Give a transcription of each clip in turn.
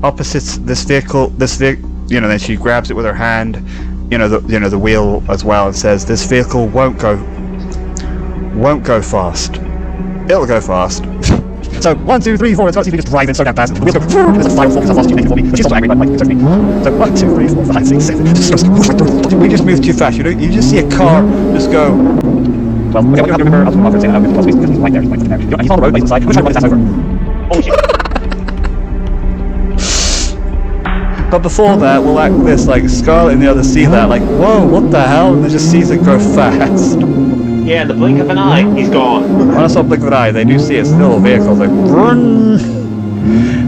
opposite this vehicle, you know, then she grabs it with her hand, the wheel as well, and says, "This vehicle won't go fast. It'll go fast." So 1, 2, 3, 4. It's got to be just driving so damn fast. The wheels go. There's a 5 or 4 because I've lost you for me. But she's also angry, but like, it took me. So 1, 2, 3, 4, 5, 6, 7. We just moved too fast. You just see a car just go. Well, okay, what do you have to remember? I was going to say that because he's right there. He's right there. And he's on the road, he's inside. I'm trying to run his ass over. Holy shit. But before that, we'll act this, like, Scarlet and the others see that, like, whoa, what the hell? And they just sees it go fast. Yeah, in the blink of an eye, he's gone. When I saw blink of an eye, they do see it's still a vehicle, like, run!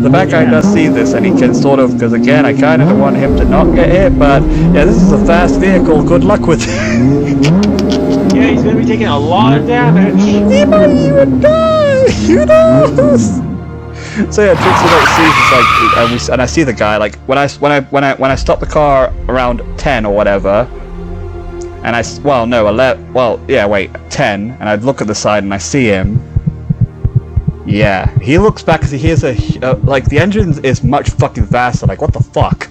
The bad guy does see this, and he can sort of, because again, I kind of don't want him to not get hit, but, yeah, this is a fast vehicle, good luck with it. Yeah, he's gonna be taking a lot of damage. He might even die, who knows? So yeah, Trixie like sees it's like, and I see the guy, like, when I stop the car around 10 or whatever, and 10, and I look at the side and I see him. Yeah, he looks back because he hears like, the engine is much fucking faster, like, what the fuck?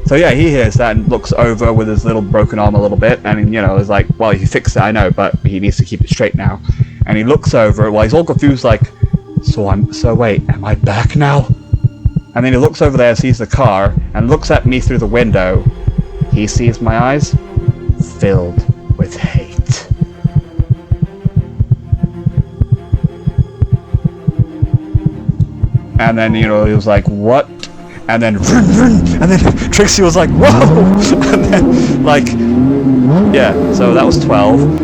So yeah, he hears that and looks over with his little broken arm a little bit, and is like, well, he fixed it, I know, but he needs to keep it straight now. And he looks over, well, he's all confused, like, so wait, am I back now? And then he looks over there, sees the car, and looks at me through the window. He sees my eyes filled with hate. And then, he was like, what? And then, and then Trixie was like, whoa! And then, like, yeah, so that was 12.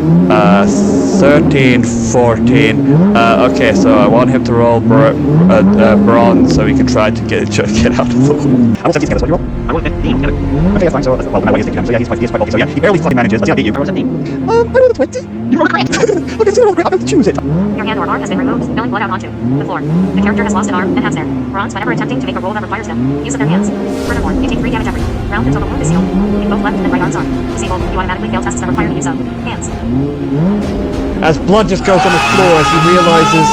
13, 14. Okay, so I want him to roll bronze so he can try to get out of the hole. I will 17 together, so you roll? I rolled 15 together. Okay, that's fine, so, well, my way is taking him, so yeah, he's quite bulky, so yeah, he barely fucking manages, let's see how I beat you. I rolled 17. I rolled a 20. You rolled a crit! Okay, so you rolled a crit, I'm going to choose it. Your hand or arm has been removed, spilling blood out onto the floor. The character has lost an arm and hands there. Bronze whenever attempting to make a roll that requires them. Use of their hands. Furthermore, you take 3 damage every round until the wound is healed. In both left and right arms are disabled, you automatically fail tests that require the use of hands. As blood just goes on the floor as he realizes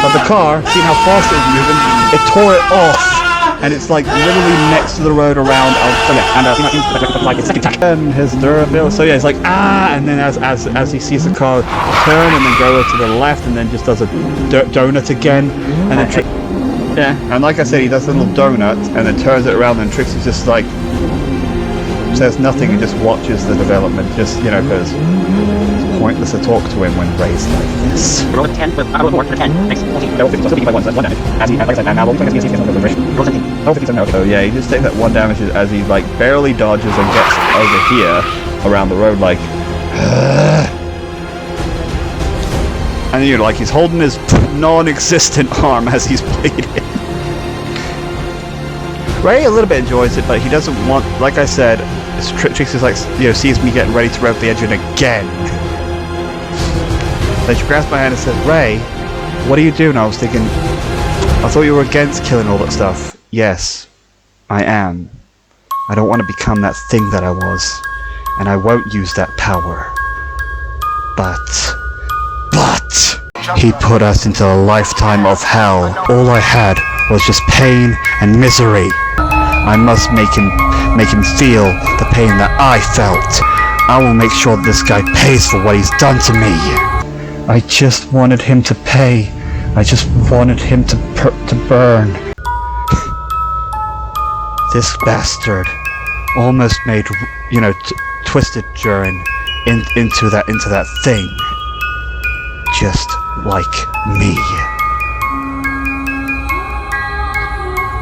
that the car, seeing how fast it was moving, it tore it off. And it's like literally next to the road around. And his durability. So yeah, it's like and then as he sees the car turn and then go to the left and then just does a donut again, and then and like I said, he does a little donut and then turns it around and Trixie just like says nothing and just watches the development, just because it's pointless to talk to him when raised like this. Roll a 10, but I rolled more for 10. Thanks. 14. Level 50, so still by 1, so that's 1 damage. As he, like I said, and now roll 20 as he gets the ration. Roll 17. Level 50, so no. So yeah, he just takes that 1 damage as he like barely dodges and gets over here around the road, like. And like he's holding his non-existent arm as he's bleeding. Ray a little bit enjoys it, but he doesn't want, like I said, Trixie's like, sees me getting ready to rev the engine again. Then she grabs my hand and says, Ray, what are you doing? I was thinking, I thought you were against killing all that stuff. Yes, I am. I don't want to become that thing that I was, and I won't use that power. But he put us into a lifetime of hell. All I had was just pain and misery. I must make him feel the pain that I felt. I will make sure this guy pays for what he's done to me. I just wanted him to pay. I just wanted him to burn. This bastard almost made, twisted Jaren into that thing. Just like me.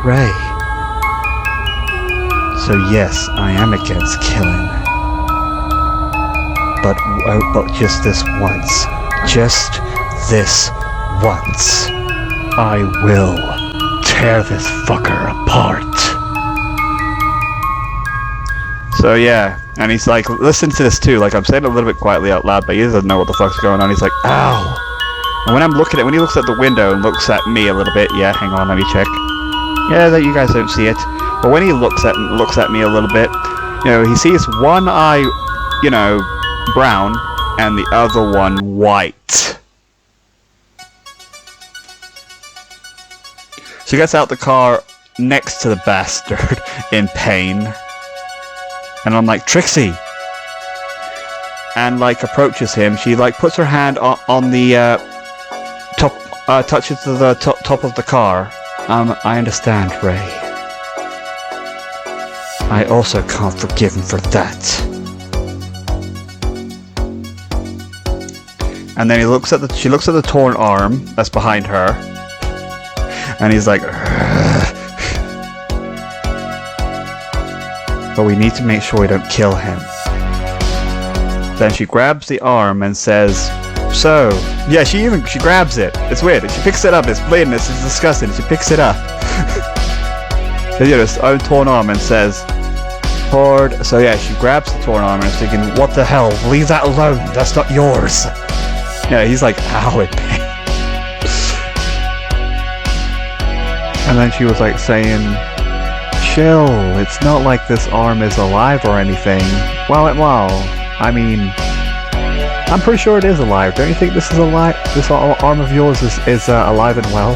Ray. So yes, I am against killing. But just this once. Just this once. I will tear this fucker apart. So yeah, and he's like, listen to this too, like I'm saying it a little bit quietly out loud, but he doesn't know what the fuck's going on. He's like, ow! And when he looks at the window and looks at me a little bit, yeah, hang on, let me check. Yeah, that you guys don't see it. But when he looks at me a little bit, he sees one eye, brown, and the other one white. She gets out the car next to the bastard in pain. And I'm like, Trixie! And like approaches him. She like puts her hand on the top, touches the top of the car. I understand, Ray. I also can't forgive him for that. And then she looks at the torn arm that's behind her, and he's like, but we need to make sure we don't kill him. Then she grabs the arm and says, so, yeah, she grabs it. It's weird. She picks it up. It's bleeding. It's disgusting. She picks it up. This own torn arm and says, Horde. So yeah, she grabs the torn arm and is thinking, what the hell? Leave that alone. That's not yours. Yeah, he's like, ow, it pain. And then she was like saying, chill, it's not like this arm is alive or anything. Well, I mean, I'm pretty sure it is alive. Don't you think this is alive? This arm of yours is alive and well?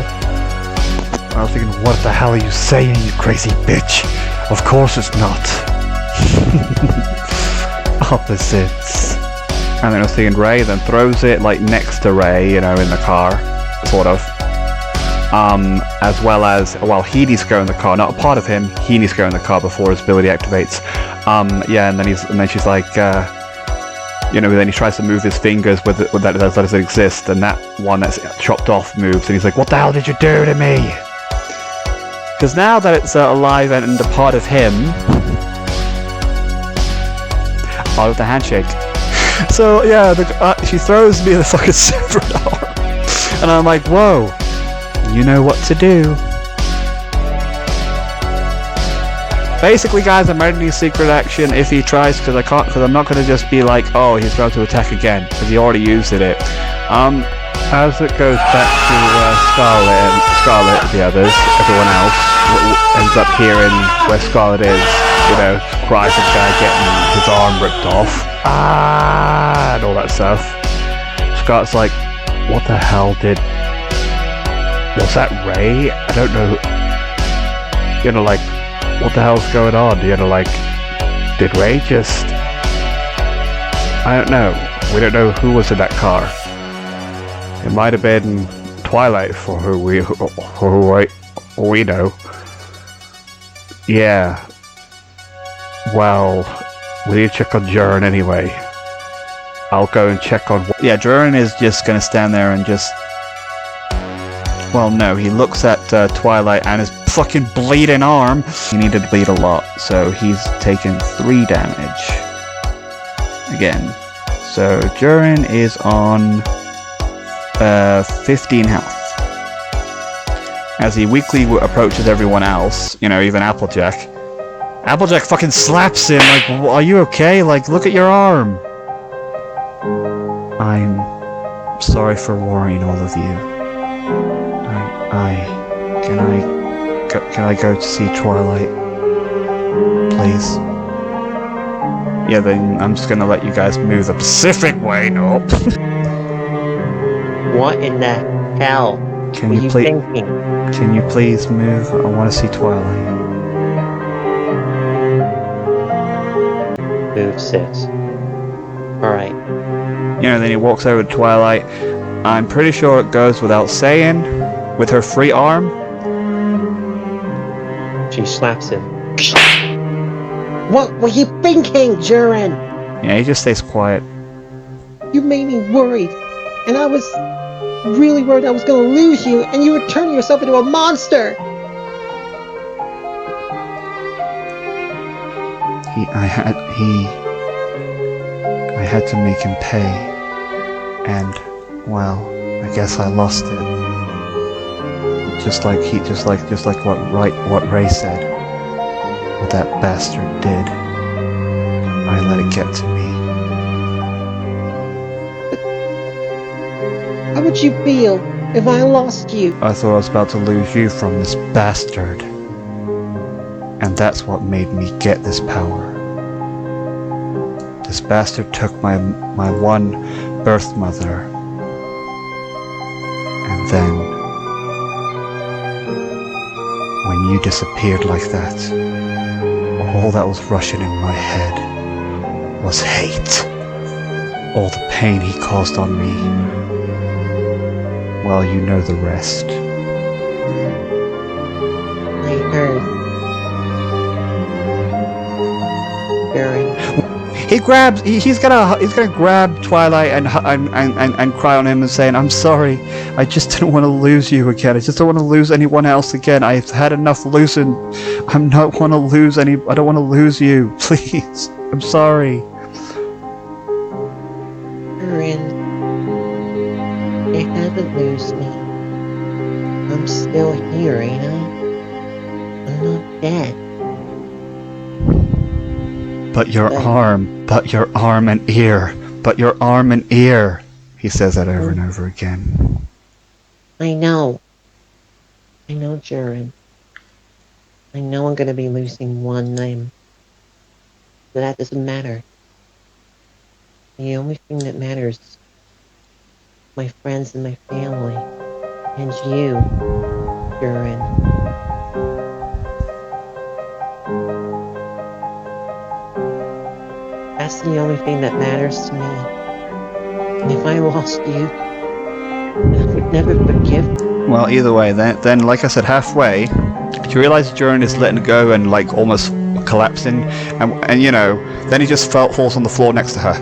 I was thinking, what the hell are you saying, you crazy bitch? Of course it's not. Opposites. And then I was thinking Ray then throws it like next to Ray, you know, in the car, sort of. As well as, well, he needs to go in the car, not a part of him, he needs to go in the car before his ability activates. Yeah, and then she's like, you know, then he tries to move his fingers with that doesn't exist, and that one that's chopped off moves, and he's like, what the hell did you do to me? Because now that it's alive and a part of him, part of the handshake. So yeah, she throws me the fucking severed arm, and I'm like, whoa, you know what to do. Basically, guys, I'm ready to use secret action if he tries, because I'm not going to just be like, oh, he's going to attack again, because he already used it. As it goes back to Scarlet, the others, everyone else ends up hearing where Scarlet is, you know, cries of the guy getting his arm ripped off. And all that stuff. Scott's like, what the hell was that Ray? I don't know. You know, like, what the hell's going on? You know, like, did Ray just... I don't know. We don't know who was in that car. It might have been Twilight for who we know. Yeah. Well, we need to check on Jern anyway. I'll go and check on... Yeah, Jern is just going to stand there and just... Well, no, he looks at Twilight and his fucking bleeding arm. He needed to bleed a lot, so he's taken 3 damage. Again. So, Jern is on 15 health. As he weakly approaches everyone else, you know, even Applejack. Applejack fucking slaps him, like, are you okay? Like, look at your arm. I'm sorry for worrying all of you. Can I go to see Twilight? Please? Yeah, then I'm just gonna let you guys move the Pacific way, nope. What in the hell Can were you you please? thinking? Can you please move? I want to see Twilight. Move 6. Alright. You know, then he walks over to Twilight. I'm pretty sure it goes without saying, with her free arm. She slaps him. What were you thinking, Jaren? Yeah, he just stays quiet. You made me worried. And I was really worried I was gonna lose you, and you were turning yourself into a monster! I had to make him pay. And, well, I guess I lost it. Just like what Ray said. What that bastard did. I let it get to me. How would you feel if I lost you? I thought I was about to lose you from this bastard. And that's what made me get this power. This bastard took my one birth mother. And then when you disappeared like that, all that was rushing in my head was hate. All the pain he caused on me. Well, you know the rest. I heard. Gary. He's gonna grab Twilight and cry on him and saying, "I'm sorry. I just didn't want to lose you again. I just don't want to lose anyone else again. I've had enough losing. I don't want to lose you. Please. I'm sorry." Aaron, you haven't lost me. I'm still here, ain't I? I'm not dead. But your arm and ear. He says that over and over again. I know, Jaren. I know I'm gonna be losing one limb. But that doesn't matter. The only thing that matters is my friends and my family. And you, Jaren. That's the only thing that matters to me. And if I lost you, I would never forgive. Well, either way, then like I said, halfway, you realize Jaren is letting go and like almost collapsing, and you know, then he just falls on the floor next to her,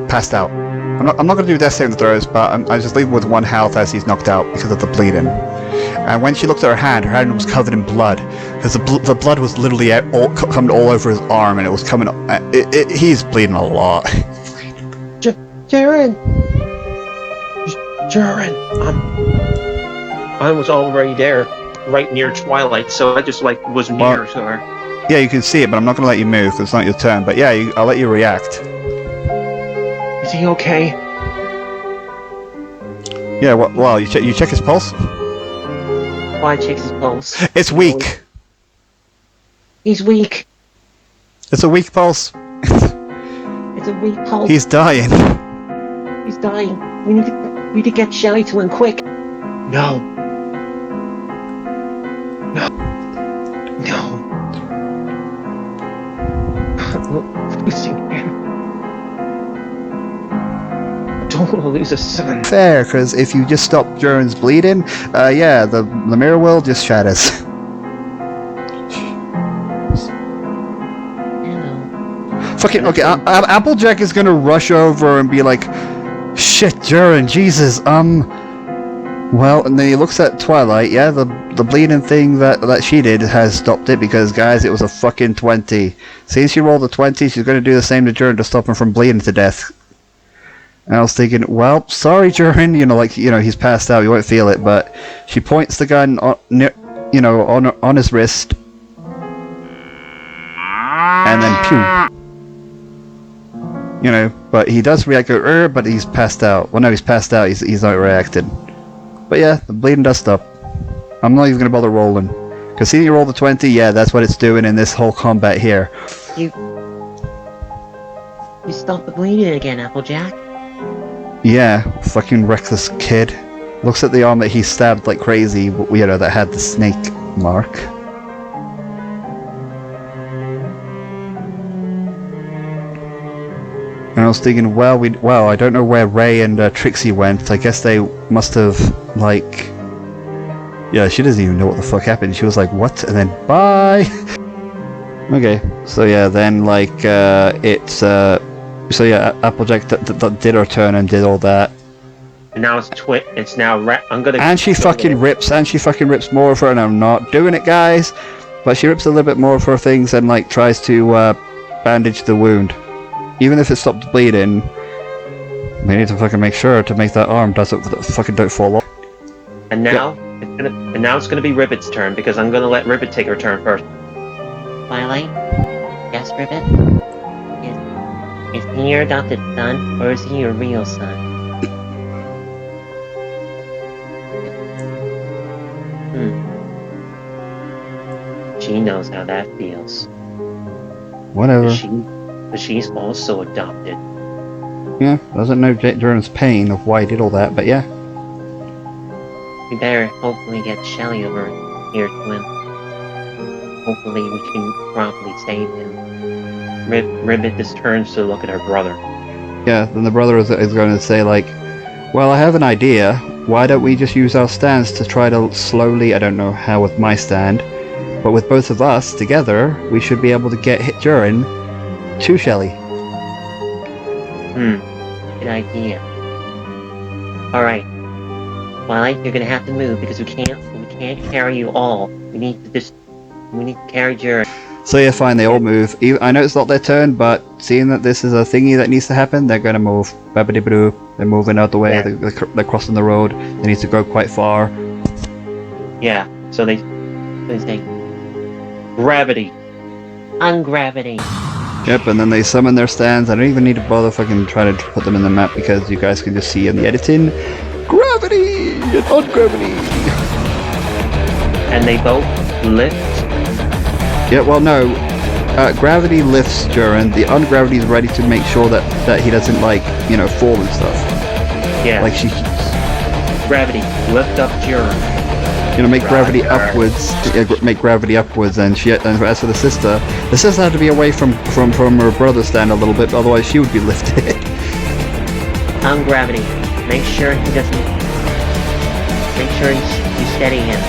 passed out. I'm not going to do death saving throws, but I just leave him with 1 health as he's knocked out because of the bleeding. And when she looked at her hand was covered in blood, because the blood was literally coming all over his arm, and it was coming. He's bleeding a lot. Jaren, I was already there, right near Twilight, so I just was near her. Yeah, you can see it, but I'm not going to let you move because it's not your turn. But yeah, I'll let you react. Is he okay? Yeah, well, you check his pulse? Why check his pulse? It's weak. He's weak. It's a weak pulse. It's a weak pulse. He's dying. He's dying. We need to get Shelly to him quick. No. I'm losing him. I don't want to lose a son. Fair, because if you just stop Jaren's bleeding, yeah, the mirror world just shatters. Fucking okay. Applejack is gonna rush over and be like, "Shit, Jaren, Jesus, well," and then he looks at Twilight. Yeah, the bleeding thing that she did has stopped it because, guys, it was a fucking 20. Since she rolled a 20, she's gonna do the same to Jaren to stop him from bleeding to death. And I was thinking, well, sorry, Jaren, he's passed out, you won't feel it, but she points the gun on his wrist, and then pew. But he does react, but he's passed out. Well, no, he's passed out, he's not reacting. But yeah, the bleeding does stop. I'm not even going to bother rolling. Because see, you roll the 20, yeah, that's what it's doing in this whole combat here. You stopped the bleeding again, Applejack. Yeah, fucking reckless kid. Looks at the arm that he stabbed like crazy, that had the snake mark. And I was thinking, well, I don't know where Ray and Trixie went. I guess they must have, yeah, she doesn't even know what the fuck happened. She was like, what? And then, bye! Okay, so yeah, then, so yeah, Applejack did her turn and did all that. And now it's now I'm gonna... And she fucking rips more of her, and I'm not doing it, guys. But she rips a little bit more of her things and, tries to, bandage the wound. Even if it stopped bleeding, we need to fucking make sure to make that arm don't fall off. And now, it's gonna be Ribbit's turn, because I'm gonna let Ribbit take her turn first. Twilight? Yes, Ribbit? Is he your adopted son, or is he your real son? She knows how that feels. Whatever. But she's also adopted. Yeah, doesn't know Jaren's pain of why he did all that, but yeah. We better hopefully get Shelly over here to him. hopefully we can properly save him. Ribbit just turns to look at her brother. Yeah, then the brother is going to say, like, well, I have an idea. Why don't we just use our stands to try to slowly, I don't know how with my stand, but with both of us together, we should be able to get Durin to Shelly. Good idea. Alright. Twilight, you're gonna have to move because we can't carry you all. We need to carry Durin. So yeah, fine, they all move. I know it's not their turn, but seeing that this is a thingy that needs to happen, they're gonna move. Babbidi-boo. They're moving out the way, Yeah. they're crossing the road, they need to go quite far. Yeah, so they say, gravity. Ungravity. Yep, and then they summon their stands. I don't even need to bother fucking trying to put them in the map because you guys can just see in the editing. Gravity! And ungravity! And they both lift. Yeah, well no. Gravity lifts Durin. The ungravity is ready to make sure that he doesn't, like, you know, fall and stuff. Yeah. Like she... Gravity, lift up Durin. You know, make gravity upwards. Make gravity upwards, and as for the sister had to be away from her brother's stand a little bit, otherwise she would be lifted. Ungravity, make sure he doesn't. Make sure you steady him.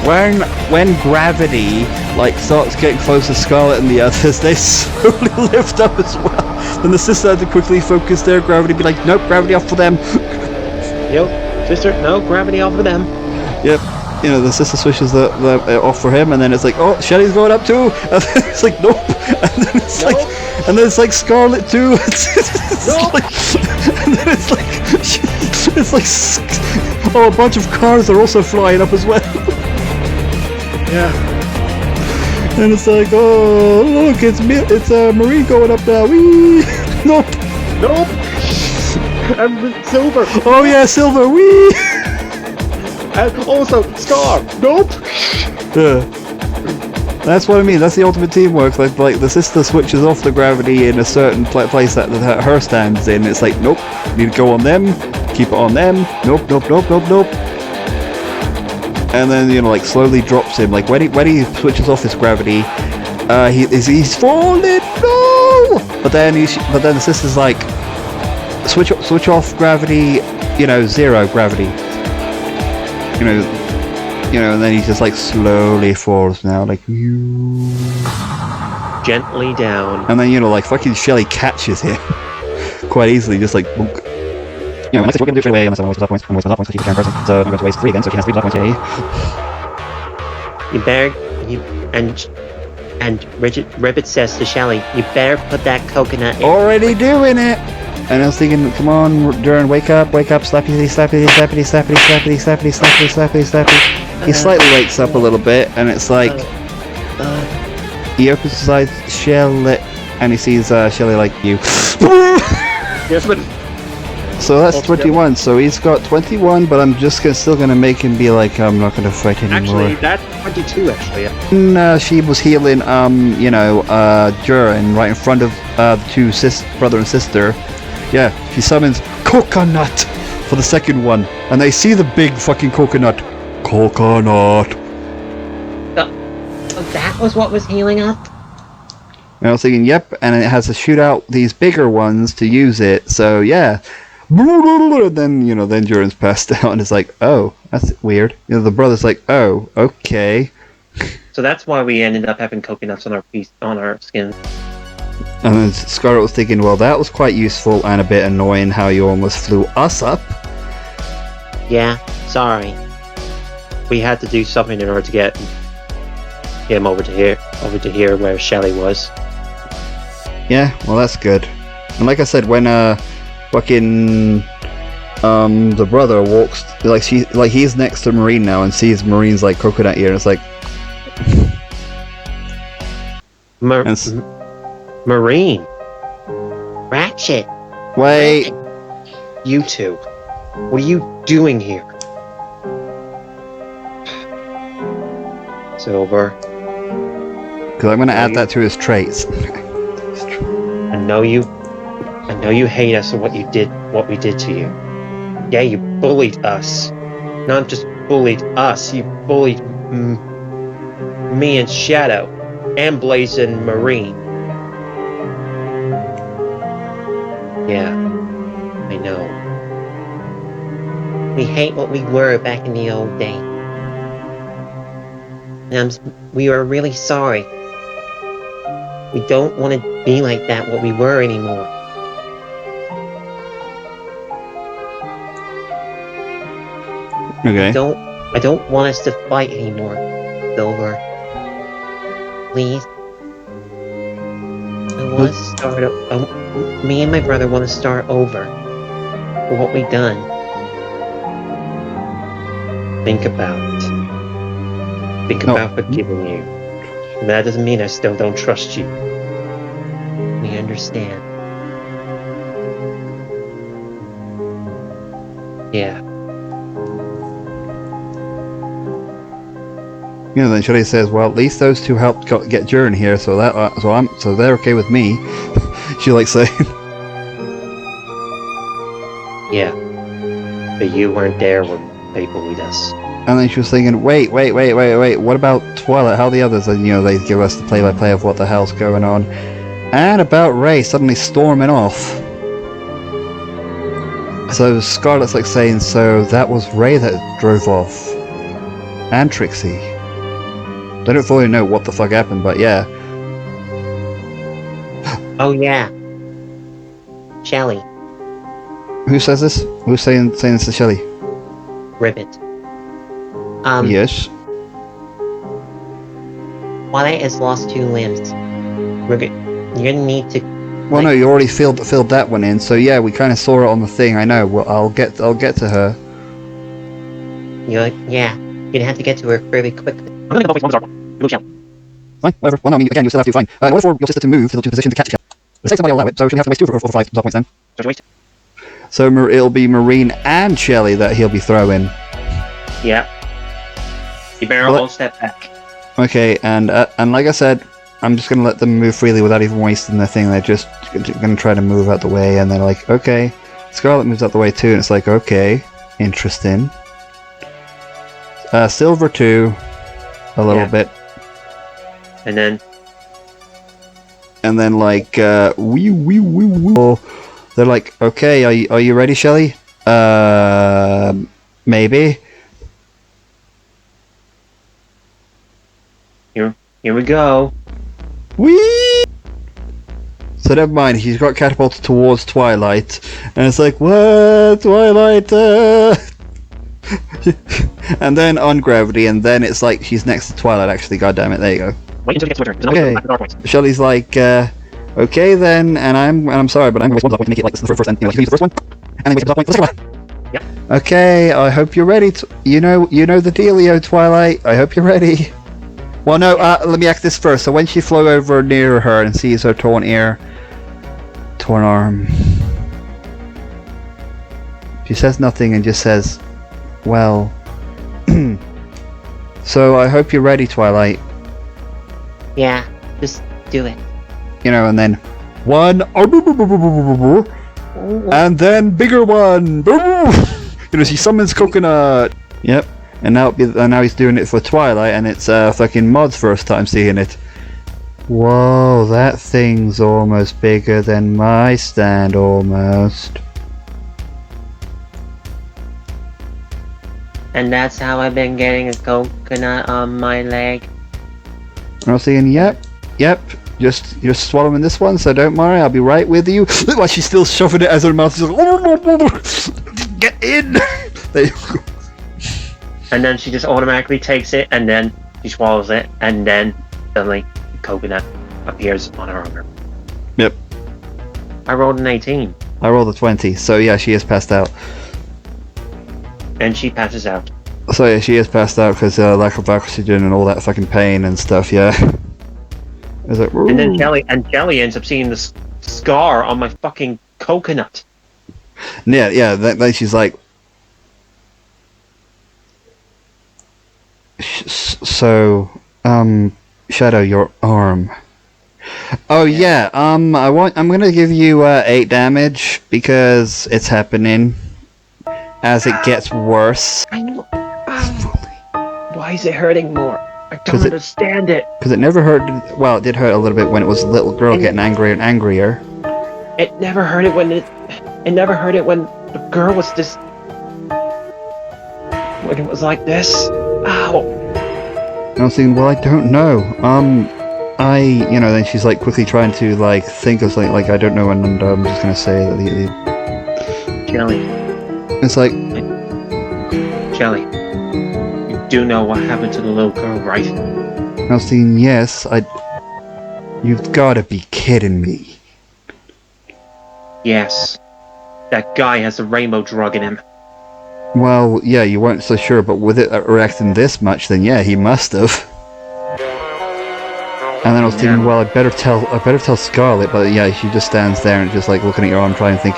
When gravity like starts getting close to Scarlet and the others, they slowly lift up as well. Then the sister had to quickly focus their gravity, be like, nope, gravity off for them. Yep, sister, no, gravity off for them. Yep. You know, the sister swishes the off for him, and then it's like, oh, Shelly's going up too. And then it's like, nope. And then it's Nope. and then it's like Scarlet too. It's Nope. like, and then it's like, oh, a bunch of cars are also flying up as well. Yeah. And it's like, oh, look, it's Marie going up now. Wee. Nope. Nope. And Silver. Oh yeah, Silver. Wee. And also Star. Nope. Yeah. That's what I mean. That's the ultimate teamwork. Like the sister switches off the gravity in a certain place that her stands in. It's like, nope, need to go on them. Keep it on them. Nope, nope, nope, nope, nope. And then, you know, like slowly drops him. Like when he switches off his gravity, he's falling. No. But then the sister's like, switch off gravity. You know, 0 gravity. You know, and then he just like slowly falls now, like Gently down. and then, you know, like fucking Shelly catches him quite easily, just like boink. You know, like I said, we're gonna do it straight away unless I'm wasting points, so she's a turn person. So I'm going to waste 3 again, so she has 3 points, yay. And Ribbit says to Shelly, you better put that coconut in. Already doing it! And I was thinking, come on, Durin, wake up, slappity, slappity, slappity, slappity, slappity, slappity, slappity, slappity, slappity. He slightly wakes up a little bit, and it's like, he opens his eyes, Shelly, and he sees Shelly like you. Yes, but So that's 21, so he's got 21, but I'm just still gonna make him be like, I'm not gonna fight anymore. Actually, that's 22, actually. And she was healing, Durin right in front of the two brother and sister. Yeah, she summons Coconut for the second one, and they see the big fucking coconut. Coconut. So that was what was healing up? And I was thinking, yep, and it has to shoot out these bigger ones to use it, so yeah. And then, then Durin's passed out, and it's like, oh, that's weird. The brother's like, oh, okay. So that's why we ended up having coconuts on our skin. And then Scarlet was thinking, well, that was quite useful and a bit annoying how you almost flew us up. Yeah, sorry. We had to do something in order to get him over to here where Shelly was. Yeah, well, that's good. And like I said, when the brother walks, he's next to Marine now and sees Marine's like coconut ear, and it's like, Marine, Ratchet, wait, you two, what are you doing here? Silver, because I'm gonna add that to his traits. I know you hate us and what we did to you. Yeah, you bullied us. Not just bullied us, you bullied Me and Shadow, and Blaze and Marine. Yeah, I know. We hate what we were back in the old days. And we are really sorry. We don't want to be like that, what we were anymore. Okay. I don't want us to fight anymore, Silver. Please. I want to start. Me and my brother want to start over for what we've done. Think about forgiving you. That doesn't mean I still don't trust you. We understand. Yeah. Then Shelley says, "Well, at least those two helped get Jern here, so they're okay with me." She likes saying. Yeah. But you weren't there when they bullied us. And then she was thinking, wait, what about Twilight? How are the others? And, they give us the play-by-play of what the hell's going on. And about Ray suddenly storming off. So Scarlet's like saying, so that was Ray that drove off. And Trixie. They don't fully know what the fuck happened, but yeah. Oh yeah. Shelly. Who says this? Who's saying this to Shelly? Ribbit. Yes. Twilight has lost 2 limbs. You're gonna need to. Well, no, you already filled that one in. So yeah, we kind of saw it on the thing. I know. Well, I'll get to her. You're gonna have to get to her fairly quickly. I'm gonna go face one Move Shelly. Fine, whatever. Well, no, I mean, again, you still have to fine. In order for your sister to move to the position to catch Shelly, let's say somebody will allow it. So she'll have to waste 2 over 5 dot points then. So waste. So it'll be Marine and Shelly that he'll be throwing. Yeah. You better all step back. Okay, and like I said, I'm just gonna let them move freely without even wasting their thing. They're just gonna try to move out the way, and they're like, okay. Scarlet moves out the way too, and it's like, okay, interesting. Silver too, a little bit. And then like, they're like, okay, are you ready, Shelly? Maybe. Here we go. Whee! So never mind, he's got catapulted towards Twilight, and it's like, what? Twilight? And then on gravity, and then it's like she's next to Twilight, actually, goddammit, there you go. Wait until you get to her turn. Okay. Shelly's like, okay then, and I'm sorry, but I'm going to waste 1 dot point to make it like this is the first, and you can use the first one, and then waste 1 dot point for the second one. Yep. Okay, I hope you're ready. You know the dealio, Twilight. I hope you're ready. Well, no, let me ask this first. So when she flew over near her and sees her torn arm, she says nothing and just says, well, so I hope you're ready, Twilight. Yeah, just do it. And then one, and then bigger one. She summons Coconut. Yep. And now he's doing it for Twilight, and it's fucking Mod's first time seeing it. Whoa, that thing's almost bigger than my stand, almost. And that's how I've been getting a coconut on my leg. And I was saying, yep, just you're swallowing this one, so don't worry, I'll be right with you. Look, like she's still shoving it as her mouth. She's like, get in. There you go. And then she just automatically takes it, and then she swallows it, and then suddenly the coconut appears on her arm. Yep. I rolled an 18. I rolled a 20, so yeah, she is passed out. And she passes out. So yeah, she is passed out because lack of oxygen and all that fucking pain and stuff, yeah. It's like, and then Shelly ends up seeing the scar on my fucking coconut. Yeah, then she's like, so, Shadow, your arm. Oh yeah, I'm gonna give you 8 damage because it's happening as it gets worse. I know. Why is it hurting more? I don't understand it. Because it never hurt. Well, it did hurt a little bit when it was the little girl getting angrier and angrier. It never hurt it when it never hurt it when the girl was just when it was like this. Ow. And I was thinking, well, I don't know. Then she's like quickly trying to like think of something like I don't know, and I'm just gonna say that Jelly. It's like Jelly. You do know what happened to the little girl, right? I was thinking, yes, You've got to be kidding me. Yes. That guy has a rainbow drug in him. Well, yeah, you weren't so sure, but with it reacting this much, then yeah, he must have. And then I was thinking, well, I better tell Scarlet, but yeah, she just stands there and just like looking at your arm, trying to think,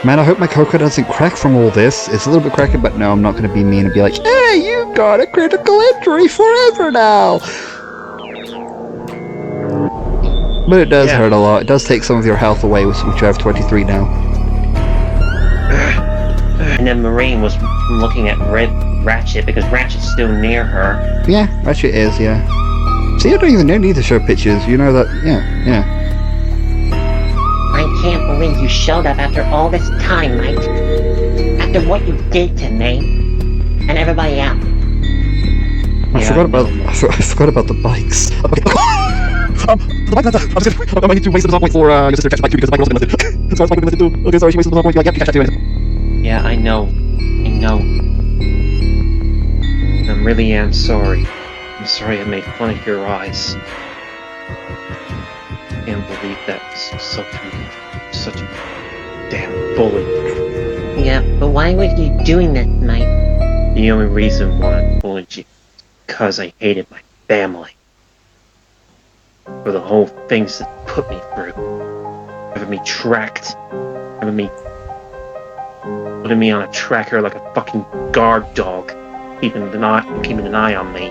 man, I hope my cocoa doesn't crack from all this. It's a little bit cracky, but no, I'm not going to be mean and be like, hey, you got a critical injury forever now. But it does hurt a lot. It does take some of your health away, which I have 23 now. And then Marine was looking at Ratchet because Ratchet's still near her. Yeah, Ratchet is, yeah. See, I don't even need to show pictures. You know that, yeah. I can't believe you showed up after all this time, Mike. After what you did to me and everybody else. I forgot about the bikes. Okay. The bike, I might need to waste the point for your sister catch the bike too because the bike was also missed. So I was like, too. Okay, sorry, she wasted the point. Yep, you catch that too. Yeah, I know. I really am sorry. I'm sorry I made fun of your eyes. I can't believe that was such a damn bully. Yeah, but why were you doing that, Mike? The only reason why I bullied you is because I hated my family. For the whole things that put me through. Having me tracked. Putting me on a tracker like a fucking guard dog. Keeping an eye on me.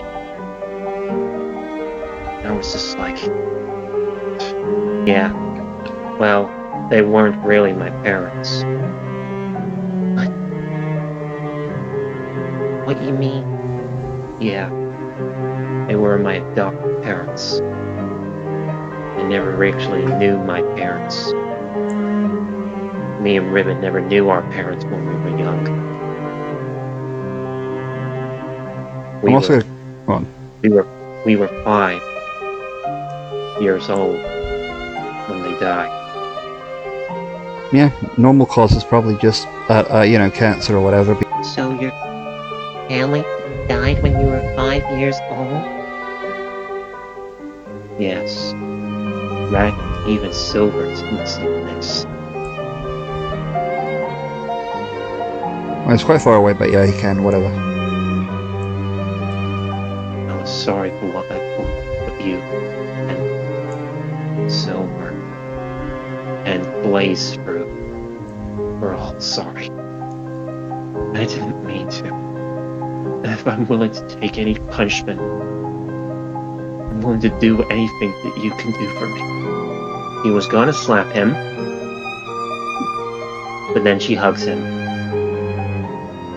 And I was just like... Yeah. Well, they weren't really my parents. What do you mean? Yeah. They were my adopted parents. I never actually knew my parents. Me and Ribbon never knew our parents when we were young. We were 5 years old when they died. Yeah, normal cause is probably just, cancer or whatever. So your family died when you were 5 years old? Yes. Right, even Silver's missing this. Well, it's quite far away, but yeah, he can, whatever. I was sorry for what I put you and Silver and Blaze through. We're all sorry. I didn't mean to. And if I'm willing to take any punishment, I'm willing to do anything that you can do for me. He was gonna slap him, but then she hugs him.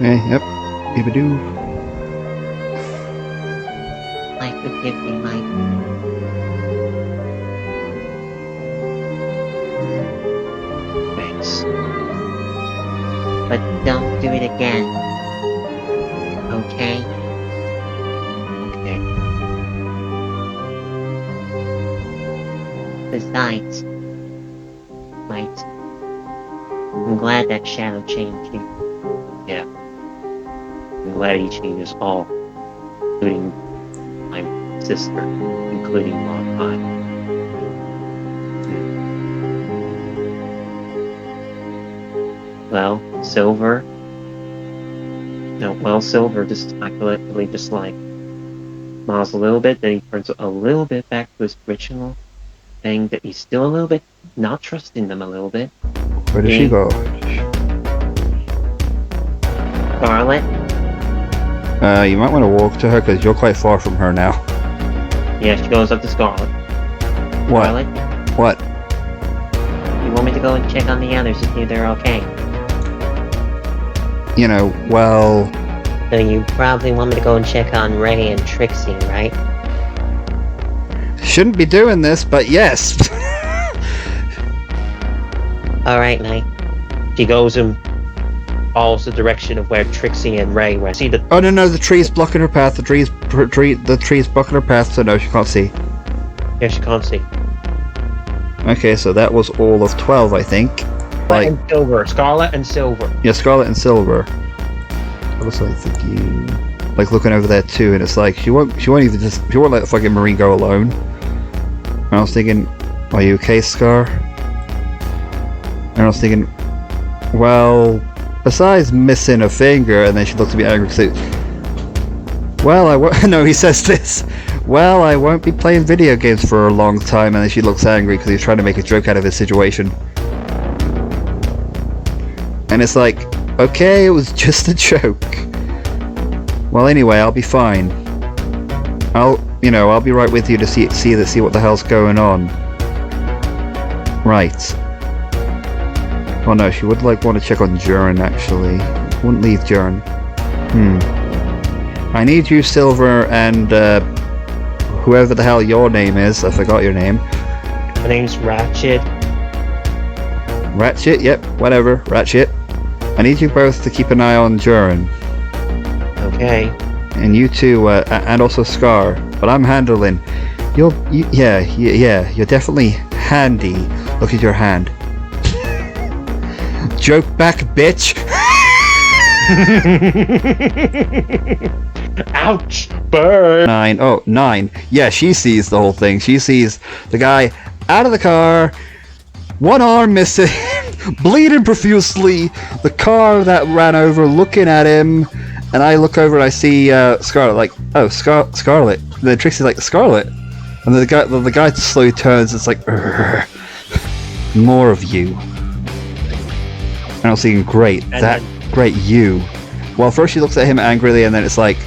Yeah, yep. Beep-a-doo. I forgive you, Mike. Thanks. But don't do it again. Okay? Okay. Besides, Mike, I'm glad that shadow changed you. Yeah. I'm glad he changes all, including my sister, including Long Pine. Well, Silver just accurately just like smiles a little bit, then he turns a little bit back to his original thing that he's still a little bit not trusting them a little bit. Where did she go? Scarlet? You might want to walk to her because you're quite far from her now. Yeah, she goes up to Scarlet. What? Scarlet? What? You want me to go and check on the others to see if they're okay? Well... So you probably want me to go and check on Ray and Trixie, right? shouldn't be doing this, but yes. Alright, Knight. She goes and follows the direction of where Trixie and Ray were. See the Oh no, the tree's blocking her path. The tree's blocking her path, so no, she can't see. Yeah, she can't see. Okay, so that was all of 12, I think. Like, And silver. Scarlet and silver. yeah, Scarlet and Silver. Also, I think you like looking over there too, and it's like she won't let the fucking Marine go alone. And I was thinking, are you okay, Scar? And I was thinking, well, besides missing a finger, and then she looked at me angry because well, I won't. No, he says this. Well, I won't be playing video games for a long time, and then she looks angry because he's trying to make a joke out of his situation. And it's like, okay, it was just a joke. Well, anyway, I'll be fine. I'll be right with you to see what the hell's going on. Right. Oh no, she would want to check on Jern actually. Wouldn't leave Jern. I need you, Silver, and whoever the hell your name is. I forgot your name. My name's Ratchet. Ratchet, yep, whatever, Ratchet. I need you both to keep an eye on Jern. Okay. And you too, and also Scar. But I'm handling. You're definitely handy. Look at your hand. Joke back, bitch. Ouch! Burn! 9. Oh, 9. Yeah, she sees the whole thing. She sees the guy out of the car, one arm missing, bleeding profusely, the car that ran over looking at him, and I look over and I see Scarlet, like, oh, Scarlet. And then Trixie's like, Scarlet? And then the guy slowly turns, it's like, more of you. And I was thinking, great, great, you. Well, first she looks at him angrily, and then it's like,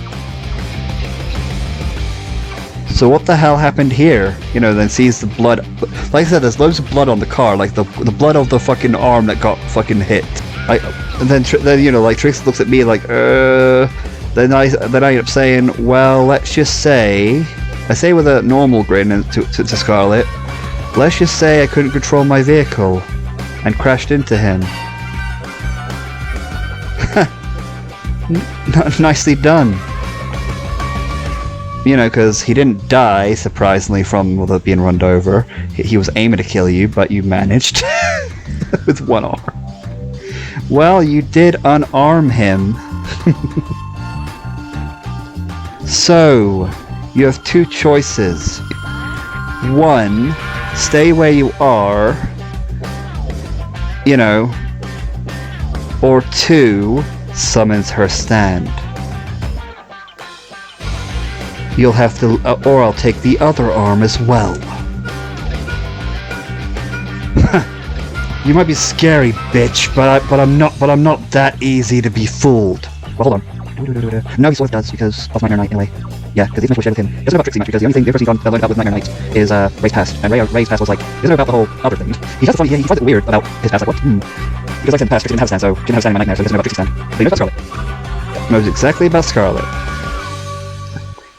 so what the hell happened here? You know, then sees the blood. Like I said, there's loads of blood on the car, like the blood of the fucking arm that got fucking hit. And then you know, like Trixie looks at me like, Then I end up saying, well, let's just say, I say with a normal grin to Scarlet, let's just say I couldn't control my vehicle and crashed into him. Nicely done. You know, because he didn't die, surprisingly, from being run over. He was aiming to kill you, but you managed. With one arm. Well, you did unarm him. So, you have two choices. One, stay where you are, you know, or two, summons her stand. You'll have to, or I'll take the other arm as well. You might be scary, bitch, but I'm not that easy to be fooled. Well, hold on. No, he sort of does because of Nightmare Knight anyway. Yeah, because he's much shared with him. It doesn't know about Trixie much because the only thing the first thing I learned about with Nightmare Knight is Ray's past, and Ray's past was like, doesn't know about the whole other thing. He does funny, he finds it weird about his past, like what? Because like in the past, Trixie didn't have a stand, so she didn't have a stand in my nightmare, so he doesn't know about Trixie's stand. But he knows about Scarlet. Knows exactly about Scarlet.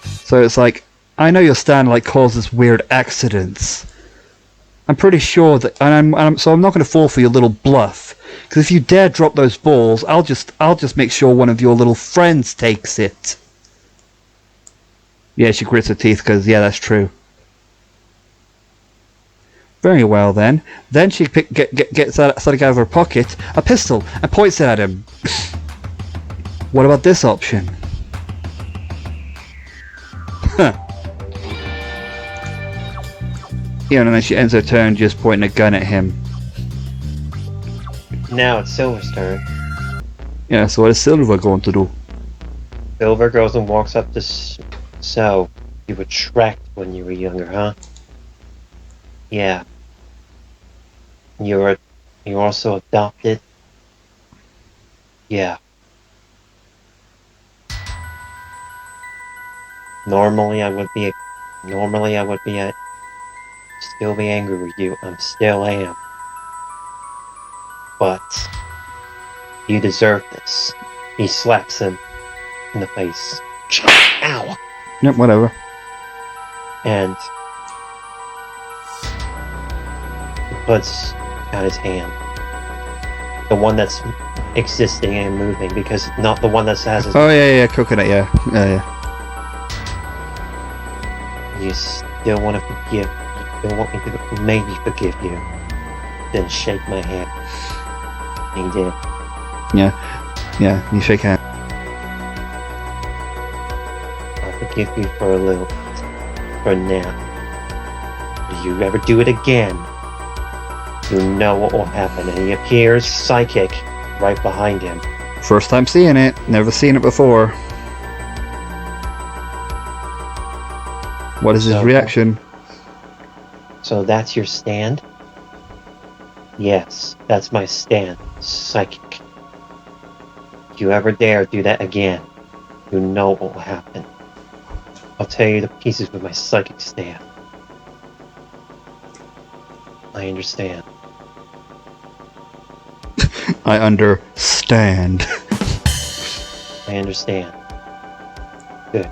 So it's like, I know your stand like causes weird accidents. I'm pretty sure that, so I'm not going to fall for your little bluff. Because if you dare drop those balls, I'll just make sure one of your little friends takes it. Yeah, she grits her teeth because, yeah, that's true. Very well then. Then she gets something out of her pocket, a pistol, and points it at him. What about this option? Huh. Yeah, and then she ends her turn just pointing a gun at him. Now it's Silver's turn. Yeah, so what is Silver going to do? Silver goes and walks up to So, you were tracked when you were younger, huh? Yeah. You're also adopted? Yeah. Normally I would be still be angry with you. I still am. But you deserve this. He slaps him in the face. Ow! Yep, whatever. And puts out his hand. The one that's existing and moving, because not the one that has his... Oh, yeah, coconut, yeah. You still want to forgive... You still want me to maybe forgive you. Then shake my hand. He did. Yeah, you shake hands. I'll forgive you for a little bit. For now. If you ever do it again, you know what will happen. And he appears psychic right behind him. First time seeing it. Never seen it before. What is his reaction? So that's your stand? Yes, that's my stand. Psychic. If you ever dare do that again, you know what will happen. I'll tear you to pieces with my psychic stand. I understand. I understand. I understand. Good.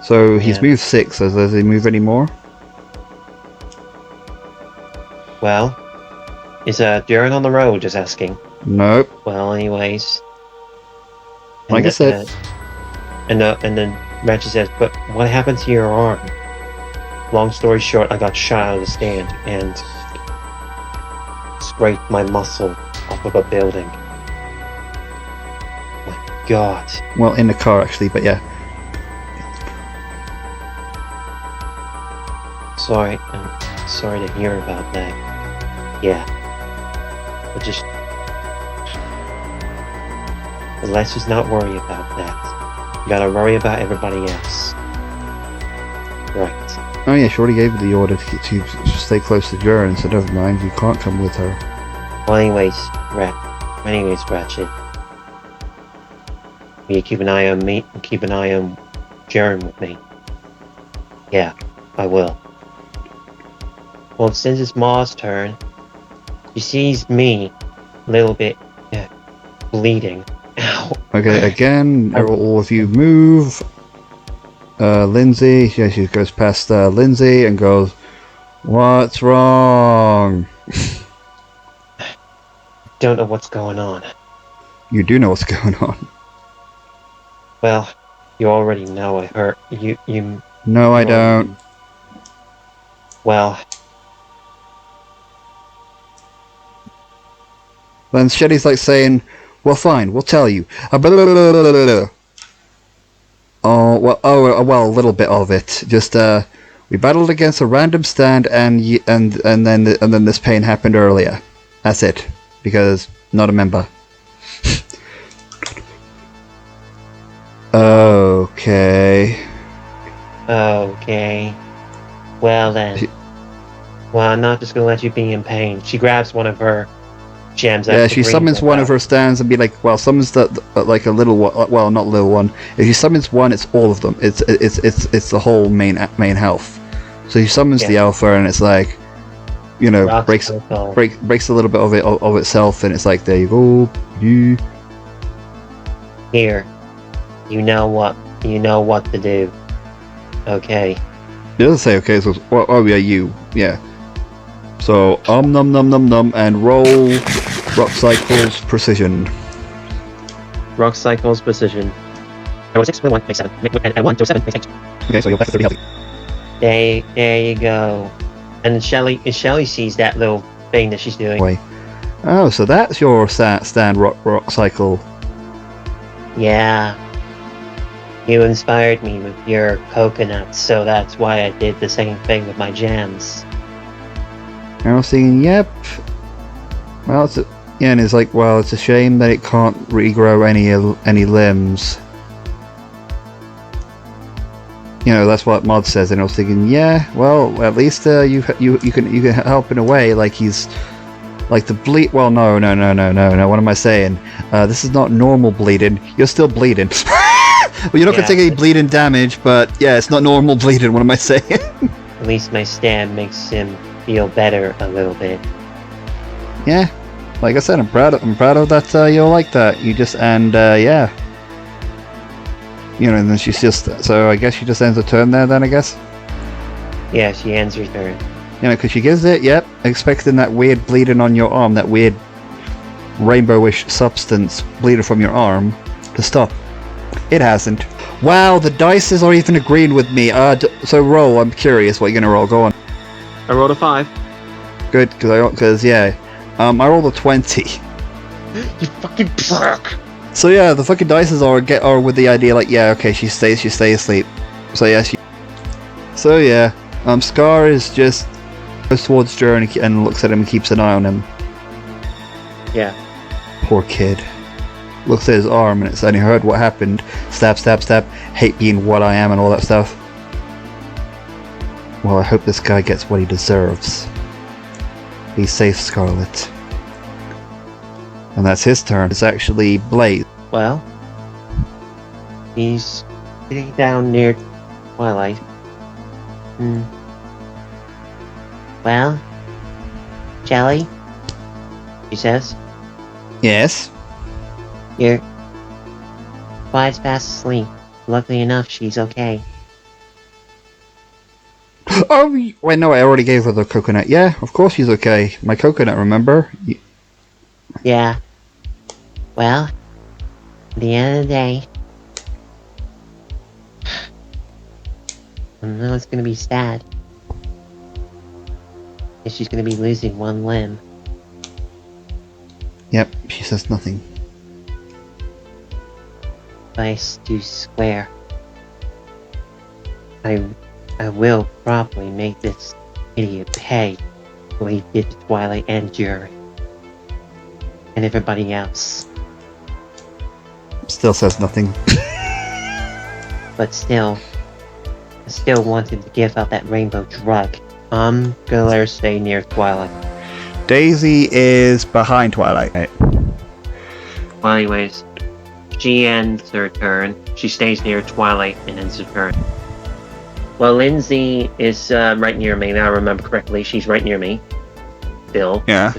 So he's Yeah. moved 6, so does he move any more? Well, is Darren on the road just asking? Nope. Well, anyways. Like I said. And then Ratchet says, but what happened to your arm? Long story short, I got shot out of the stand and scraped my muscle off of a building. My God. Well, in the car actually, but yeah. Sorry, I'm sorry to hear about that. Yeah. But let's just not worry about that. You gotta worry about everybody else. Right. Oh yeah, she already gave the order to stay close to Jaren, so never mind, you can't come with her. Well, anyways, Ratchet. Will you keep an eye on me? Keep an eye on Jaren with me. Yeah, I will. Well, since it's Ma's turn, she sees me a little bit bleeding. Ow. Okay, again, all of you move. Lindsay, yeah, she goes past Lindsay and goes, "What's wrong?" Don't know what's going on. You do know what's going on. Well, you already know I hurt you. No, I don't. Well, Then Shetty's like saying, "Well, fine, we'll tell you." Oh well, a little bit of it. Just we battled against a random stand, and then this pain happened earlier. That's it. Because not a member. Okay. Okay. Well then. Well, I'm not just gonna let you be in pain. She grabs one of her gems. Yeah, she summons one of her stands and be like, well, summons like a little one. Well, not little one. If she summons one, it's all of them. It's the whole main health. So she summons the alpha, and it's like, you know, breaks a little bit of it of itself, and it's like, there you go. Yeah. Here, you know what to do. Okay. It doesn't say okay. So oh yeah, yeah. So num and roll rock cycles precision. Rock cycles precision. I roll 6 with 1, make 7. And 1 to 7, make 8. Okay, so you'll have to 30 healthy. There you go. And Shelly sees that little thing that she's doing. Wait. Oh, so that's your stand rock cycle. Yeah. You inspired me with your coconuts, so that's why I did the same thing with my gems. And I was thinking, yep. Well, and it's like, well, it's a shame that it can't regrow any limbs. You know, that's what Mod says, and I was thinking, yeah, well, at least you can help in a way. Like he's like the bleed. Well, no. What am I saying? This is not normal bleeding. You're still bleeding. Well, you're not gonna take any bleeding damage, but yeah, it's not normal bleeding. What am I saying? At least my stand makes him feel better a little bit. Yeah, like I said, I'm proud of that. You'll like that. You just yeah. You know, and then she's just so I guess she just ends her turn there. Then I guess. Yeah, she ends her turn. You know, because she gives it, yep, expecting that weird bleeding on your arm, that weird rainbowish substance bleeding from your arm to stop. It hasn't. Wow, the dices are even agreeing with me. So roll, I'm curious what you're gonna roll, go on. I rolled a 5. Good, because yeah. I rolled a 20. You fucking prick! So yeah, the fucking dices are with the idea like, yeah, okay, she stays asleep. So yeah, So yeah, Scar is just goes towards Jer and looks at him and keeps an eye on him. Yeah. Poor kid. Looks at his arm and it's only heard what happened. Stab, stab, stab. Hate being what I am and all that stuff. Well, I hope this guy gets what he deserves. Be safe, Scarlet. And that's his turn. It's actually Blaze. Well, he's sitting down near Twilight. Well, Shelly, she says, Yes? you're quite fast asleep. Luckily enough, she's okay. Oh, wait, no, I already gave her the coconut. Yeah, of course she's okay. My coconut, remember? Yeah. Well, at the end of the day, I know it's gonna be sad. And she's gonna be losing one limb. Yep, she says nothing. But I do swear, I will probably make this idiot pay what he did to Twilight and Jerry. And everybody else. Still says nothing. But still, I still wanted to give out that rainbow drug. I'm gonna let her stay near Twilight. Daisy is behind Twilight. Well, anyways, she ends her turn. She stays near Twilight and ends her turn. Well, Lindsay is right near me. Now I remember correctly. She's right near me. Bill. Yeah.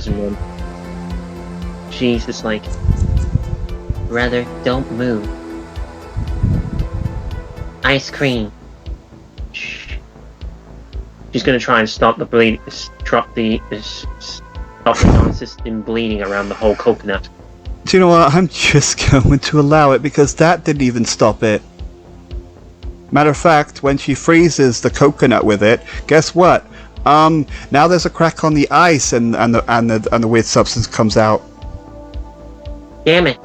She's just like, Rather, don't move. Ice cream. shh. She's gonna try and stop the bleed. Stop the non-system bleeding around the whole coconut. Do you know what? I'm just going to allow it because that didn't even stop it. Matter of fact, when she freezes the coconut with it, guess what? Now there's a crack on the ice and the weird substance comes out. Damn it.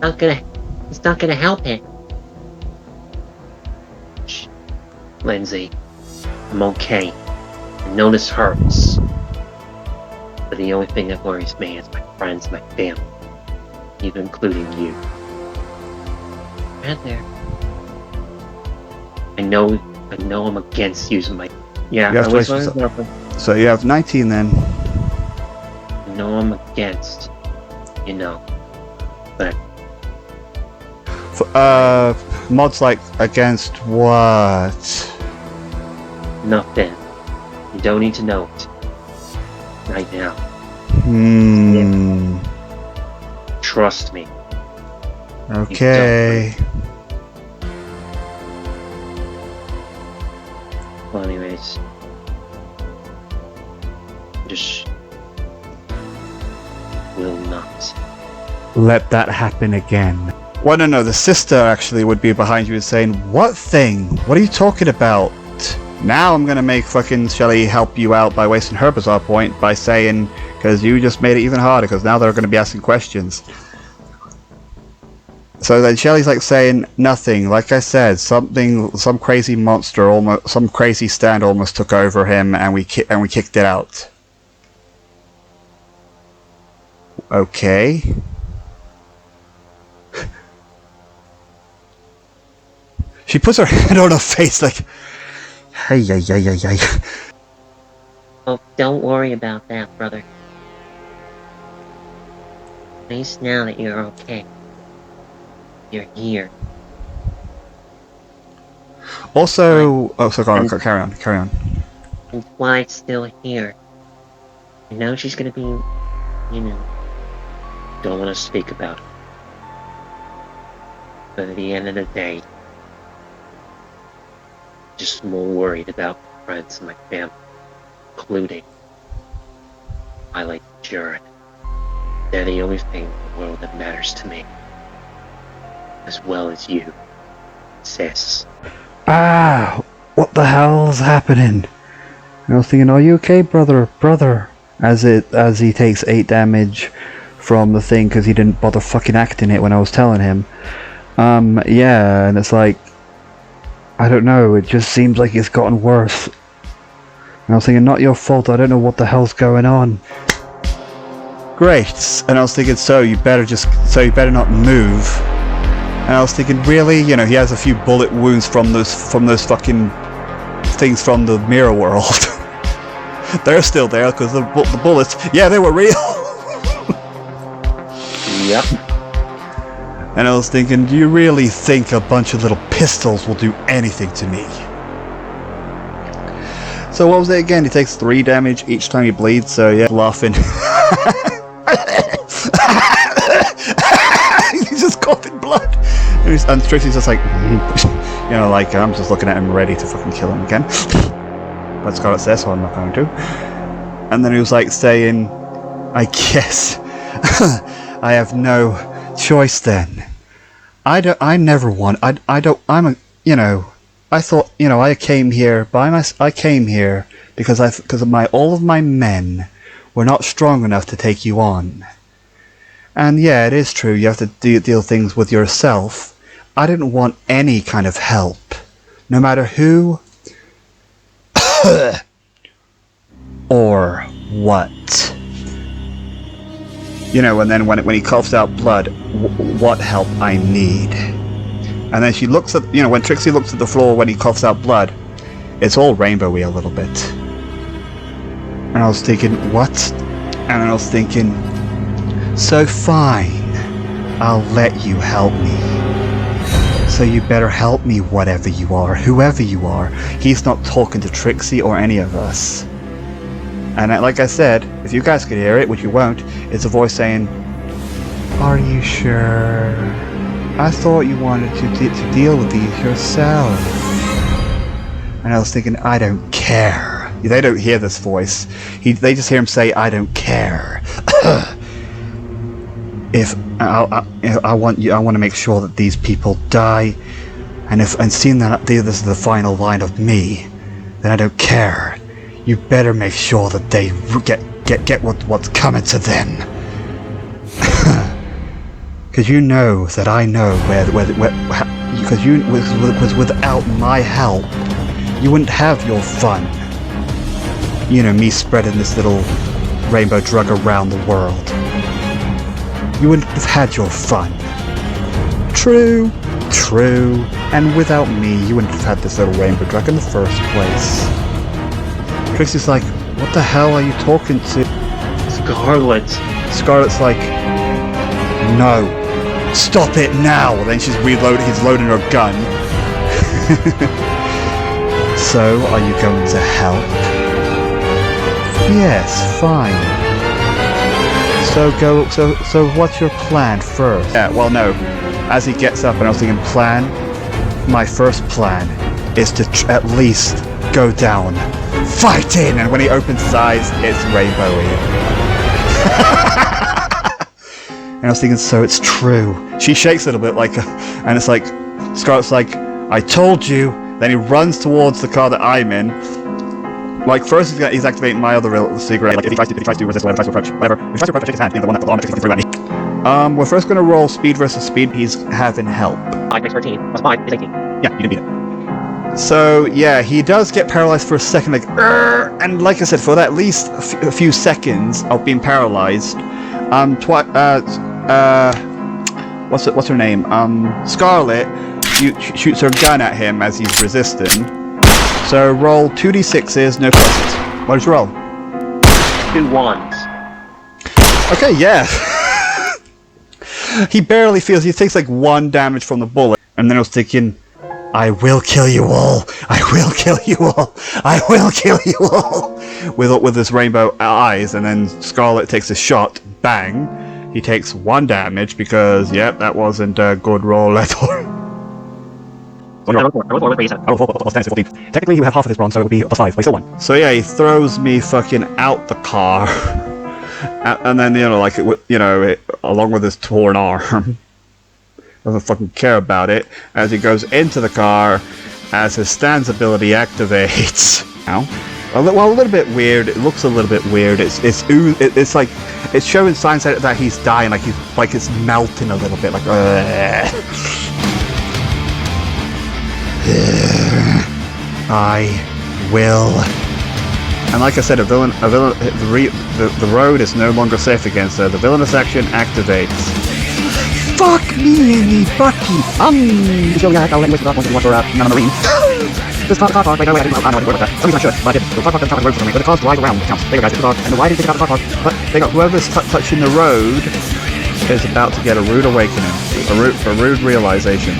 It's not gonna help it. Shh. Lindsay, I'm okay. I know this hurts. But the only thing that worries me is my friends, my family. Even including you. Rather, I know I'm against using my... Yeah, You have I to was waste wondering yourself. So you have 19 then. I know I'm against, but Mod's like, against what? nothing. You don't need to know it. Right now. Trust me. Okay. Well, anyways. Just... will not. Let that happen again. Well, no, the sister actually would be behind you and saying, what thing? What are you talking about? Now I'm gonna make fucking Shelly help you out by wasting her bizarre point by saying, because you just made it even harder, because now they're gonna be asking questions. So then Shelly's like saying, nothing. Like I said, some crazy monster, some crazy stand almost took over him, and we kicked it out. Okay. She puts her hand on her face like, hey. oh, don't worry about that, brother. At least now that you're okay. You're here. Also, so go on, carry on. And Twilight's still here. I know she's gonna be, Don't want to speak about it. But at the end of the day, just more worried about friends and my family, including my late Jared. They're the only thing in the world that matters to me, as well as you, sis. Ah, what the hell's happening? And I was thinking, are you okay, brother? As he takes 8 damage from the thing because he didn't bother fucking acting it when I was telling him. Yeah, and it's like, I don't know, it just seems like it's gotten worse. And I was thinking, not your fault, I don't know what the hell's going on. Great, and I was thinking, so you better not move. And I was thinking, really? You know, he has a few bullet wounds from those fucking things from the mirror world. They're still there because the bullets, yeah, they were real. Yep. And I was thinking, do you really think a bunch of little pistols will do anything to me? So what was it again? He takes 3 damage each time he bleeds, so yeah, laughing. He's just coughing blood. And Trixie's just like, you know, like, I'm just looking at him ready to fucking kill him again. But Scarlet says, so I'm not going to. And then he was like saying, I guess I have no choice then. I thought, you know, I came here because all of my men were not strong enough to take you on. And yeah, it is true, you have to deal things with yourself. I didn't want any kind of help, no matter who or what. You know, and then when he coughs out blood, what help I need. And then she looks at, you know, when Trixie looks at the floor when he coughs out blood, it's all rainbowy a little bit. And I was thinking, what? And I was thinking, so fine, I'll let you help me. So you better help me, whatever you are, whoever you are. He's not talking to Trixie or any of us. And like I said, if you guys could hear it, which you won't, it's a voice saying, are you sure? I thought you wanted to deal with these yourself. And I was thinking, I don't care. They don't hear this voice. They just hear him say, I don't care. If I want to make sure that these people die, and seeing that this is the final line of me, then I don't care. You better make sure that they get what's coming to them. Because you know that I know because without my help, you wouldn't have your fun. You know, me spreading this little rainbow drug around the world. You wouldn't have had your fun. True. And without me, you wouldn't have had this little rainbow drug in the first place. Trixie's like, what the hell are you talking to? Scarlet. Scarlet's like, no, stop it now. Then he's loading her gun. So, are you going to help? Yes, fine. So what's your plan first? Yeah, well no. As he gets up and I was thinking my first plan is to at least go down fighting, and when he opens his eyes, it's rainbowy. And I was thinking, so it's true. She shakes it a bit and it's like, Scarlet's like, I told you. Then he runs towards the car that I'm in. Like, first he's activating my other secret. Like, if he tries to do resist, whatever, tries to approach, whatever. If he tries to approach, shake his hand, being the one that the armor takes through at me. We're first gonna roll speed versus speed. He's having help. 5 makes 13, plus 5 is 18. Yeah, you didn't beat it. So, yeah, he does get paralyzed for a second, like, and like I said, for at least a few seconds of being paralyzed, what's her name? Scarlet shoots her gun at him as he's resisting. So roll 2d6s, no pluses. What did you roll? 2 1s. Okay, yeah. He barely feels, he takes like 1 damage from the bullet, and then I was thinking, I will kill you all! I will kill you all! I will kill you all! With his rainbow eyes, and then Scarlet takes a shot, bang. He takes 1 damage because, yep, that wasn't a good roll at all. I rolled 4 with raise. I rolled 4 plus 10 is 14. Technically, you have half of this bronze, so it would be plus 5, but you still won. So yeah, he throws me fucking out the car. And then, you know, like, along with his torn arm. Doesn't fucking care about it. As he goes into the car, as his stance ability activates. Ow. A little bit weird. It looks a little bit weird. It's like it's showing signs that he's dying, like it's melting a little bit, like. I will. And like I said, the road is no longer safe against her. The villainous action activates. Fuck me in the fucking so yeah, I'll let you wait for that once you watch for none of the marines. This car park, right away, I don't know what that. Some reason I should, but I didn't. The car park doesn't count as road for me, but the cars drive around, it counts. There you go, guys, it's the car, and why did they take out the car park? But they got whoever's touching the road is about to get a rude awakening, a rude realization.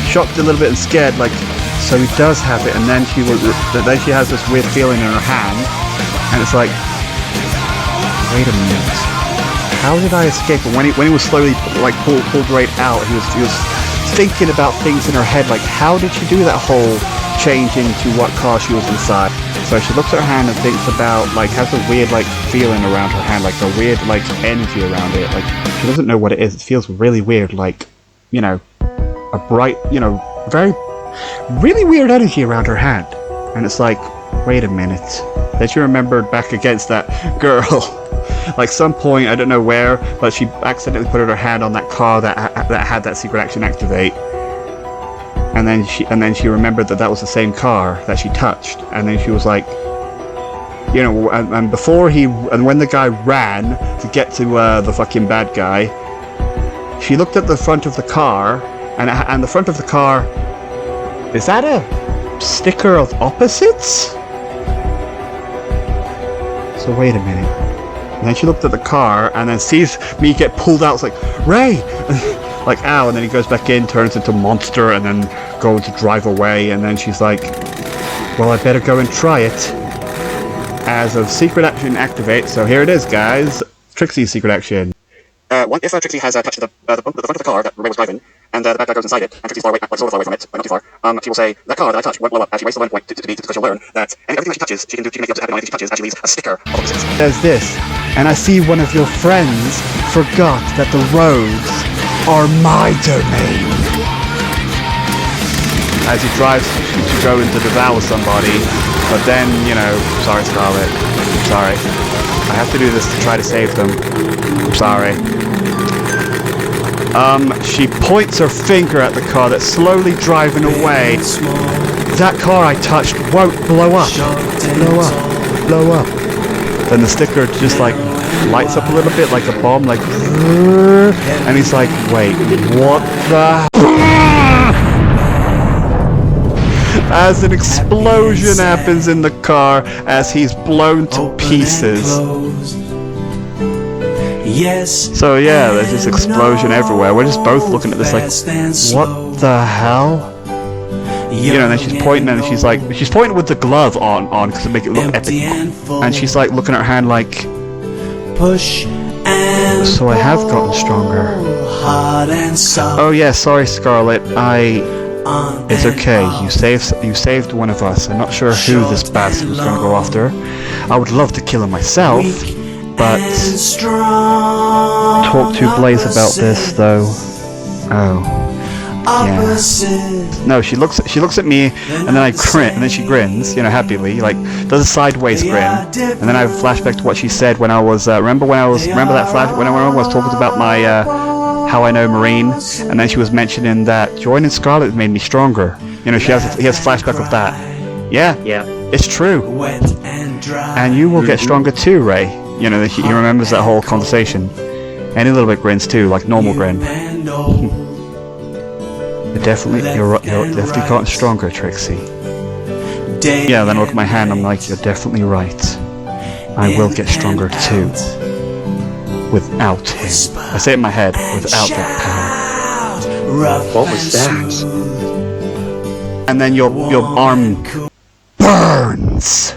Shocked a little bit and scared, like, so he does have it, and then she has this weird feeling in her hand, and it's like, wait a minute. How did I escape? And when he was slowly like pulled right out, he was thinking about things in her head, like how did she do that whole change into what car she was inside? So she looks at her hand and thinks about, like, has a weird like feeling around her hand, like a weird like energy around it. Like she doesn't know what it is. It feels really weird, like, you know, a bright, you know, really weird energy around her hand. And it's like, wait a minute. Then she remembered back against that girl. Like some point, I don't know where, but she accidentally put her hand on that car that had that secret action activate, and then she remembered that was the same car that she touched, and then she was like, you know, and when the guy ran to get to the fucking bad guy, she looked at the front of the car, and the front of the car, is that a sticker of opposites? So wait a minute. And then she looked at the car and then sees me get pulled out. It's like, Ray! Like, ow. And then he goes back in, turns into a monster, and then goes to drive away. And then she's like, well, I better go and try it. As a secret action activates. So here it is, guys. Trixie's secret action. If Trixie has touched the front of the car that Ray was driving, and the bad guy goes inside it, and Trixie's far away, sort of far away from it, but not too far, she will say, that car that I touched won't blow up, as she wastes the learn point because she'll learn that everything that she touches, she can make the opposite happen on anything she touches, as she leaves a sticker of opposites. There's this, and I see one of your friends forgot that the roads are my domain. As he drives to go into devour somebody, but then, you know, sorry Scarlet, sorry. I have to do this to try to save them. I'm sorry. She points her finger at the car that's slowly driving away. That car I touched won't blow up. Blow up. Then the sticker just like lights up a little bit like a bomb, like, and he's like, wait, what the? As an explosion happens in the car as he's blown to pieces. So yeah, there's this explosion everywhere. We're just both looking at this like, what the hell? You know, and then she's pointing and she's pointing with the glove on because to make it look epic. And she's like looking at her hand like, so I have gotten stronger. Oh yeah, sorry Scarlet, it's okay, you saved one of us. I'm not sure who this bastard was gonna go after. I would love to kill him myself, but talk to Blaze about this though. Oh. Yeah. No, she looks at me and then I grin, and then she grins, you know, happily, like does a sideways grin, and then I have a flashback to what she said when I was remember that flash when I was talking about my how I know Marine, and then she was mentioning that joining Scarlet made me stronger. You know, he has a flashback of that. Yeah, it's true. And you will get stronger too, Ray. You know, he remembers that whole conversation, and he a little bit grins too, like normal grin. You're definitely gotten stronger, Trixie. Yeah, then I look at my hand, I'm like, you're definitely right. I will get stronger too. Without him. I say it in my head, without that power. What was that? And then your arm burns!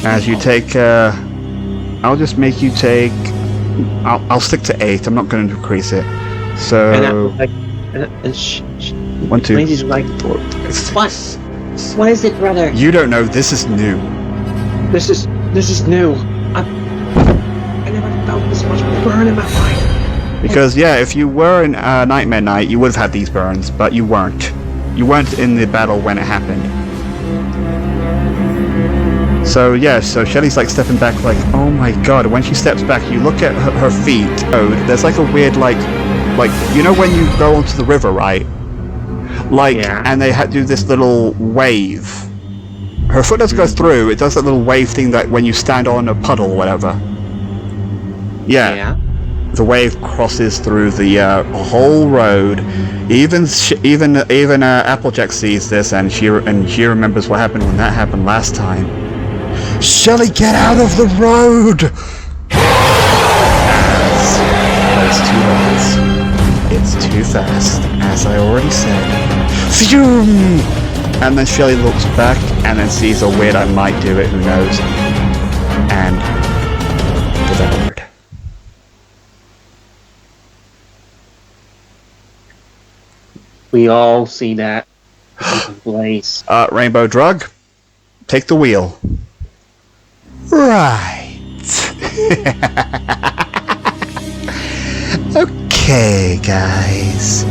As you take, I'll just make you take, I'll stick to 8, I'm not going to increase it. So And I was like, and 1, 2, Lindsay's like, 4, what? 6. What is it, brother? You don't know. This is new. This is new. I never felt this much burn in my life. Because yeah, if you were in Nightmare Night, you would have had these burns, but you weren't. You weren't in the battle when it happened. So yeah, so Shelly's like stepping back, like, oh my god. When she steps back, you look at her feet. Oh, there's like a weird like you know when you go onto the river, right? Like, Yeah. and they do this little wave. Her foot doesn't go through. It does that little wave thing that when you stand on a puddle or whatever. Yeah. The wave crosses through the whole road. Even Applejack sees this, and she remembers what happened when that happened last time. Shelly, get out of the road! As those two lights, it's too fast, as I already said. Phew! And then Shelly looks back and then sees, oh wait, I might do it, who knows? And devoured. We all see that. Blaze. Rainbow Drug, take the wheel. Right. Okay, guys.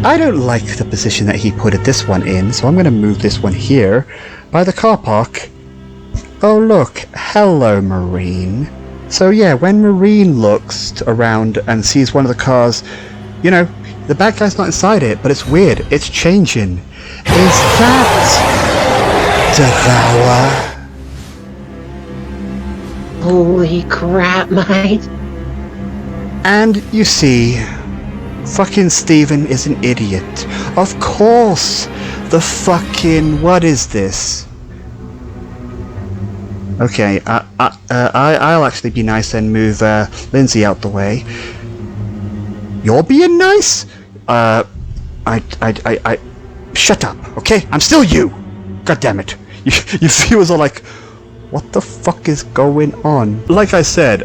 I don't like the position that he put this one in, so I'm going to move this one here by the car park. Oh, look. Hello, Marine. So, yeah, when Marine looks around and sees one of the cars, you know, the bad guy's not inside it, but it's weird. It's changing. Is that Devour? Holy crap, mate. And you see, fucking Steven is an idiot. Of course! The fucking... what is this? Okay, I'll actually be nice and move Lindsay out the way. You're being nice? Shut up, okay? I'm still you! God damn it. You viewers are like, what the fuck is going on? Like I said,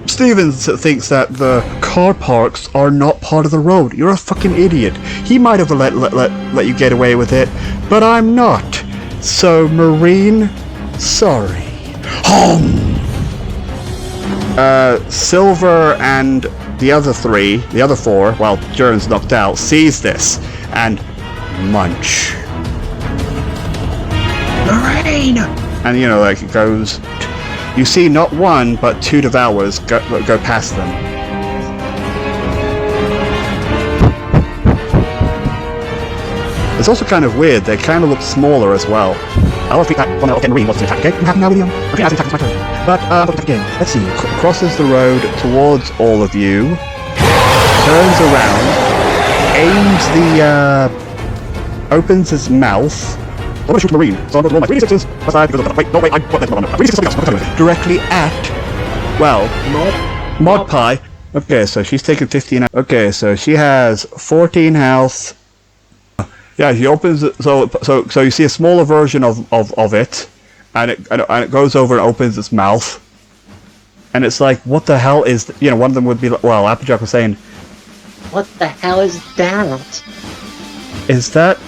Stevens thinks that the car parks are not part of the road. You're a fucking idiot. He might have let you get away with it, but I'm not. So, Marine, sorry. Silver and the other four, while Jern's knocked out, sees this and munch. Marine! And you know, like it goes. You see not one, but two devours go past them. It's also kind of weird. They kind of look smaller as well. I don't think that one of Marine wants to attack. Okay, you have now, William. Okay, I'll attack. It's my turn. But attack again. Let's see. Crosses the road towards all of you. Turns around. Aims the. Opens his mouth. I'm gonna shoot Marine, so I'm gonna roll my 3d6s. Plus I, because of the, wait, no, wait, I got that one. 3d6 something else. Directly at, well, Mod Pie. Okay, so she's taking 15. Okay, so she has 14 health. Yeah, she opens it, so you see a smaller version of it, and it goes over and opens its mouth, and it's like, what the hell is, you know, one of them would be like, well, Applejack was saying, What the hell is that? is that,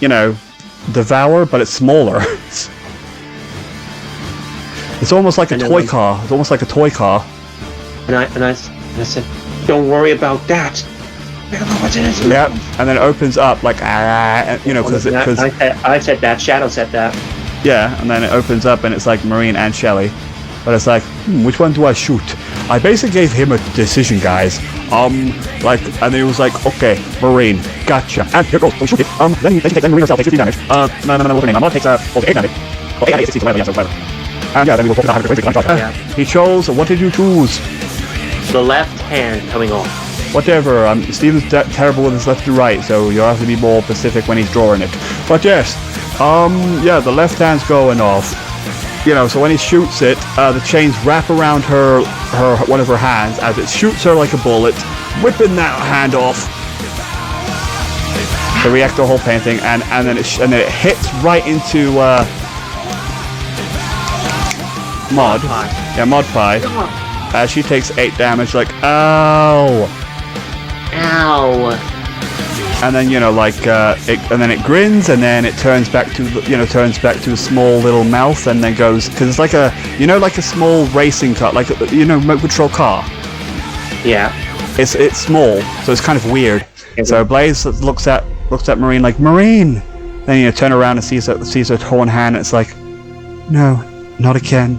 you know, Devour, but it's smaller. It's almost like a toy car. It's almost like a toy car. And I said, don't worry about that. I don't know what's in it. Yeah, and then it opens up like, you know, because I said that. Shadow said that. Yeah, and then it opens up and it's like Marine and Shelly, but it's like, which one do I shoot? I basically gave him a decision, guys. Like, and he was like, okay, Marine, gotcha. And here goes, don't shoot it. Then Marine herself takes 15 damage. No, what's her name? Mod takes 8 damage. Oh, 8 16, whatever, yeah, so whatever. And yeah, then we will focus on having He chose, what did you choose? The left hand coming off. Whatever, Steven's terrible with his left to right, so you'll have to be more specific when he's drawing it. But yes, yeah, the left hand's going off. You know, so when he shoots it, the chains wrap around one of her hands as it shoots her like a bullet, whipping that hand off. The reactor whole painting, and then it hits right into Mod. Yeah, Mod Pie. She takes 8 damage. Like, ow. Ow! And then it grins, and then it turns back to a small little mouth, and then goes, because it's like a small racing car, like remote control car. Yeah. It's small, so it's kind of weird. So Blaze looks at Marine like, Marine. Then turn around and sees her torn hand, and it's like, no, not again,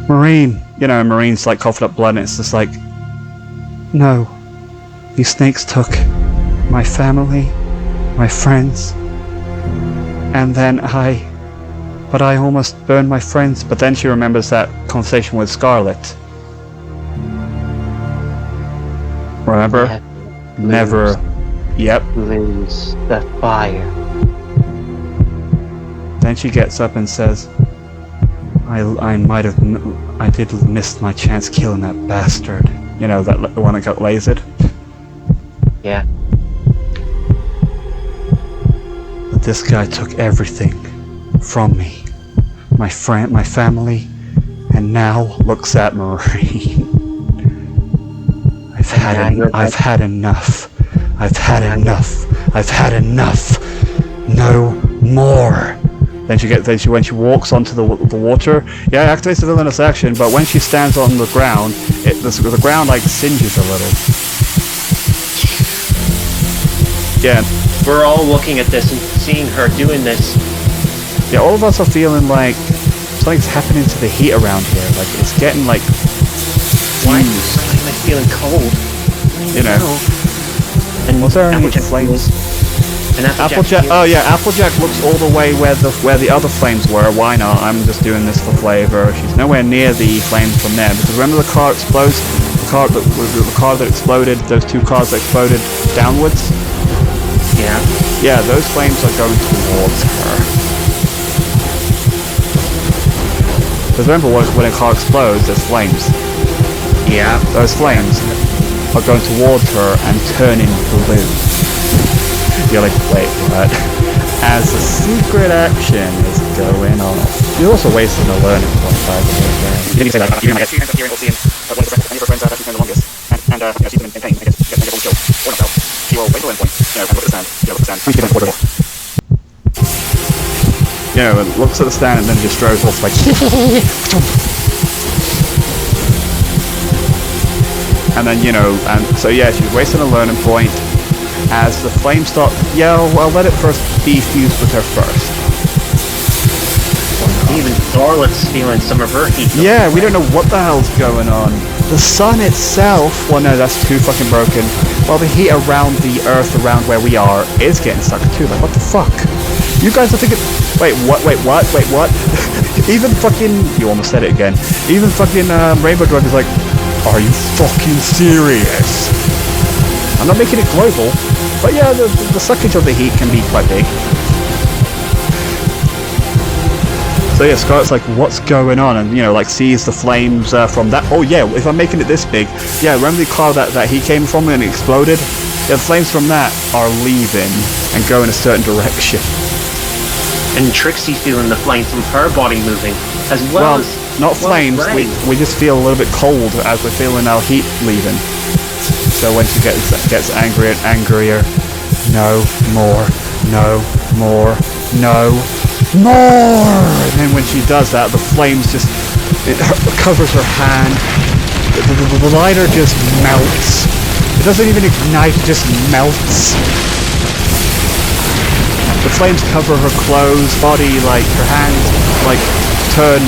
Marine. And Marine's like coughing up blood, and it's just like, no, these snakes took my family, my friends, and then I almost burned my friends. But then she remembers that conversation with Scarlet. Remember? Never. Yep. Lose the fire. Then she gets up and says, I did miss my chance killing that bastard. The one that got lasered. Yeah. But this guy took everything from me. My friend, my family, and now looks at Marine. I've had enough. I've had enough. No more. Then when she walks onto the water, yeah, it activates the villainous action, but when she stands on the ground, the ground like singes a little. Yeah. We're all looking at this and seeing her doing this. Yeah, all of us are feeling like something's happening to the heat around here. Like it's getting like Why am I feeling cold? And was there any flames? And Applejack. Oh yeah, Applejack looks all the way where the other flames were. Why not? I'm just doing this for flavor. She's nowhere near the flames from there, because remember the car explodes. The car that exploded. Those two cars that exploded downwards. Yeah. Yeah, those flames are going towards her. Because remember, when a car explodes, there's flames. Yeah. Those flames are going towards her and turning blue. You're like, wait, what? As the secret action is going on. You're also wasting a learning point, by the way. You didn't say that. You might get 2 hands up here and we'll see one of her friends that she's known the longest. And she's been in pain and gets all killed. Or not. She will waste a learning point. And look at the stand. Look at the stand. And she's quarter. It looks at the stand and then just throws off like. And then, she's wasting a learning point. As the flames start, I'll let it first be fused with her first. Even Scarlet's feeling some of her heat. Yeah, we don't know what the hell's going on. The sun itself, well no, that's too fucking broken. Well, the heat around the earth, around where we are, is getting sucked too. Like, what the fuck? You guys are thinking, wait, what? Even fucking, you almost said it again. Even fucking Rainbow Drug is like, are you fucking serious? I'm not making it global, but yeah, the suckage of the heat can be quite big. So yeah, Scarlet's like, what's going on? And sees the flames from that. Oh yeah, if I'm making it this big, yeah, remember the car that he came from and it exploded? Yeah, the flames from that are leaving and go in a certain direction. And Trixie's feeling the flame from her body moving, as well as... not flames, we just feel a little bit cold as we're feeling our heat leaving. So when she gets angrier and angrier, no more, no more, no more! And then when she does that, the flames it covers her hand. The lighter just melts. It doesn't even ignite, it just melts. The flames cover her clothes, body, like her hands, turn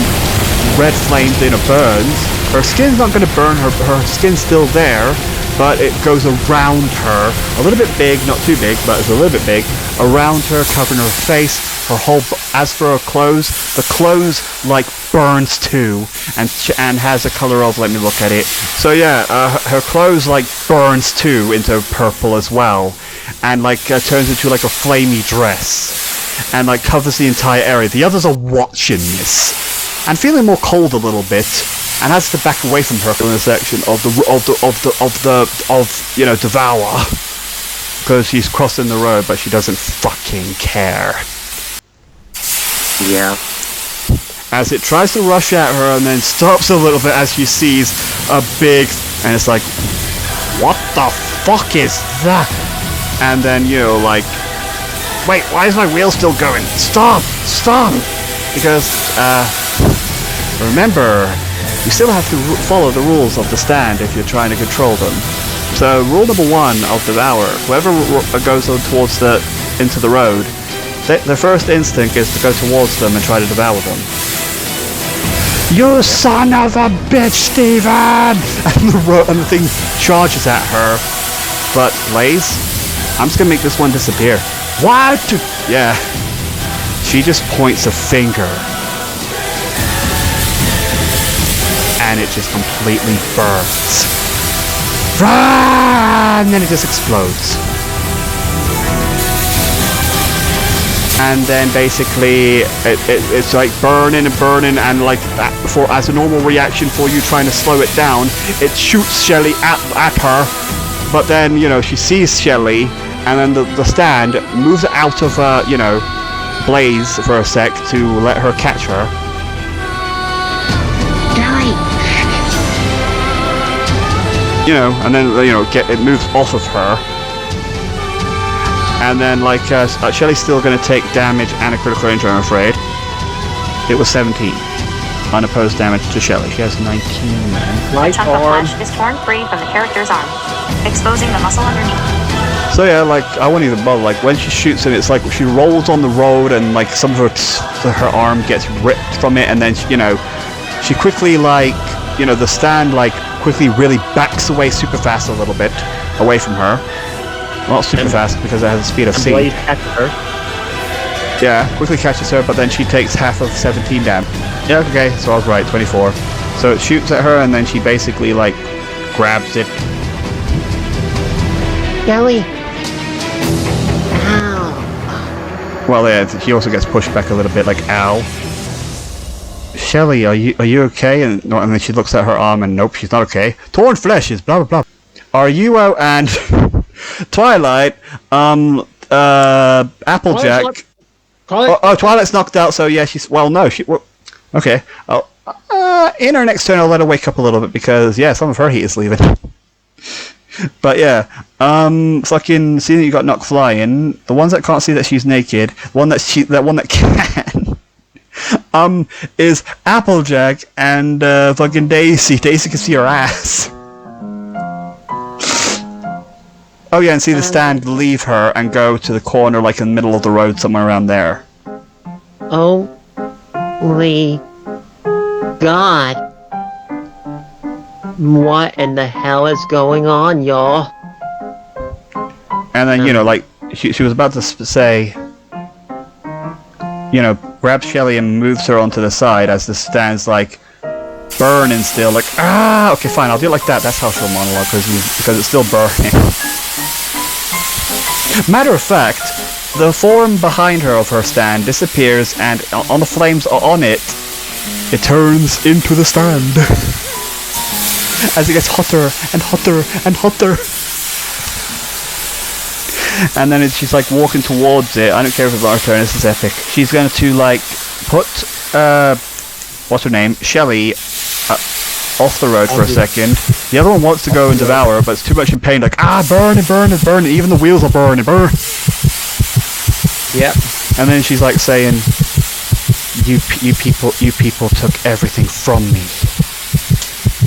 red flames in a burns. Her skin's not going to burn, her skin's still there, but it goes around her, a little bit big, not too big, but it's a little bit big, around her, covering her face, her whole, as for her clothes, the clothes, burns too, and has a color of, let me look at it, so yeah, her clothes, burns too, into purple as well, and, turns into, a flamey dress, and, covers the entire area. The others are watching this, and feeling more cold a little bit, and has to back away from her in the section of Devour, because she's crossing the road, but she doesn't fucking care. Yeah. As it tries to rush at her and then stops a little bit as she sees a big, and it's like, what the fuck is that? And then, you know, like, wait, why is my wheel still going? Stop! Because, remember, you still have to follow the rules of the stand if you're trying to control them. So, rule number 1 of Devour, whoever goes towards into the road, their first instinct is to go towards them and try to devour them. You son of a bitch, Steven! And the thing charges at her. But, Blaze, I'm just gonna make this one disappear. What? Yeah. She just points a finger. And it just completely burns. And then it just explodes. And then basically it's like burning and like that as a normal reaction for you trying to slow it down, it shoots Shelly at her, but then, you know, she sees Shelly and then the stand moves out of you know, Blaze for a sec to let her catch her. You know, and then, you know, it moves off of her. And then, like, Shelly's still going to take damage and a critical injury, I'm afraid. It was 17. Unopposed damage to Shelly. She has 19 then. A chunk of flesh is torn free from the character's arm, exposing the muscle underneath. So yeah, like, I won't even bother. Like, when she shoots him, it's like she rolls on the road and, like, some of her arm gets ripped from it, and then, you know, she quickly, like, you know, the stand, like, quickly really backs away super fast a little bit away from her. Not super fast because it has a speed of C. Blade catches her. Yeah, quickly catches her, but then she takes half of 17 damage. Yeah, okay, so I was right, 24. So it shoots at her and then she basically, like, grabs it. Shelly! Ow! Well, yeah, he also gets pushed back a little bit, like, ow. Shelly, are you okay? And then she looks at her arm and nope, she's not okay. Torn flesh is blah blah blah. Are you out and Twilight, Applejack. Twilight's knocked out, so yeah, she's okay. In her next turn, I'll let her wake up a little bit because yeah, some of her heat is leaving. But yeah, fucking seeing that you got knocked flying, the ones that can't see that she's naked, that one that can. Is Applejack and fucking Daisy. Daisy can see her ass. Oh yeah, and see the stand leave her and go to the corner, like in the middle of the road, somewhere around there. Holy God! What in the hell is going on, y'all? And then, you know, like she was about to say, you know, grabs Shelly and moves her onto the side as the stand's like burning still, like, okay, fine, I'll do it like that. That's how she'll monologue because it's still burning. Matter of fact, the form behind her of her stand disappears, and on the flames on it turns into the stand as it gets hotter and hotter and hotter. And then she's like walking towards it. I don't care if it's our turn, this is epic. She's going to like put, what's her name? Shelly off the road for a second. The other one wants to go and devour, but it's too much in pain, like, burn it, even the wheels are burn. Yep. And then she's like saying, you people took everything from me.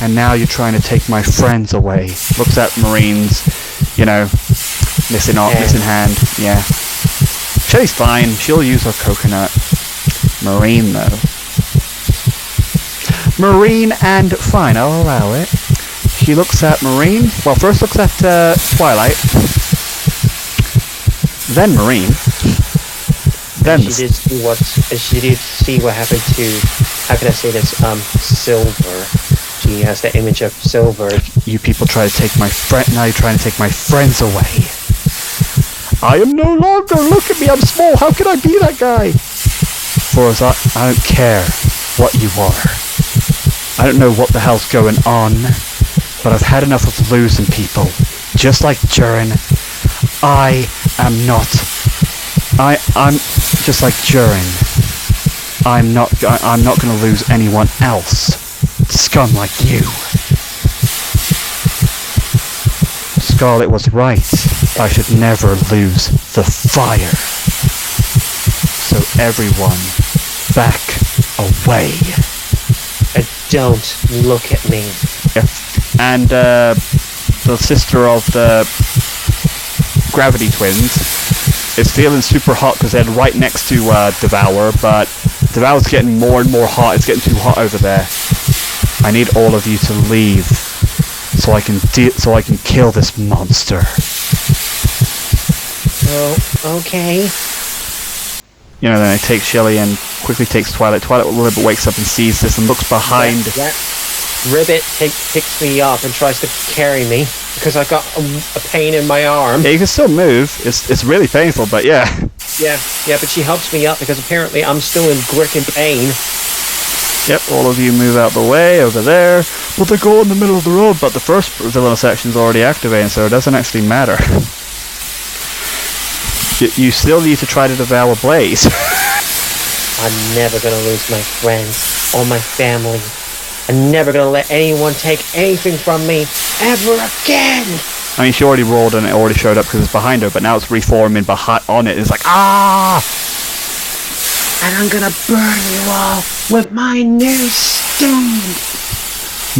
And now you're trying to take my friends away. Looks at Marines, you know, missing hand, yeah. Shelly's fine, she'll use her coconut. Marine though. Marine and fine, I'll allow it. She looks at Marine, well first looks at Twilight. Then Marine. Then she did see what happened to, how can I say this, Silver. She has the image of Silver. You people try to take my friend, now you're trying to take my friends away. I am no longer, look at me, I'm small, how can I be that guy? For as I don't care what you are. I don't know what the hell's going on, but I've had enough of losing people. Just like Durin, I'm just like Durin. I'm not gonna lose anyone else. Scum like you. Scarlet was right. I should never lose the fire. So everyone, back away. And don't look at me. And the sister of the Gravity Twins is feeling super hot because they're right next to Devour, but Devour's getting more and more hot. It's getting too hot over there. I need all of you to leave so I can kill this monster. Oh, okay. You know, then I take Shelly and quickly takes Twilight. Twilight a little bit wakes up and sees this and looks behind. Yeah. Ribbit picks me up and tries to carry me because I got a pain in my arm. Yeah, you can still move. It's really painful, but yeah. Yeah, but she helps me up because apparently I'm still in gripping pain. Yep, all of you move out the way over there. But they go in the middle of the road, but the first villainous section's already activated, so it doesn't actually matter. You still need to try to devour Blaze. I'm never gonna lose my friends or my family. I'm never gonna let anyone take anything from me ever again. I mean, she already rolled and it already showed up because it's behind her, but now it's reforming on it. It's like, ah! And I'm gonna burn you all with my new stone.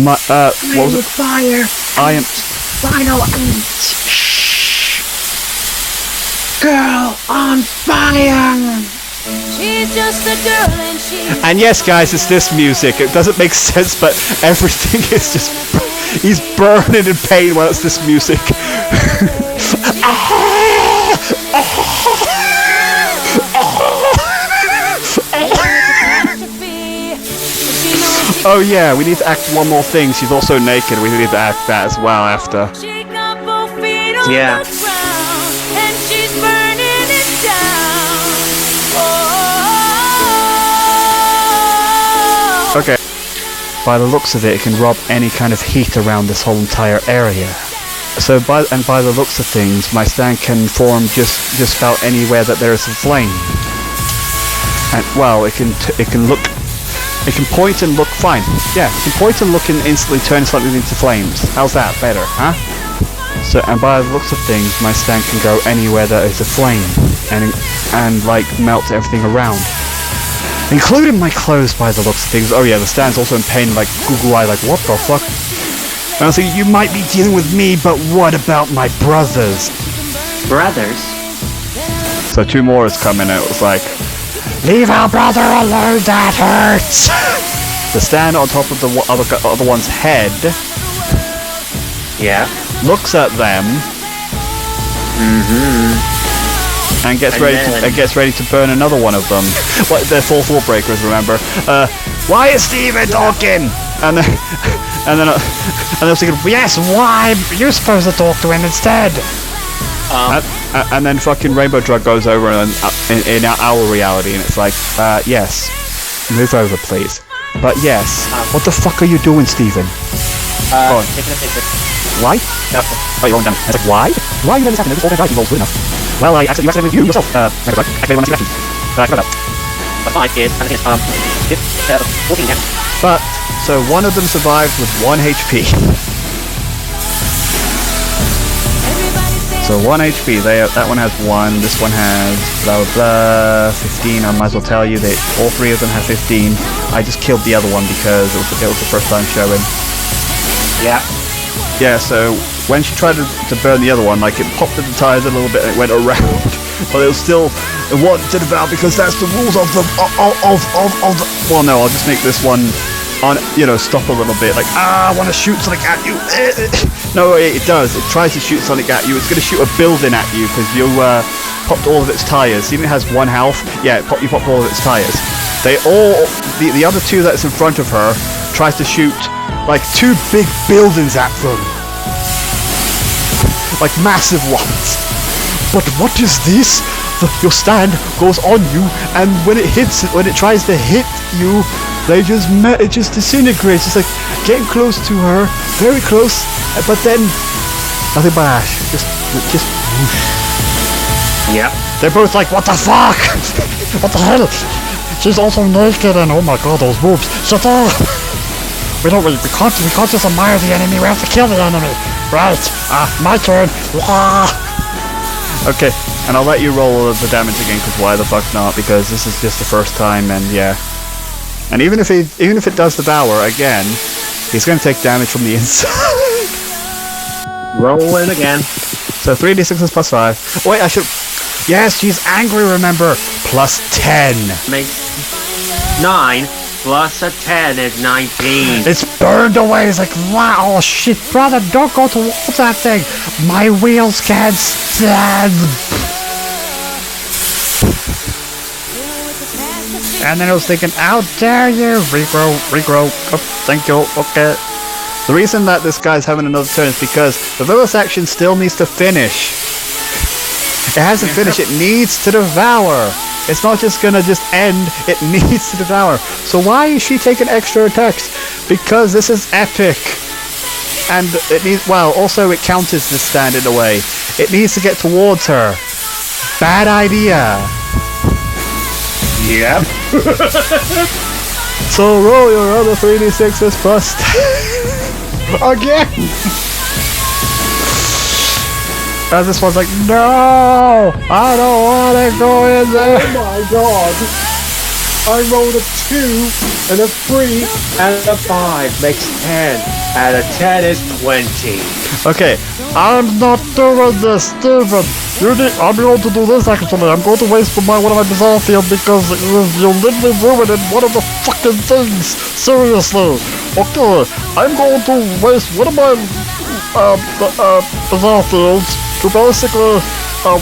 What was it? Fire. I am... Final eight. Girl on fire. She's just a girl and she's... And yes, guys, it's this music. It doesn't make sense, but everything is just... He's burning in pain while it's this music. Oh yeah, we need to act one more thing. She's also naked. We need to act that as well after. Yeah. Okay. By the looks of it can rob any kind of heat around this whole entire area. So by the looks of things, my stand can form just about anywhere that there is a flame. And well, it can point and look fine. Yeah, it can point and look and instantly turn something into flames. How's that better, huh? So, and by the looks of things, my stand can go anywhere that is a flame and like melt everything around. Including my clothes by the looks of things. Oh yeah, the stand's also in pain, like Google Eye, like what the fuck? And I was thinking, you might be dealing with me, but what about my brothers? Brothers? So 2 more is coming, and it was like, leave our brother alone, that hurts! The stand on top of the other one's head. Yeah. Looks at them. And gets ready to burn another one of them. What, they're 4 floor breakers, remember? Why is Steven talking? And then I was thinking, yes, why? You're supposed to talk to him instead. And then fucking Rainbow Drug goes over in our reality, and it's like, yes, move over, please. But yes, what the fuck are you doing, Steven? Taking a picture. Why? No. Oh, you're rolling down. It's like, why? Why are you letting this happen? This all guys involved good enough. Well, you accidentally you yourself. Rainbow Drug, activated 1 second. I forgot that. But 5 is, I think it's 14 now. But, so one of them survived with 1 HP. So 1 HP, that one has 1, this one has blah blah blah, 15, I might as well tell you that all 3 of them have 15. I just killed the other one because it was the first time showing. Yeah. Yeah, so when she tried to burn the other one, like it popped at the tires a little bit and it went around, but it was still, it wanted to devour because that's the rules of the, well no, I'll just make this one, stop a little bit, like, I want to shoot something at you. No, it does, it tries to shoot something at you, it's going to shoot a building at you because you popped all of its tires. See, it has 1 health, yeah, you popped all of its tires. They all, the other 2 that's in front of her, tries to shoot like 2 big buildings at them. Like massive ones. But what is this? Your stand goes on you, and when it tries to hit you, it just disintegrates. It's like getting close to her, very close, but then nothing but ash. Just whoosh. Yeah. They're both like, what the fuck? What the hell? She's also naked, and oh my god, those boobs. Shut up! We can't just admire the enemy, we have to kill the enemy. Right, my turn. Okay, and I'll let you roll the damage again, because why the fuck not? Because this is just the first time, and yeah. And even if it does devour again, he's going to take damage from the inside. Roll in again. So 3d6 plus 5. Wait, I should... Yes, she's angry, remember. Plus 10. Makes 9 plus a 10 is 19. It's burned away. It's like, wow, oh shit, brother, don't go towards that thing. My wheels can't stand. And then I was thinking, how dare you? Regrow. Oh, thank you. Okay. The reason that this guy's having another turn is because the bonus action still needs to finish. It hasn't finished. It needs to devour. It's not just gonna just end. It needs to devour. So why is she taking extra attacks? Because this is epic. And it needs... Well, also it counters this stand in a way. It needs to get towards her. Bad idea. Yep. So roll your other 3d6s plus 10. Again. And this one's like, no, I don't want to go in there. Oh my god. I rolled a 2 and a 3 and a 5 makes 10. And a 10 is 20. Okay, I'm not doing this, Steven. I'm going to do this actually. I'm going to waste one of my bizarre field because you literally ruined one of the fucking things. Seriously. Okay, I'm going to waste one of my bizarre fields to basically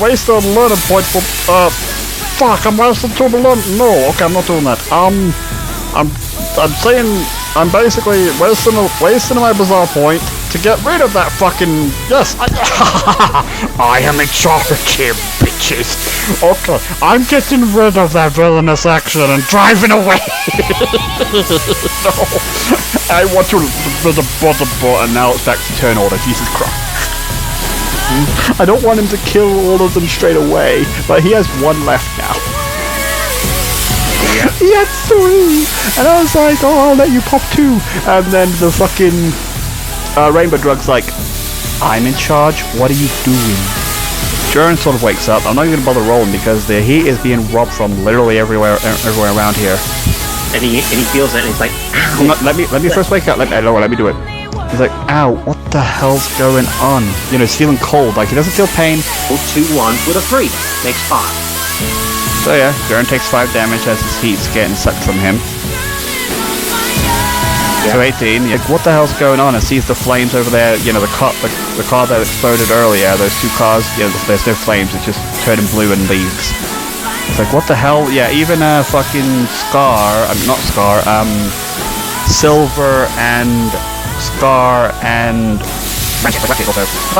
waste a learning point for fuck, I'm wasting 2 learn. No, okay, I'm not doing that. I'm saying I'm basically wasting my bizarre point to get rid of that fucking... Yes, I am in charge here, bitches. Okay, I'm getting rid of that villainous action and driving away. No, I want to the bottom button. Now it's back to turn order. Jesus Christ. I don't want him to kill all of them straight away, but he has 1 left now. Yeah. He had 3, and I was like, oh, I'll let you pop 2, and then the fucking Rainbow Drug's like, I'm in charge, what are you doing? Jern sort of wakes up. I'm not even gonna bother rolling because the heat is being robbed from literally everywhere around here. And he feels it and he's like, let me first wake up. Let me do it. He's like, ow, what the hell's going on? You know, he's feeling cold, like he doesn't feel pain. 2 1s with a 3 makes 5. So yeah, Jern takes 5 damage as his heat's getting sucked from him. So 18, like what the hell's going on? And sees the flames over there, you know, the car that exploded earlier, those 2 cars, you know, there's no flames, it's just turning blue and leaves. It's like, what the hell? Yeah, even fucking Silver and Scar and... Oh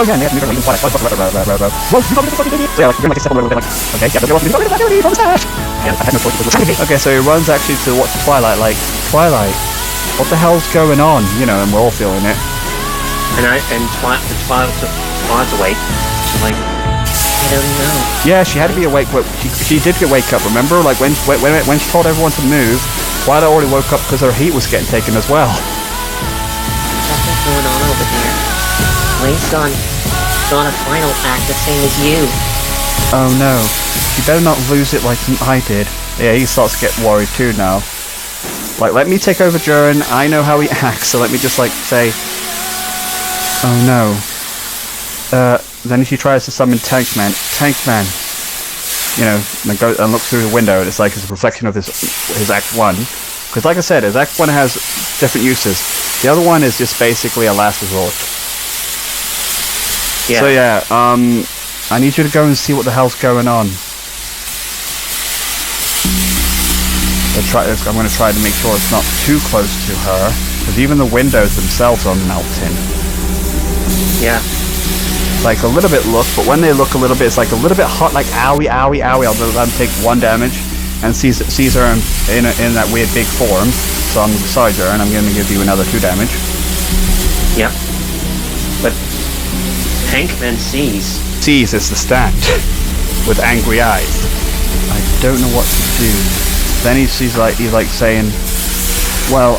yeah, okay, so he runs actually to watch Twilight, like, Twilight, what the hell's going on? You know, and we're all feeling it. And Twilight's awake. She's like, I don't know. Yeah, she had to be awake, but she did wake up, remember? Like, when she told everyone to move, Twilight already woke up because her heat was getting taken as well. Something's going on over here. Blake's on a final act the same as you. Oh no. You better not lose it like I did. Yeah, he starts to get worried too now. Like, let me take over Jern, I know how he acts, so let me just like say... Oh no. Then she tries to summon Tankman. Tankman! You know, and go and look through the window, and it's like it's a reflection of his Act 1. Because like I said, his Act 1 has different uses. The other one is just basically a last resort. Yeah. So yeah, I need you to go and see what the hell's going on. I'm going to try to make sure it's not too close to her, because even the windows themselves are melting. Yeah. Like a little bit look, but when they look a little bit, it's like a little bit hot, like owie, owie, owie. I'll let them take 1 damage, and sees her in that weird big form. So I'm beside her, and I'm going to give you another 2 damage. Yep. But Tankman sees. Sees is the stand, with angry eyes. I don't know what to do. Then he's like saying, well,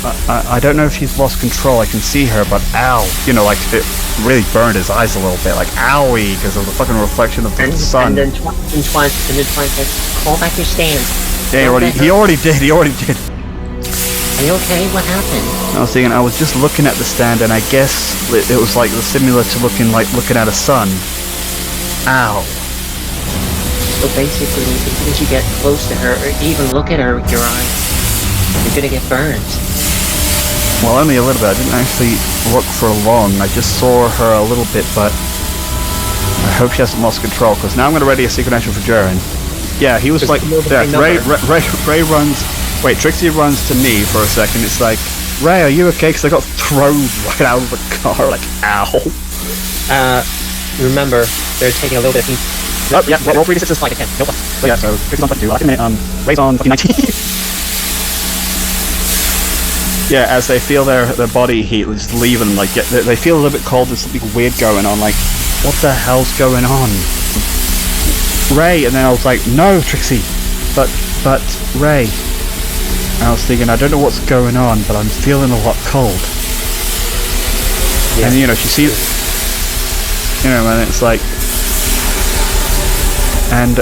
I don't know if she's lost control. I can see her, but ow. You know, like, it really burned his eyes a little bit. Like, owie, because of the fucking reflection of the sun. And then Twine says, call back your stand. Yeah, he already did. Are you okay? What happened? I was thinking, I was just looking at the stand, and I guess it was like similar to looking at a sun. Ow. So basically, as soon as you get close to her, or even look at her with your eyes, you're gonna get burned. Well, only a little bit. I didn't actually look for long. I just saw her a little bit, but I hope she hasn't lost control, because now I'm gonna ready a secret action for Jaren. Yeah, he was like, yeah, Ray runs. Wait, Trixie runs to me for a second. It's like, Ray, are you okay? Because I got thrown right out of the car. Like, ow. Remember, they're taking a little bit of heat. Oh, yeah, roll 3d6 is like a 10. Nope. So yeah, so Trixie's on 22. I'll take a minute. Ray's on fucking 19. Yeah, as they feel their body heat just leaving, like, they feel a little bit cold. There's something weird going on. Like, what the hell's going on? Ray, and then I was like, no, Trixie, but Ray. And I was thinking, I don't know what's going on, but I'm feeling a lot cold. Yeah. And you know, she sees, you know, and it's like, and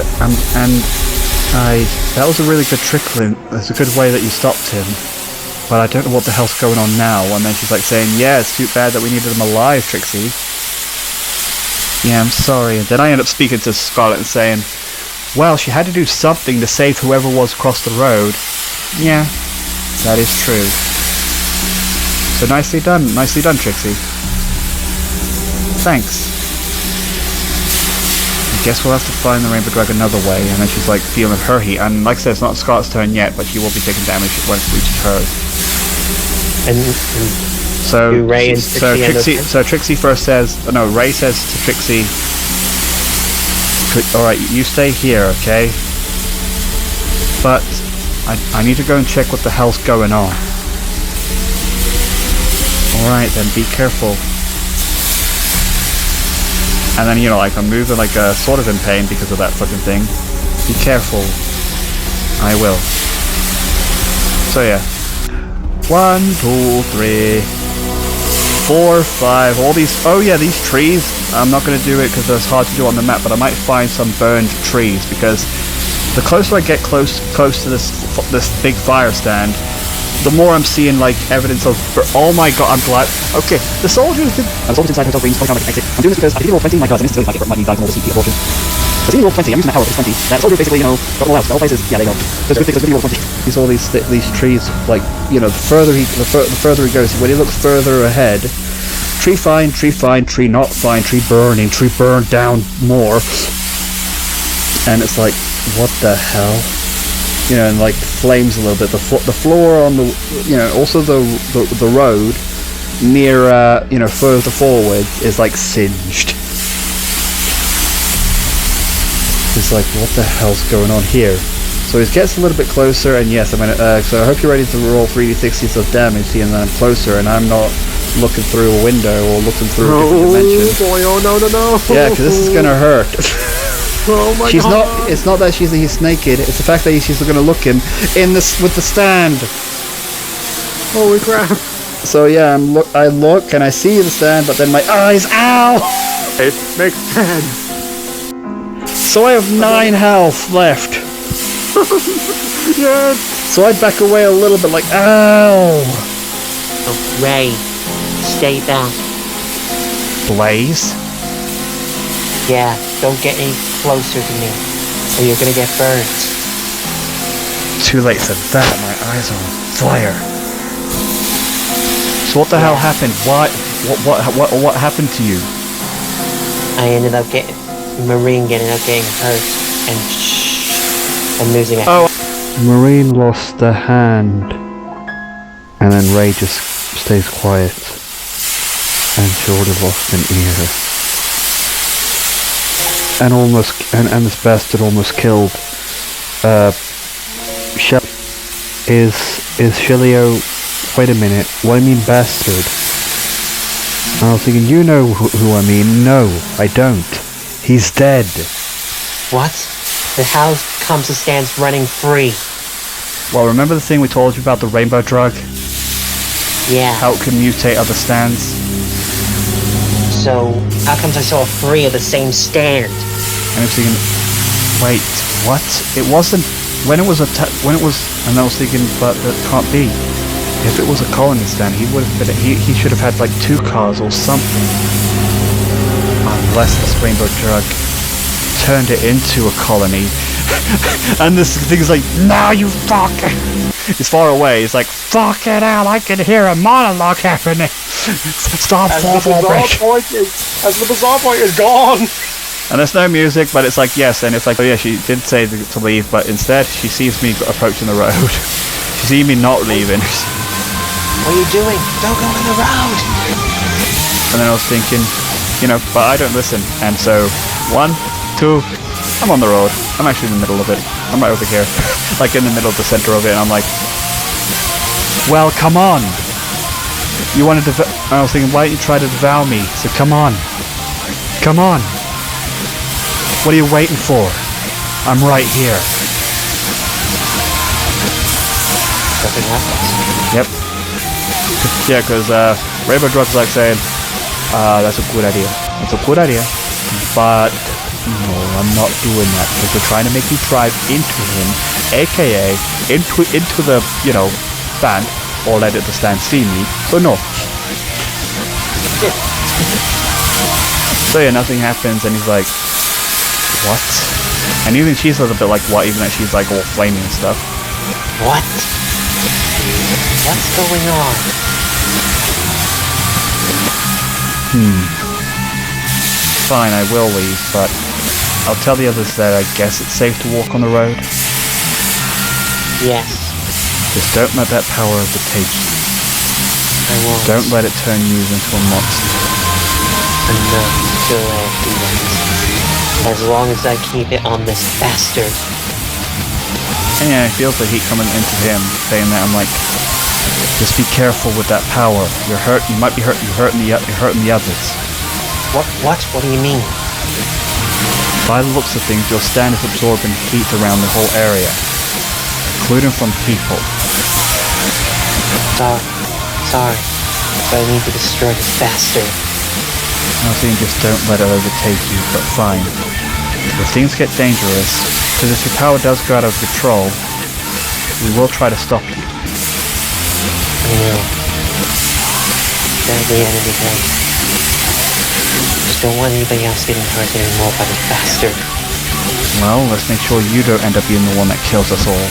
that was a really good trick, Clint. That's a good way that you stopped him. But I don't know what the hell's going on now. And then she's like saying, yeah, it's too bad that we needed him alive, Trixie. Yeah, I'm sorry. And then I end up speaking to Scarlet and saying, well, she had to do something to save whoever was across the road. Yeah, that is true. So nicely done, Trixie. Thanks. I guess we'll have to find the Rainbow Dragon another way. And then she's like feeling her heat. And like I said, it's not Scarlet's turn yet, but she will be taking damage when it reaches hers. So Trixie first says, no, Ray says to Trixie, alright, you stay here, okay? But I need to go and check what the hell's going on. Alright then, be careful. And then, you know, like, I'm moving like sort of in pain because of that fucking thing. Be careful. I will. So yeah. 1, 2, 3, 4, 5, all these, oh yeah, these trees, I'm not going to do it because it's hard to do on the map, but I might find some burned trees, because the closer I get close to this big fire stand, the more I'm seeing like evidence of, oh my god, I'm glad, okay, the soldiers inside hotel rooms, point out like an exit. I'm doing this because I didn't roll 20, my god, I missed it, like, it might be died from all this heat abortion. I didn't roll 20, I'm using the power of this 20. That soldier basically, you know, got all out, all places, yeah, they go. There's a good thing, roll 20. These all these trees, like, you know, the further he goes, when he looks further ahead, tree fine, tree not fine, tree burning, tree burned down more. And it's like, what the hell? You know, and like flames a little bit. The floor on the, you know, also the road near, you know, further forward is like singed. It's like, what the hell's going on here? So it gets a little bit closer, and yes, I mean, so I hope you're ready to roll 3d60s of damage, seeing that I'm closer, and I'm not looking through a window or looking through a different dimension. Boy, oh no. Yeah, because this is gonna hurt. Oh my god. It's not that he's naked, it's the fact that she's gonna look him with the stand. Holy crap. So yeah, I look and I see the stand, but then my eyes, ow! It makes sense. So I have 9 health left. Yes. So I back away a little bit, like, ow! Oh, Ray, stay back. Blaze? Yeah, don't get any closer to me, or you're gonna get burned. Too late for that, my eyes are on fire. So what the hell happened? What happened to you? I ended up getting hurt and losing a Oh. Marine lost the hand, and then Ray just stays quiet, and Jordan lost an ear, and this bastard almost killed Shelly. Is Shellio? Wait a minute, what do you mean bastard? I was thinking, you know who I mean. No, I don't. He's dead. What? Then how comes the stands running free? Well, remember the thing we told you about the rainbow drug? Yeah. how it can mutate other stands. So, how comes I saw 3 of the same stand? And I was thinking, wait, what? It wasn't when it was and I was thinking, but that can't be. If it was a colony stand, he would have been. He should have had like 2 cars or something. Unless this rainbow drug turned it into a colony. And this thing's like, no, you fuck! It's far away. It's like, fuck it out! I can hear a monologue happening. Stop! As the bizarre point is gone. And there's no music, but it's like, yes, and it's like, oh yeah, she did say to leave, but instead she sees me approaching the road. She sees me not leaving. What are you doing? Don't go on the road! And then I was thinking, but I don't listen. And so, 1, 2, I'm on the road. I'm actually in the middle of it. I'm right over here. Like in the middle of the center of it, and I'm like, well, come on. You wanted to, I was thinking, why don't you try to devour me? So come on. Come on. What are you waiting for? I'm right here. Nothing happens. Yep. Yeah, because Rainbow Drug's like saying, that's a good idea. That's a good idea. But, no, I'm not doing that. Because you're trying to make me drive into him, aka into the, stand, or let the stand see me. So no. So yeah, nothing happens, and he's like, what? And even she's a little bit like, what? Even that she's like all flaming and stuff. What? What's going on? Fine, I will leave, but I'll tell the others that I guess it's safe to walk on the road. Yes. Just don't let that power overtake you. I won't. Don't let it turn you into a monster. No, still won't do that. As long as I keep it on this bastard. And yeah, it feels the heat coming into him, saying that. I'm like, just be careful with that power. You're hurt. You might be hurt. You're hurting the others. What? What do you mean? By the looks of things, your stand is absorbing heat around the whole area, including from people. Sorry, but I need to destroy this bastard. I was saying just don't let it overtake you, but fine. If things get dangerous, because if your power does go out of control, we will try to stop you. I know. There's the enemy then. Just don't want anybody else getting hurt anymore by this bastard. Well, let's make sure you don't end up being the one that kills us all.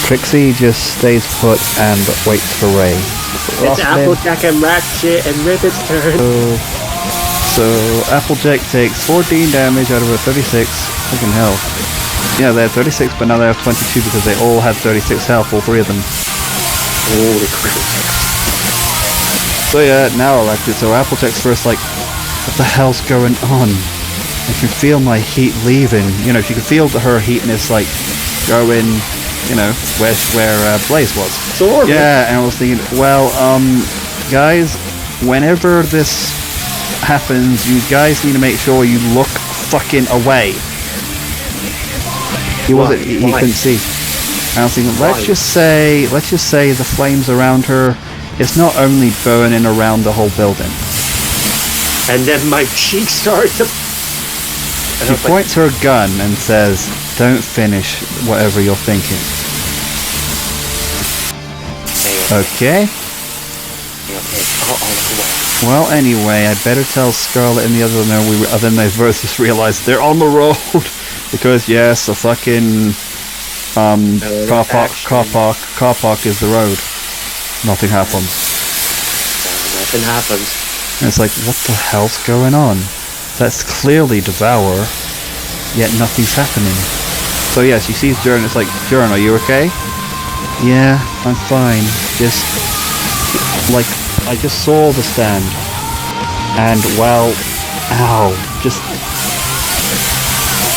Trixie just stays put and waits for Ray. It's Applejack and Ratchet and Ribbit's turn. So Applejack takes 14 damage out of a 36. Fucking hell. Yeah, they had 36, but now they have 22 because they all had 36 health, all 3 of them. Holy crap. So yeah, now elected. So Applejack's first like, what the hell's going on? I can feel my heat leaving. She can feel her heatness like going, where Blaze was. Sword. Yeah, and I was thinking, well, guys, whenever this happens, you guys need to make sure you look fucking away. He couldn't see. And I was thinking, let's just say the flames around her, it's not only burning around the whole building. And then my cheeks started to... She points her gun and says, don't finish whatever you're thinking. Okay. Well, anyway, I better tell Scarlet and the other then they both just realized they're on the road. Because, yes, the fucking car park is the road. Nothing happens. Nothing happens. And it's like, what the hell's going on? That's clearly Devour, yet nothing's happening. So yeah, she sees Jern, it's like, Jern, are you okay? Yeah, I'm fine. Just, like, I just saw the stand. And, well, ow, just...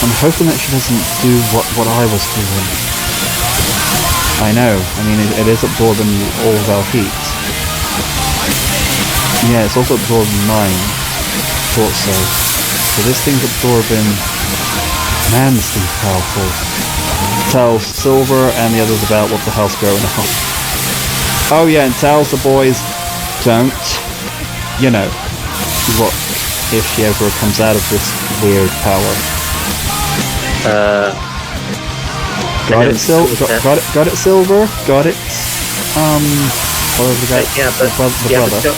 I'm hoping that she doesn't do what I was doing. I know, I mean, it is absorbing all of our heat. Yeah, it's also absorbing mine. Thought so. So this thing's absorbing... Man, this thing's powerful. Tell Silver and the others about what the hell's going on. Oh yeah, and tells the boys, don't, you know, look if she ever comes out of this weird power. Got it, Silver. Got it, Silver. Got it. Whatever the guy. Yeah, but the yeah, brother. but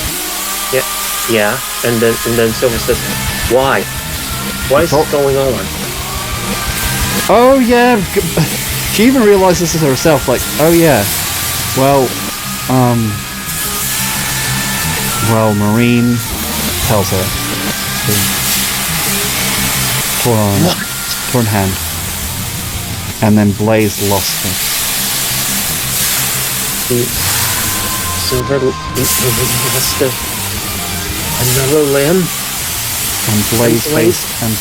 yeah. And then Silver says, "Why? Why is this going on?" Oh yeah. She even realizes this herself. Like, oh yeah. Well, Marine tells her. Torn hand. And then Blaze lost him. Silver lost another limb. And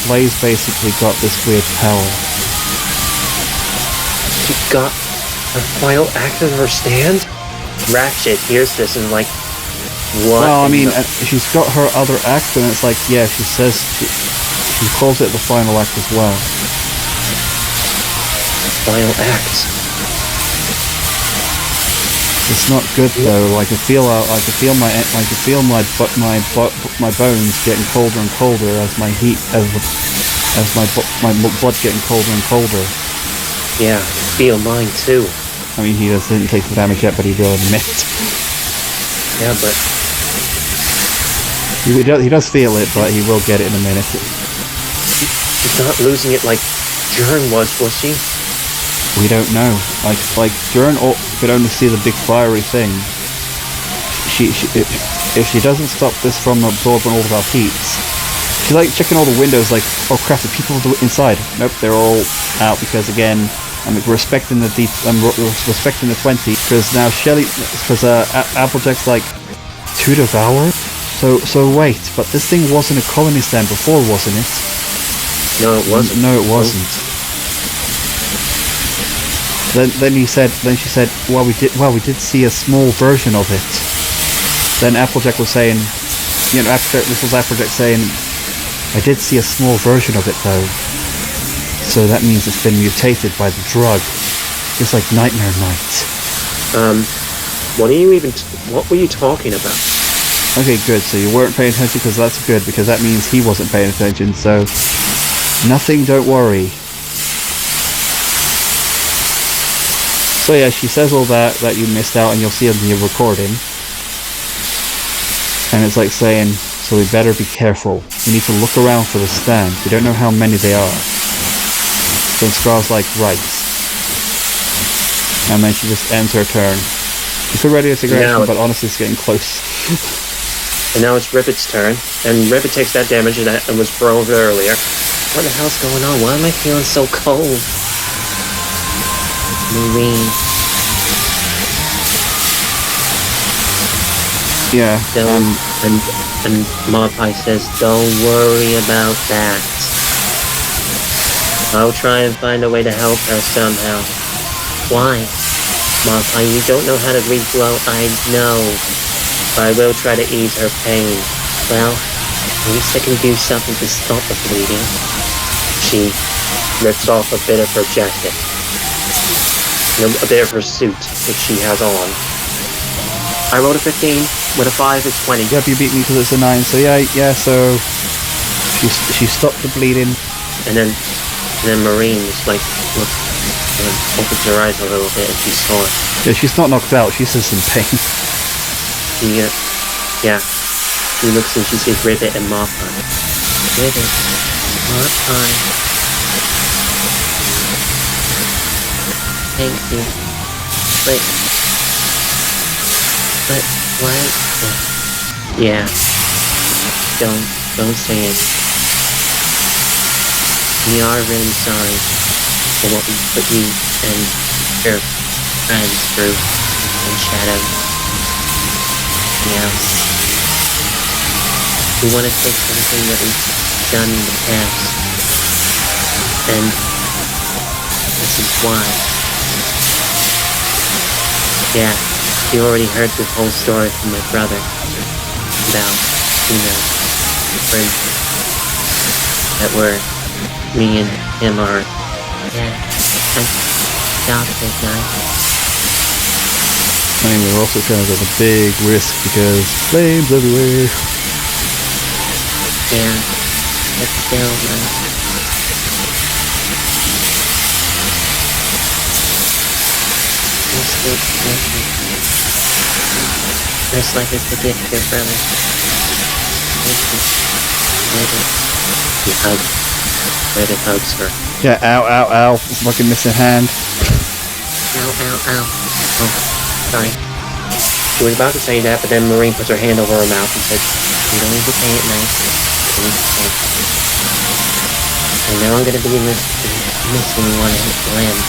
Blaze basically got this weird power. She got her final act of her stand? Ratchet hears this and like, what? Well, I mean, she's got her other act, and it's like, yeah, she says she calls it the final act as well. Final act. It's not good though. I can feel my bones getting colder and colder as my blood getting colder and colder. Yeah, feel mine too. I mean, he didn't take the damage yet, but he will admit. Yeah, but he does feel it, but he will get it in a minute. She's not losing it like Jern was she? We don't know. Like Jern could only see the big fiery thing. If she doesn't stop this from absorbing all of our heats, she's like checking all the windows. Like, oh crap, the people inside. Nope, they're all out because again, I'm respecting the 20 because now Applejack's like to devour. So wait, but this thing wasn't a colony stand before, wasn't it? No, it wasn't. No, it wasn't. Then she said, well, we did see a small version of it. Then Applejack was saying, this was Applejack saying, I did see a small version of it though. So that means it's been mutated by the drug, just like Nightmare Night. What were you talking about? Okay, good. So you weren't paying attention because that's good, because that means he wasn't paying attention. So nothing. Don't worry. So yeah, she says all that you missed out, and you'll see it in your recording. And it's like saying, so we better be careful. We need to look around for the stand. We don't know how many they are. Then Scar's like, right. And then she just ends her turn. She could ready a cigarette, but honestly it's getting close. And now it's Ribbit's turn, and Ribbit takes that damage that was thrown over earlier. What the hell's going on? Why am I feeling so cold? Marine. Yeah. And Magpie says, don't worry about that. I'll try and find a way to help her somehow. Why? Magpie, you don't know how to read blow, I know. But I will try to ease her pain. Well, at least I can do something to stop the bleeding. She rips off a bit of her jacket. A bit of her suit that she has on. I rolled a 15. With a 5, it's 20. Yep, you beat me because it's a 9. So yeah. So she stopped the bleeding. And then Marine was like, look, opens her eyes a little bit, and she saw it. Yeah, she's not knocked out. She's just in pain. She looks and she sees Ribbit and Magpie. Ribbit, Magpie. Thank you. But what? Yeah. Don't say it. We are really sorry for what we put you and your friends through in Shadow. Yeah. We want to fix everything that we've done in the past. And this is why. Yeah. You already heard this whole story from my brother about, the friendship that me and him are. Yeah, I stopped at night. I mean, we're also kind of at a big risk because flames everywhere. Yeah. But still, Most likely to get your brother. He hugs. Reddit hugs her. Yeah, ow, ow, ow. Fucking missing hand. Ow, ow, ow. Oh, sorry. She was about to say that, but then Maureen puts her hand over her mouth and said, "You don't need to say it nicely. You need to say it." I know I'm gonna be missing one of his limbs,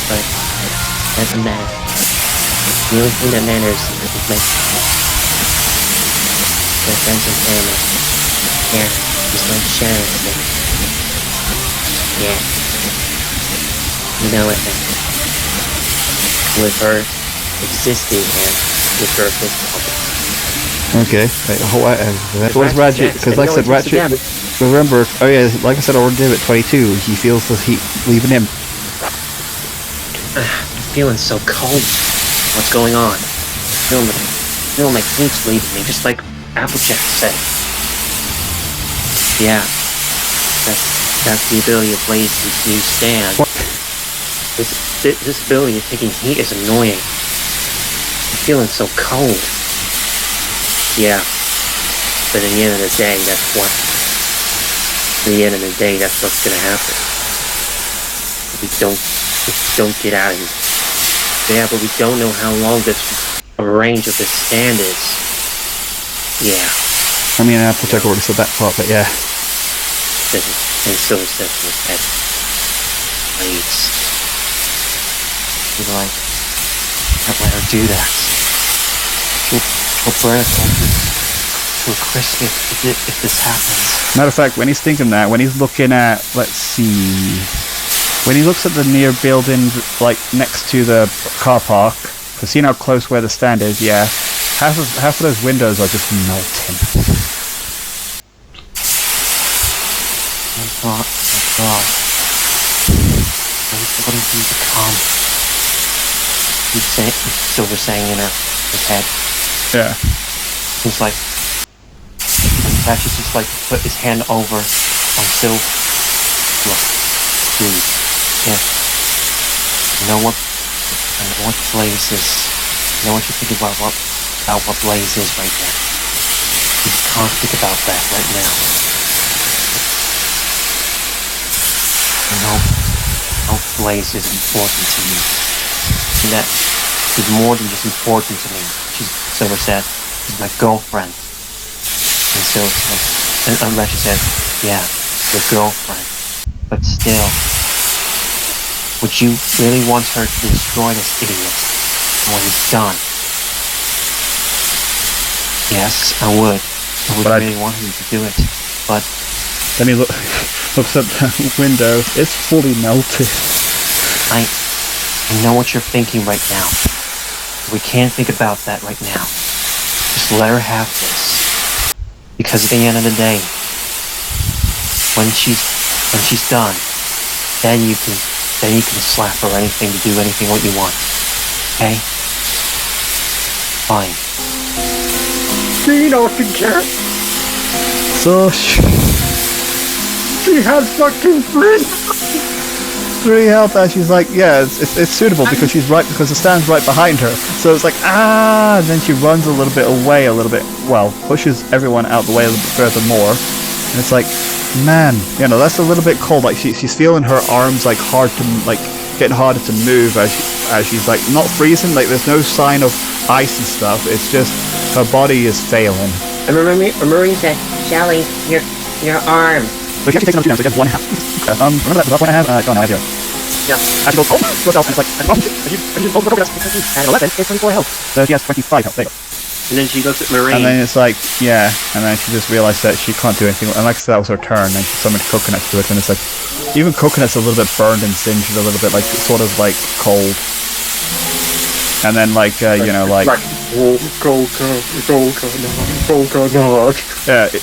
but doesn't matter. The only thing that matters is my friends and family. Yeah, just like Sharon said. Yeah. You know it now. With her existing and with her physical. Okay. That was Ratchet, because like I said, Ratchet, remember, oh yeah, like I said, I already did it, 22, he feels the heat leaving him. I'm feeling so cold. What's going on? Feeling my heat's leaving me, just like Applejack said. Yeah. That's the ability of Blaze's new stand. What? This ability of taking heat is annoying. I'm feeling so cold. Yeah. But at the end of the day, that's what's gonna happen. We don't get out of here. Yeah, but we don't know how long the range of this stand is. Yeah. I mean, Applejack already said that part, but yeah. And so is that with Blaze. You're like, can't let her do that. She'll burn us all to a crisp if this happens. Matter of fact, when he's thinking that, when he's looking at, let's see, when he looks at the near building, like next to the car park, to see how close where the stand is, yeah, half of those windows are just melting. My God. Wait for you to come. Silver saying in his head. Yeah. He's like, Patches just like put his hand over on Silver. Look, dude, yeah. I know what Blaze is. I know what you're thinking about what Blaze is right now. You can't think about that right now. I know Blaze is important to you. And that is more than just important to me. Silver said, she's my girlfriend. And Silver said, and Ratchet said, yeah, your girlfriend. But still, would you really want her to destroy this idiot when he's done? Yes, I would. I would really want him to do it. But then he looks at the window. It's fully melted. I know what you're thinking right now. We can't think about that right now. Just let her have this. Because at the end of the day, when she's done, then you can slap her anything to do anything what you want. Okay? Fine. She doesn't care. So She has fucking three health, and she's like, yeah, it's suitable because because the stand's right behind her. So it's like, and then she runs a little bit away, pushes everyone out the way a little bit further more. And it's like, man, that's a little bit cold. Like she's feeling her arms like getting harder to move as she's like not freezing. Like there's no sign of ice and stuff. It's just her body is failing. And Maureen said, Shelly, your arm. So she actually takes another 2 down, so she has 1 half. Remember that the last one I have? Oh no, I have 0. Yeah. As she goes, goes out, and it's like, and 11 is 24 health. So she has 25 health, there you go. And then she looks at Maureen. And then it's like, yeah, and then she just realized that she can't do anything. And like I said, that was her turn, and she summoned coconuts to it, and it's like, even coconut's a little bit burned and singed a little bit, like, sort of like cold. And then like, cold.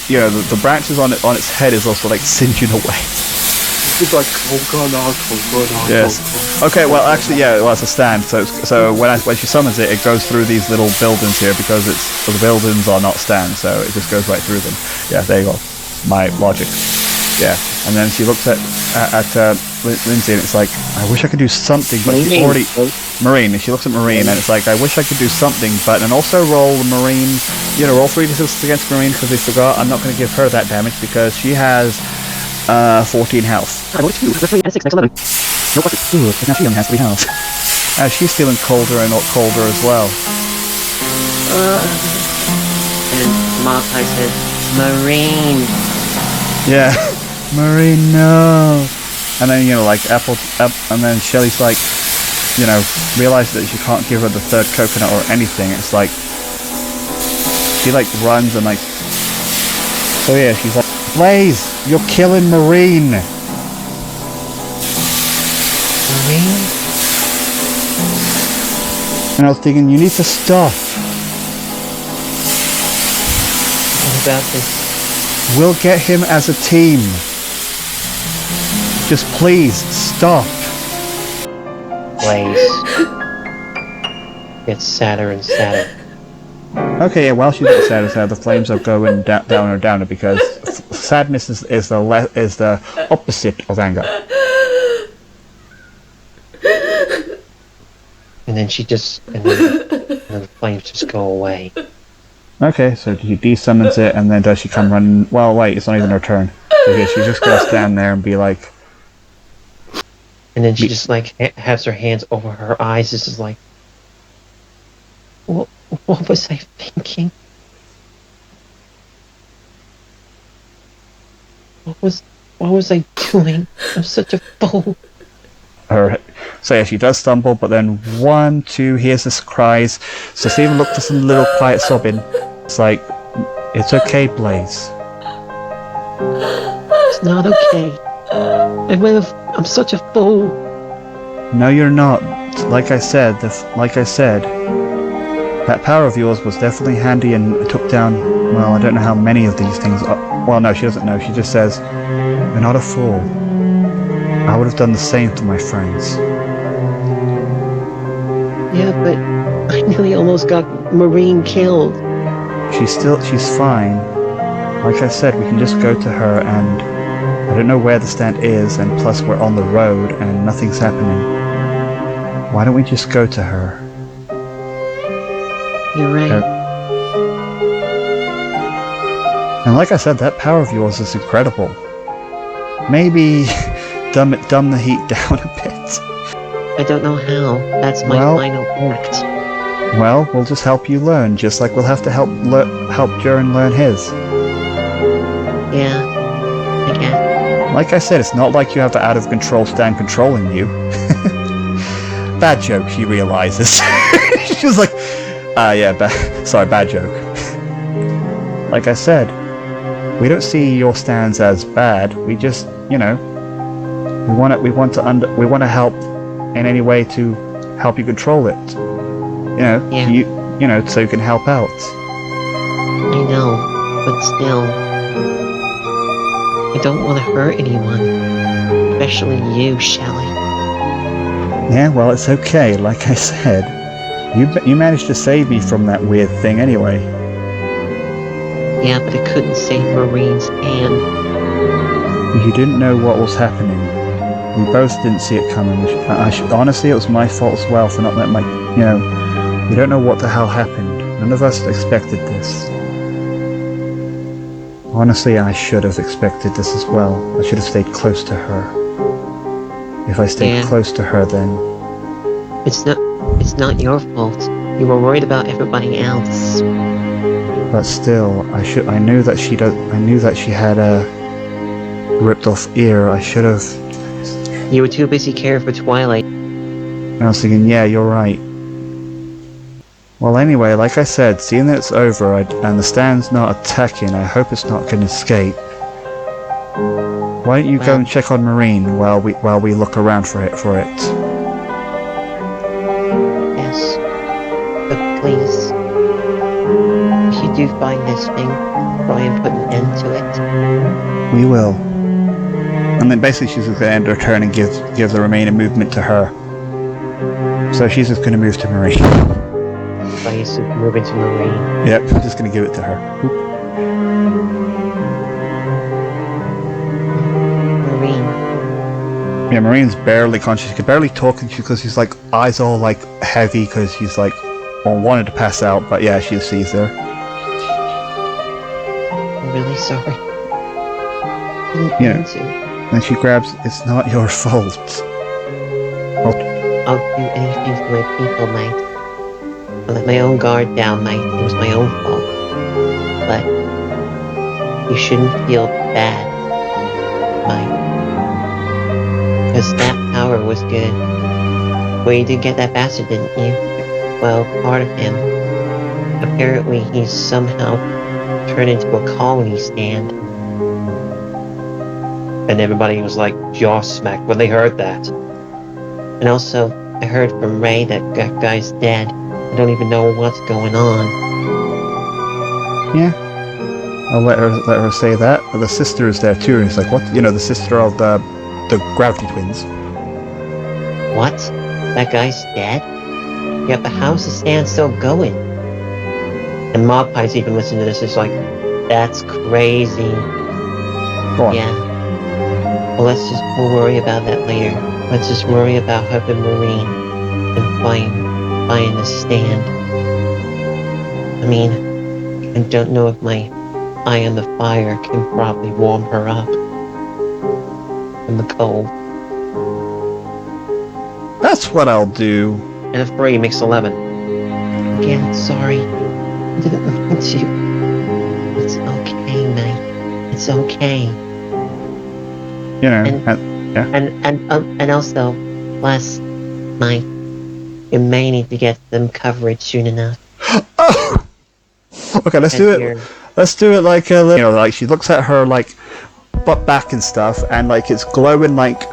Yeah, the branches on its head is also like singeing away. It's like, Yes. Okay, well, actually, yeah, well, it's a stand. So when she summons it, it goes through these little buildings here because the buildings are not stands, so it just goes right through them. Yeah, there you go. My logic. Yeah, and then she looks at Lindsay, and it's like, I wish I could do something, but she already Marine. And she looks at Marine, and it's like, I wish I could do something, but and also roll the Marine. Roll 3d6 against Marine because we forgot. I'm not going to give her that damage because she has 14 health. I rolled 2. That's 3 and 6 makes 11. Nope, good. But now she only has 3 health. She's feeling colder and not colder as well. And Martai says, Marine. Yeah. Marine, no. And then, like, and then Shelly's like, realizes that she can't give her the third coconut or anything. It's like, she, like, runs and, like, so yeah, she's like, Blaze, you're killing Marine. Marine? And I was thinking, you need to stop. What about this? We'll get him as a team. Just please, stop. Blaze. It's sadder and sadder. Okay, yeah, while she's at sad and sad, the flames are going down or downer because sadness is the opposite of anger. And then and then the flames just go away. Okay, so she de-summons it, and then does she come running? Well, wait, it's not even her turn. So yeah, she's just gonna stand there and be like... And then she just, like, has her hands over her eyes. This is like... What was I thinking? What was I doing? I'm such a fool. So yeah, she does stumble, but then 1, 2, hears this cries. So Stephen looked at some little quiet sobbing. It's like, it's okay, Blaze. It's not okay. I'm such a fool. No, you're not. Like I said, that power of yours was definitely handy and took down, well, I don't know how many of these things are. Well, no, she doesn't know. She just says, you're not a fool. I would have done the same to my friends. Yeah, but I nearly almost got Marine killed. She's fine. Like I said, we can just go to her, and I don't know where the stand is, and plus we're on the road and nothing's happening. Why don't we just go to her? You're right. And like I said, that power of yours is incredible. Maybe dumb the heat down a bit. I don't know how. That's my final act. Well, we'll just help you learn, just like we'll have to help Jaren learn his. Yeah, I guess. Like I said, it's not like you have the out-of-control stand controlling you. Bad joke, she realizes. She was like, yeah, bad joke. Like I said, we don't see your stands as bad. We just, we want to help in any way to help you control it. So you can help out. I know, but still, I don't want to hurt anyone, especially you, Shelly. Yeah, well, it's okay. Like I said, you managed to save me from that weird thing anyway. Yeah, but it couldn't save Marine's hand. You didn't know what was happening. We both didn't see it coming. Honestly, it was my fault as well for not letting we don't know what the hell happened. None of us expected this. Honestly, I should have expected this as well. I should have stayed close to her. If I stayed close to her, then... It's not your fault. You were worried about everybody else. But still, I knew that she had a ripped off ear. I should have... You were too busy caring for Twilight. And I was thinking, yeah, you're right. Well, anyway, like I said, seeing that it's over and the stand's not attacking, I hope it's not going to escape. Why don't you go and check on Marine while we look around for it? Yes, but please, if you do find this thing, try and put an end to it. We will. And then basically she's just going to end her turn and give the remaining movement to her. So she's just going to move to Marine. Place is moving to Marine. Yep, just going to give it to her. Marine. Yeah, Marine's barely conscious. She can barely talk because she's like, eyes all like heavy because she's like, wanted to pass out, but yeah, she sees her. I'm really sorry. Didn't Yeah. mean to. And she grabs, it's not your fault. I'll do anything for my people, mate. I let my own guard down, mate. It was my own fault. But you shouldn't feel bad, mate. Because that power was good. Well, you did get that bastard, didn't you? Well, part of him. Apparently, he's somehow turned into a colony stand. And everybody was like jaw smacked when they heard that. And also, I heard from Ray that that guy's dead. I don't even know what's going on. Yeah. I'll let her say that. But the sister is there too, and he's like, what? You know, the sister of the Gravity Twins. What? That guy's dead? Yet the house is still going. And Magpie's even listening to this. It's like, that's crazy. Go on. Yeah. Well, we'll worry about that later. Let's just worry about helping Marine and buying the stand. I mean, I don't know if my eye on the fire can probably warm her up from the cold. That's what I'll do. And a 3 makes 11. Again, sorry. I didn't mean to. It's okay, mate. It's okay. You know, And also, plus, Mike, you may need to get them coverage soon enough. Oh! Okay, let's do it. Let's do it like like she looks at her like butt back and stuff, and like it's glowing like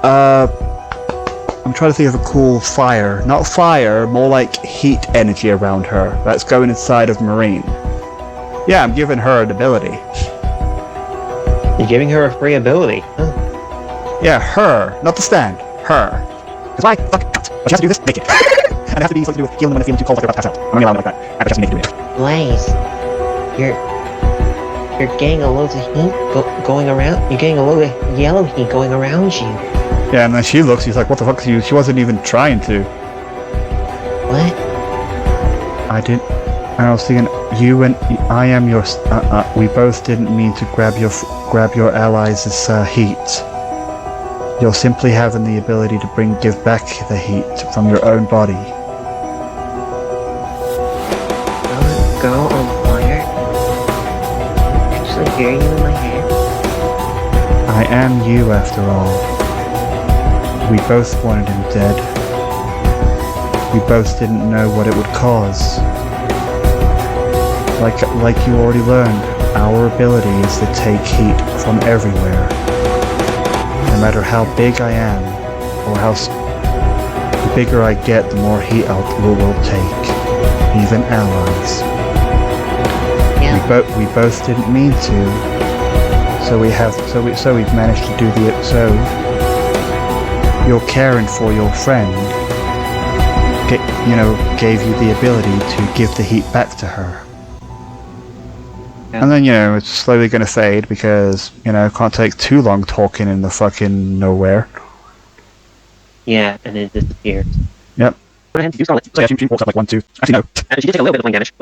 I'm trying to think of a cool fire. Not fire, more like heat energy around her that's going inside of Marine. Yeah, I'm giving her an ability. You're giving her a free ability. Huh? Yeah, her, not the stand. Her. Because why? Fuck. But she has to do this naked. And it has to be something to do with healing them when they're feeling too cold, like they're about to pass out. I'm only allowing it like that. And but she has to be naked to do it. Blaze, you're getting a load of heat going around. You're getting a load of yellow heat going around you. Yeah, and then she looks. She's like, "What the fuck?" She wasn't even trying to. What? I didn't. And I was thinking, you and I am your. We both didn't mean to grab your allies' heat. You're simply having the ability to give back the heat from your own body. Girl on fire? I actually hear you in my head. I am you, after all. We both wanted him dead. We both didn't know what it would cause. Like you already learned, our ability is to take heat from everywhere. No matter how big I am, or the bigger I get, the more heat we'll take. Even allies. Yeah. We both didn't mean to. So we've managed to do so. You're caring for your friend. Gave you the ability to give the heat back to her. Yeah. And then, it's slowly going to fade because, can't take too long talking in the fucking nowhere. Yeah, and it disappears. Yep. You Scarlet. So yeah, she walks up like 1, 2. Actually, no. And she did take a little bit of flame damage.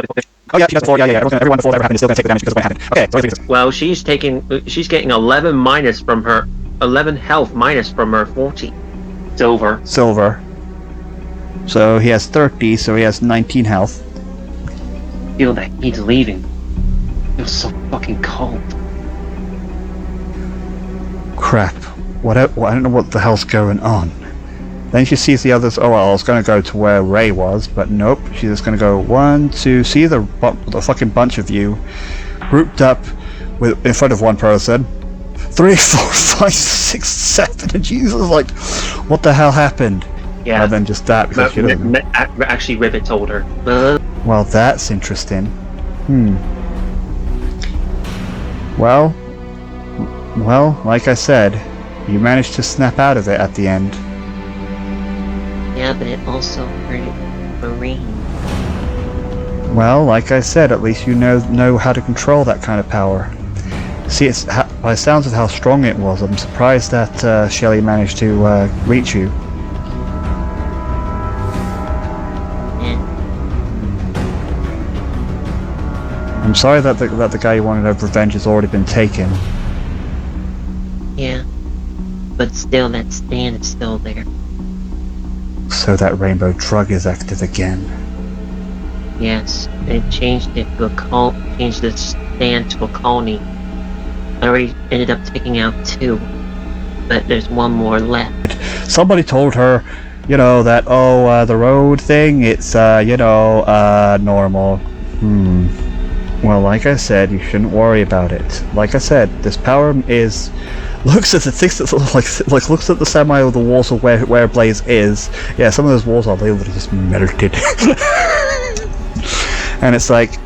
Oh yeah, she does before. Yeah. Everyone before that ever happened is still going to take the damage because of when it happened. Okay, so let's do this. Well, she's getting 11 health minus from her 40. Silver. So he has 30, so he has 19 health. Feel that heat's leaving. Feels so fucking cold. Crap. I don't know what the hell's going on. Then she sees the others. Oh well, I was going to go to where Ray was, but nope. She's just going to go 1, 2. See the fucking bunch of you grouped up in front of one person. 3, 4, 5, 6, 7. And Jesus, like, what the hell happened? Yeah. Other than just that, because she doesn't. Actually, Rivet told her. Well, that's interesting. Well, Well, like I said, you managed to snap out of it at the end. Yeah, but it also hurt Marine. Well, like I said, at least you know how to control that kind of power. See, by the sounds of how strong it was, I'm surprised that Shelley managed to reach you. Yeah. I'm sorry that the guy you wanted over revenge has already been taken. Yeah. But still, that stand is still there. So that rainbow drug is active again. Yes, they changed it to changed the stand to a colony. I already ended up taking out 2, but there's 1 more left. Somebody told her, that, the road thing, it's, normal. Well, like I said, you shouldn't worry about it. Like I said, this power looks at the things that looks at the semi of the walls of where Blaze is. Yeah, some of those walls are literally just melted. And it's like,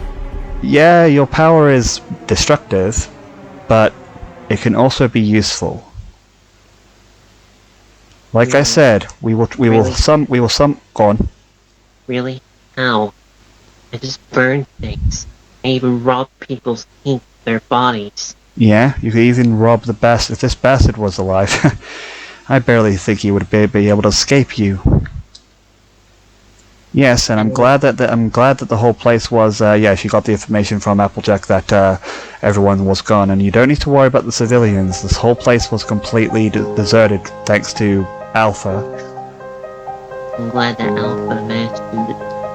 yeah, your power is destructive, but it can also be useful. Like I said, we will go on. Really? How? I just burn things. I even rob people's ink, their bodies. Yeah, you could even rob the bastard. If this bastard was alive, I barely think he would be able to escape you. Yes, and I'm glad that the whole place was. She got the information from Applejack that everyone was gone, and you don't need to worry about the civilians. This whole place was completely deserted thanks to Alpha. I'm glad that Alpha managed to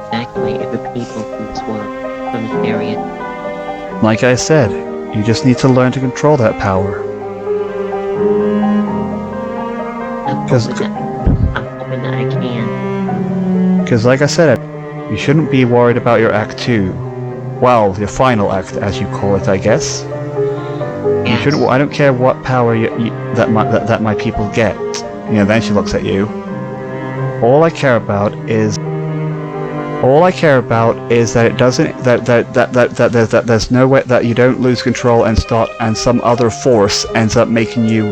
evacuate every people from this world, from this area. Like I said, you just need to learn to control that power. I'm hoping that I can. Because like I said, you shouldn't be worried about your Act 2. Well, your final act, as you call it, I guess. Yes. You shouldn't. I don't care what power that my people get. Then she looks at you. All I care about is that it doesn't. That there's no way that you don't lose control and some other force ends up making you,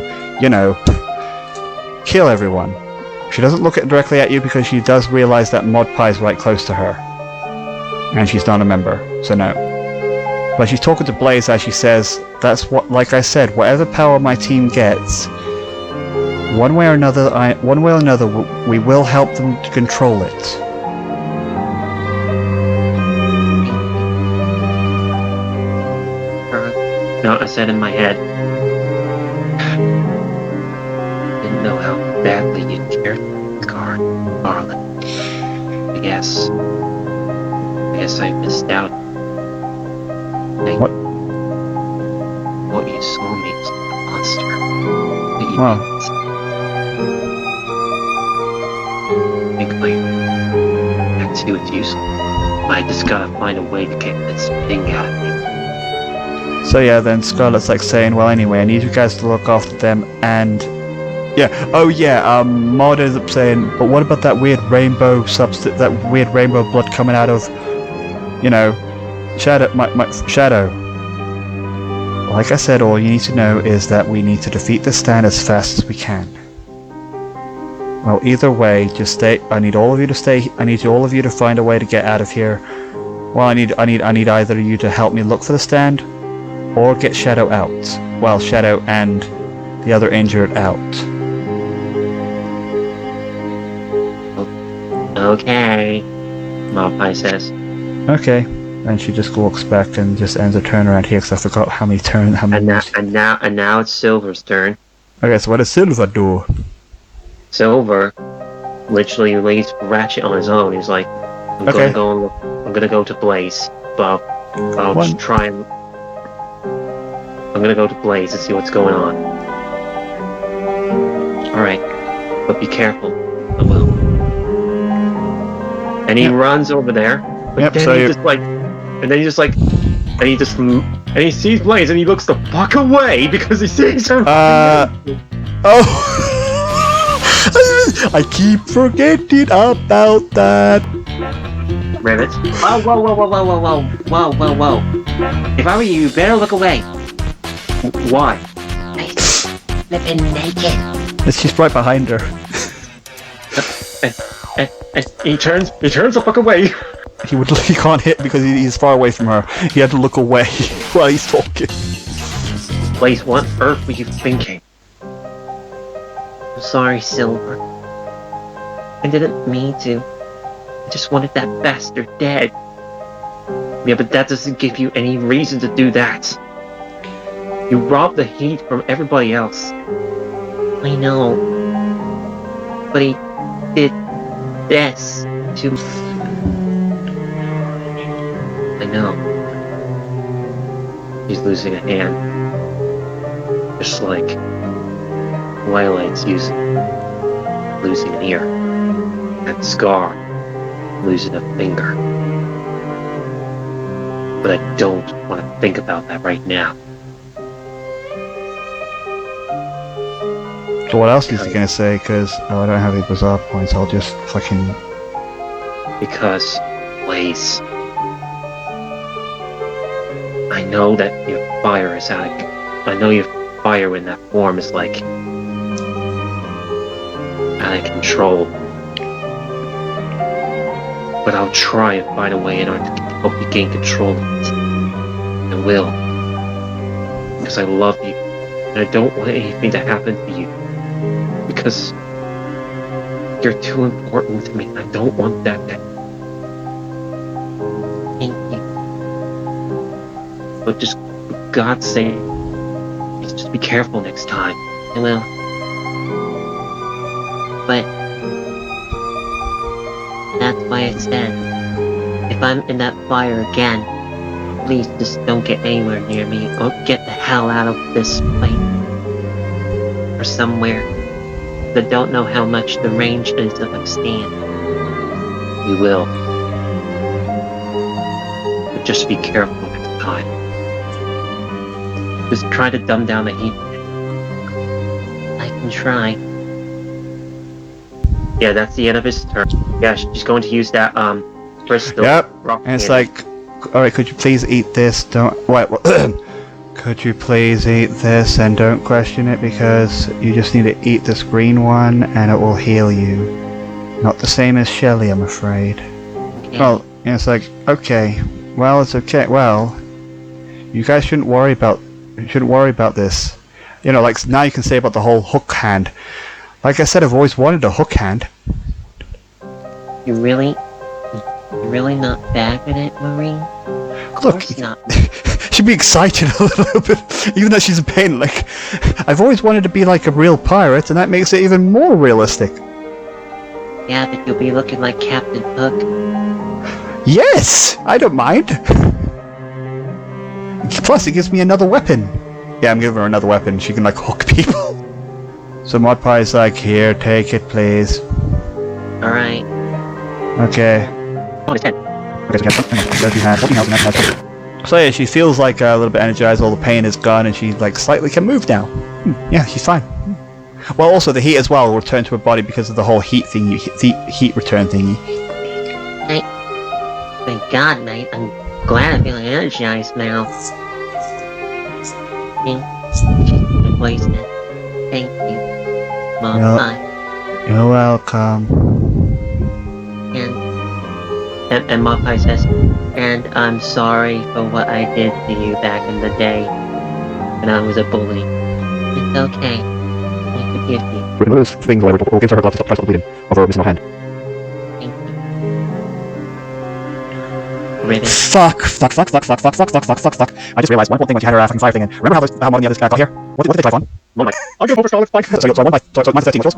kill everyone. She doesn't look directly at you because she does realize that Mod Pie is right close to her. And she's not a member, so no. But she's talking to Blaze as she says, that's what, like I said, whatever power my team gets, one way or another, we will help them to control it. No, I said in my head, didn't know how badly you cared for Garland. I guess I missed out. What? What you saw me was a monster. Well. Thankfully, Act 2 is useful. I just gotta find a way to get this thing out of me. So yeah, then Scarlett's like saying, well anyway, I need you guys to look after them and... Maud ends up saying, but what about that weird rainbow blood coming out of, Shadow, my Shadow. Like I said, all you need to know is that we need to defeat the stand as fast as we can. Well, either way, just stay. I need all of you to stay. I need all of you to find a way to get out of here. Well, I need either of you to help me look for the stand, or get Shadow out. Well, Shadow and the other injured out. Okay, Malphite says. Okay, and she just walks back and just ends her turn around here because I forgot how many turns. And now it's Silver's turn. Okay, so what does Silver do? Silver literally leaves Ratchet on his own. He's like, I'm gonna go to Blaze, but I'll just try and. I'm gonna go to Blaze and see what's going on. Alright, but be careful. I will. And he runs over there. But then he sees Blaze and he looks the fuck away because he sees her. I keep forgetting about that. Rivet. Whoa. If I were you, better look away. Why? I flipping naked. She's right behind her. And he turns the fuck away. He can't hit because he's far away from her. He had to look away while he's talking. Blaze, what on earth were you thinking? I'm sorry, Silver. I didn't mean to. I just wanted that bastard dead. Yeah, but that doesn't give you any reason to do that. You robbed the heat from everybody else. I know. But he did this to... I know. He's losing a hand. Just like Twilight's losing an ear. And Scar losing a finger. But I don't want to think about that right now. So what else is he gonna say? Because I don't have any bizarre points. I'll just fucking... Because, Blaze, I know that your fire is out of... I know your fire in that form is like... out of control. But I'll try and find a way in order to help you gain control of it. I will. Because I love you. And I don't want anything to happen to you. Because you're too important to me. I don't want that to... Thank you. But just, for God's sake, just be careful next time. I will. But... that's why I said, if I'm in that fire again, please just don't get anywhere near me, or get the hell out of this place. Or somewhere. I don't know how much the range is of a stand. We will. But just be careful next time. Just try to dumb down the heat. I can try. Yeah, that's the end of his turn. Yeah, she's going to use that, crystal. Yep. Rock And it's candy. like, alright, could you please eat this? Don't... Wait, could you please eat this and don't question it, because you just need to eat this green one and it will heal you. Not the same as Shelly, I'm afraid. Okay. Well, and it's like, okay, well, it's okay. Well, you guys shouldn't worry about this. You know, like now you can say about the whole hook hand. Like I said, I've always wanted a hook hand. You're really not bad at it, Maureen? Of Look, course not. she'd be excited a little bit, even though she's in pain. Like, I've always wanted to be like a real pirate, and that makes it even more realistic. Yeah, but you'll be looking like Captain Hook. Yes, I don't mind. Plus, it gives me another weapon. Yeah, I'm giving her another weapon. She can like hook people. So Mod Pie's like, here, take it, please. Alright. Okay. Oh, it's 10. So yeah, she feels like a little bit energized. All the pain is gone, and she like slightly can move now. Yeah, she's fine. Well, also the heat as well will return to her body because of the whole heat thingy, the heat return thingy. Thank God, mate. I'm glad I'm feeling energized now. She's wasted. Thank you, Mom. Yep. Bye. You're welcome. And Mom Pie says, and I'm sorry for what I did to you back in the day when I was a bully. It's okay. I forgive you. Remove this thing, will give her gloves to stop bleeding over her missing hand. Thank you. Ribbon. Fuck. I just realized one more thing when she had her fucking fire thing in. Remember how one of the others got here? What did they drive on? One bite. I'll give over Scarlet's bike. So mine's 13 controls?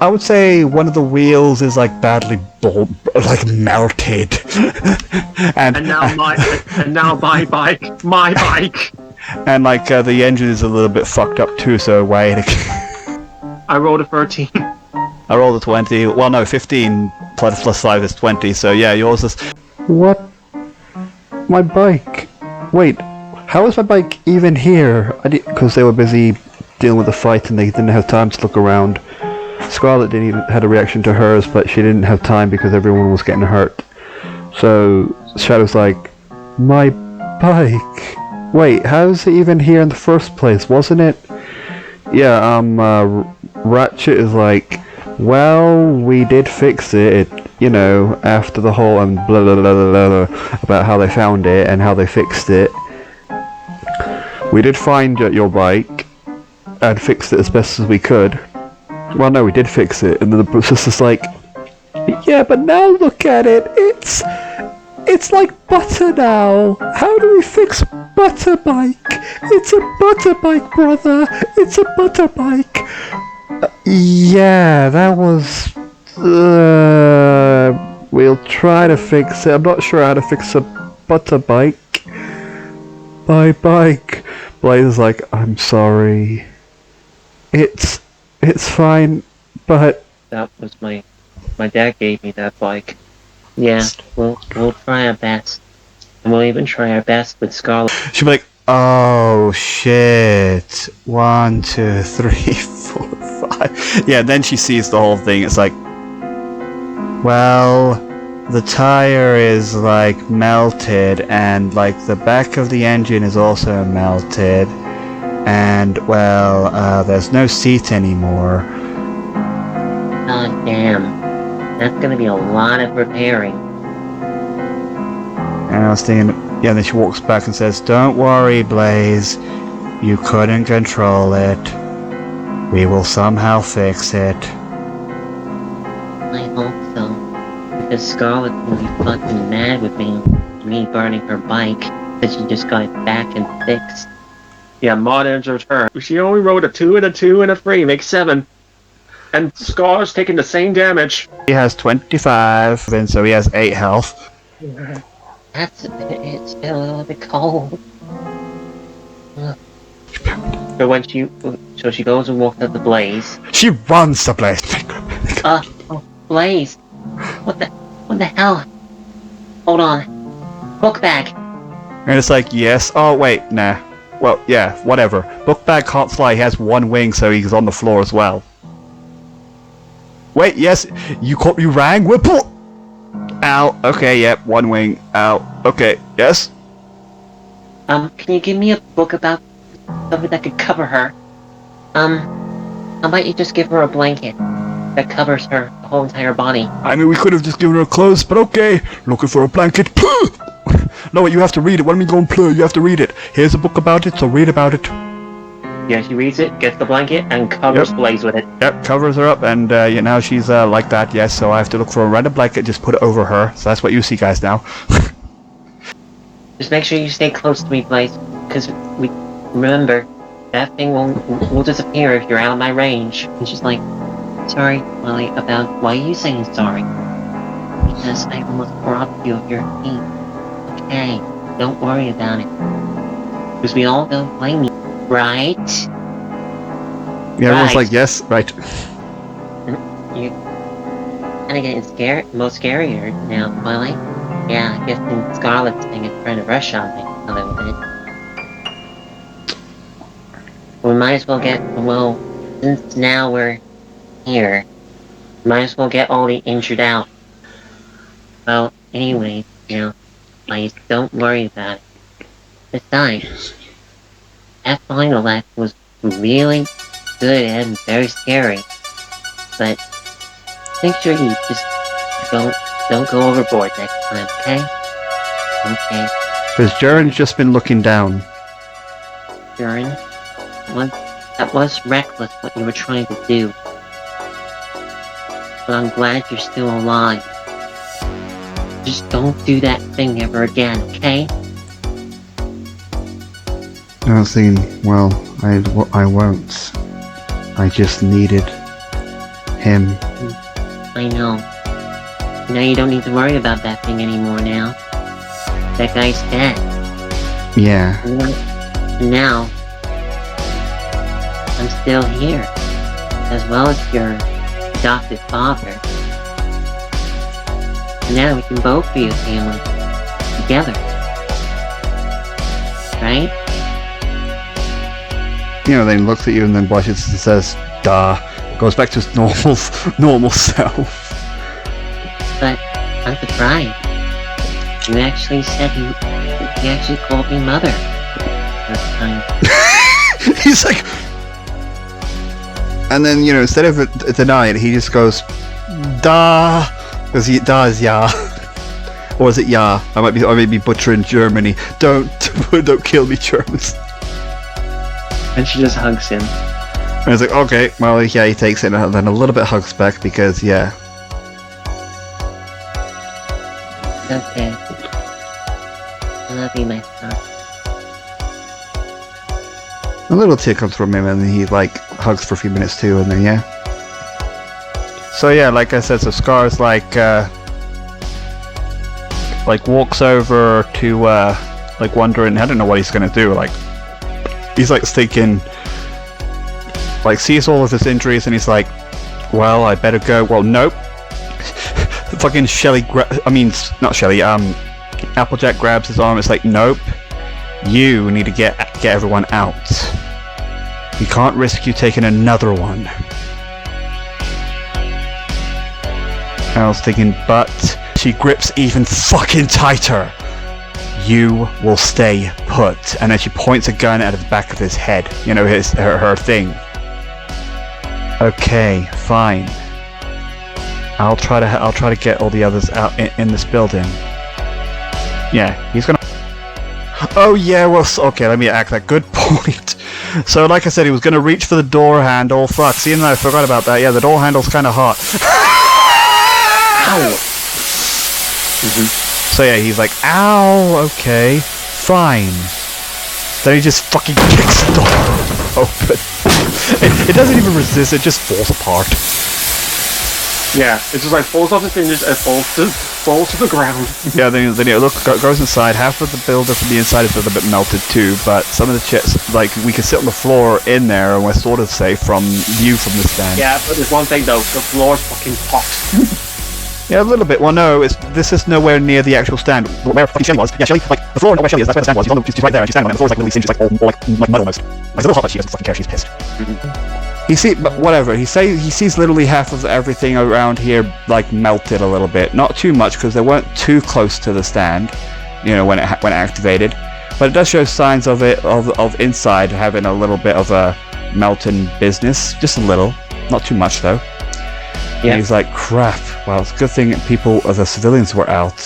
I would say one of the wheels is like badly melted. And now my bike. And like the engine is a little bit fucked up too, so wait. I rolled a 13. I rolled a 20. Well, no, 15 plus 5 is 20, so yeah, yours is... What? My bike? Wait, how is my bike even here? Because they were busy dealing with the fight and they didn't have time to look around. Scarlet didn't even had a reaction to hers, but she didn't have time because everyone was getting hurt. So Shadow's like, my bike? Wait, how's it even here in the first place? Wasn't it Ratchet is like, well, we did fix it, after the whole and blah blah blah blah blah about how they found it and how they fixed it. We did find your bike and fixed it as best as we could. Well, no, we did fix it, and then the sister's like, yeah, but now look at it, it's like butter now. How do we fix butter bike? It's a butter bike, brother. It's a butter bike. Yeah, that was. We'll try to fix it. I'm not sure how to fix a butter bike. My bike. Blaze is like, I'm sorry. It's fine, but That was my dad gave me that bike. Yeah, we'll try our best. And we'll even try our best with Scarlet. she'll be like, oh shit. 1, 2, 3, 4, 5. Yeah, then she sees the whole thing. It's like, well, the tire is like melted, and like the back of the engine is also melted, and well, there's no seat anymore. God damn. That's gonna be a lot of repairing. And I was thinking, yeah, then she walks back and says, don't worry, Blaze. You couldn't control it. We will somehow fix it. I hope so. Because Scarlet's gonna be fucking mad with me burning her bike, because she just got it back and fixed. Yeah, mod entered her. She only wrote a 2 and a 2 and a 3, makes 7. And Scar's taking the same damage. He has 25, and so he has 8 health. It's been a little bit cold. So she goes and walks up to Blaze. She runs to Blaze. Blaze. What the hell? Hold on. Book bag. And it's like, yes. Oh, wait, nah. Well, yeah, whatever. Bookbag can't fly. He has 1 wing, so he's on the floor as well. Wait, yes, you rang? Whipple! Ow, okay, yep, 1 wing. Ow, okay, yes? Can you give me a book about something that could cover her? How about you just give her a blanket that covers her whole entire body? I mean, we could have just given her clothes, but okay. Looking for a blanket. No, you have to read it. Why don't we go and play? You have to read it. Here's a book about it, so read about it. Yeah, she reads it, gets the blanket, and covers Blaze with it. Yep, covers her up, and now she's like that, yes, so I have to look for a random blanket, just put it over her. So that's what you see, guys, now. Just make sure you stay close to me, Blaze, because remember, that thing will disappear if you're out of my range. And she's like, sorry, Lily, about why are you saying sorry? Because I almost robbed you of your feet. Okay, don't worry about it. Because we all don't blame you, right? Yeah, everyone's like, yes, right. You're kinda getting scared, most scarier now, Lily. Yeah, I guess in Scarlet's thing is trying to rush on me a little bit. We might as well since now we're here, might as well get all the injured out. Well, anyway, please don't worry about it. Besides, that final act was really good and very scary. But make sure you just don't go overboard next time, okay? Okay. Because Jaren's just been looking down. Jaren, that was reckless what you were trying to do. But I'm glad you're still alive. Just don't do that thing ever again, okay? I was thinking, well, I won't. I just needed him. I know. Now you don't need to worry about that thing anymore now. That guy's dead. Yeah. Now, I'm still here. As well as your adopted father. And now we can both be a family. Together. Right? Then he looks at you and then blushes and says, duh. Goes back to his normal self. But I'm surprised. You actually said you actually called me mother. First time. He's like, And then, you know, instead of denying it, he just goes, da. Because da is ja. Or is it ja? I may be butchering Germany. Don't kill me, Germans. And she just hugs him. And I was like, okay, well, yeah, he takes it, and then a little bit hugs back because, yeah. Okay. I love you, my son. A little tear comes from him, and then he, like, hugs for a few minutes too, and then, yeah. So, yeah, like I said, so Scar's, like walks over to, like, wondering, I don't know what he's gonna do, like, he's, like, thinking, like, sees all of his injuries, and he's like, well, I better go. Well, nope. Fucking Applejack grabs his arm. It's like, nope. You need to get everyone out. You can't risk you taking another one. I was thinking, but she grips even fucking tighter. You will stay put. And then she points a gun at the back of his head. You know, her thing. Okay, fine. I'll try to get all the others out in this building. Yeah, he's gonna. Oh yeah, well, okay. Let me act that. Good point. So, like I said, he was gonna reach for the door handle. Fuck. See, and I forgot about that. Yeah, the door handle's kind of hot. Ow! So yeah, he's like, ow. Okay, fine. Then he just fucking kicks the door open. It doesn't even resist, it just falls apart. Yeah, it just like falls off its hinges and falls to the ground. Yeah, then goes inside. Half of the builder from the inside is a little bit melted too, but some of the chips, like, we can sit on the floor in there and we're sort of safe from view from the stand. Yeah, but there's one thing though, the floor's fucking hot. Yeah, a little bit. Well, no, this is nowhere near the actual stand. Where fucking Shelly was. Yeah, Shelly, like, the floor, not where Shelly is, that's where the stand was. She's right there, and she's standing on it, and the floor's like literally singed, she's like all like mud almost. Like, it's a little hot, but she doesn't fucking care, she's pissed. But whatever, he sees literally half of everything around here, like, melted a little bit. Not too much, because they weren't too close to the stand, you know, when it activated. But it does show signs of inside having a little bit of a melting business. Just a little. Not too much, though. Yeah. And he's like, crap, well, it's a good thing the civilians were out.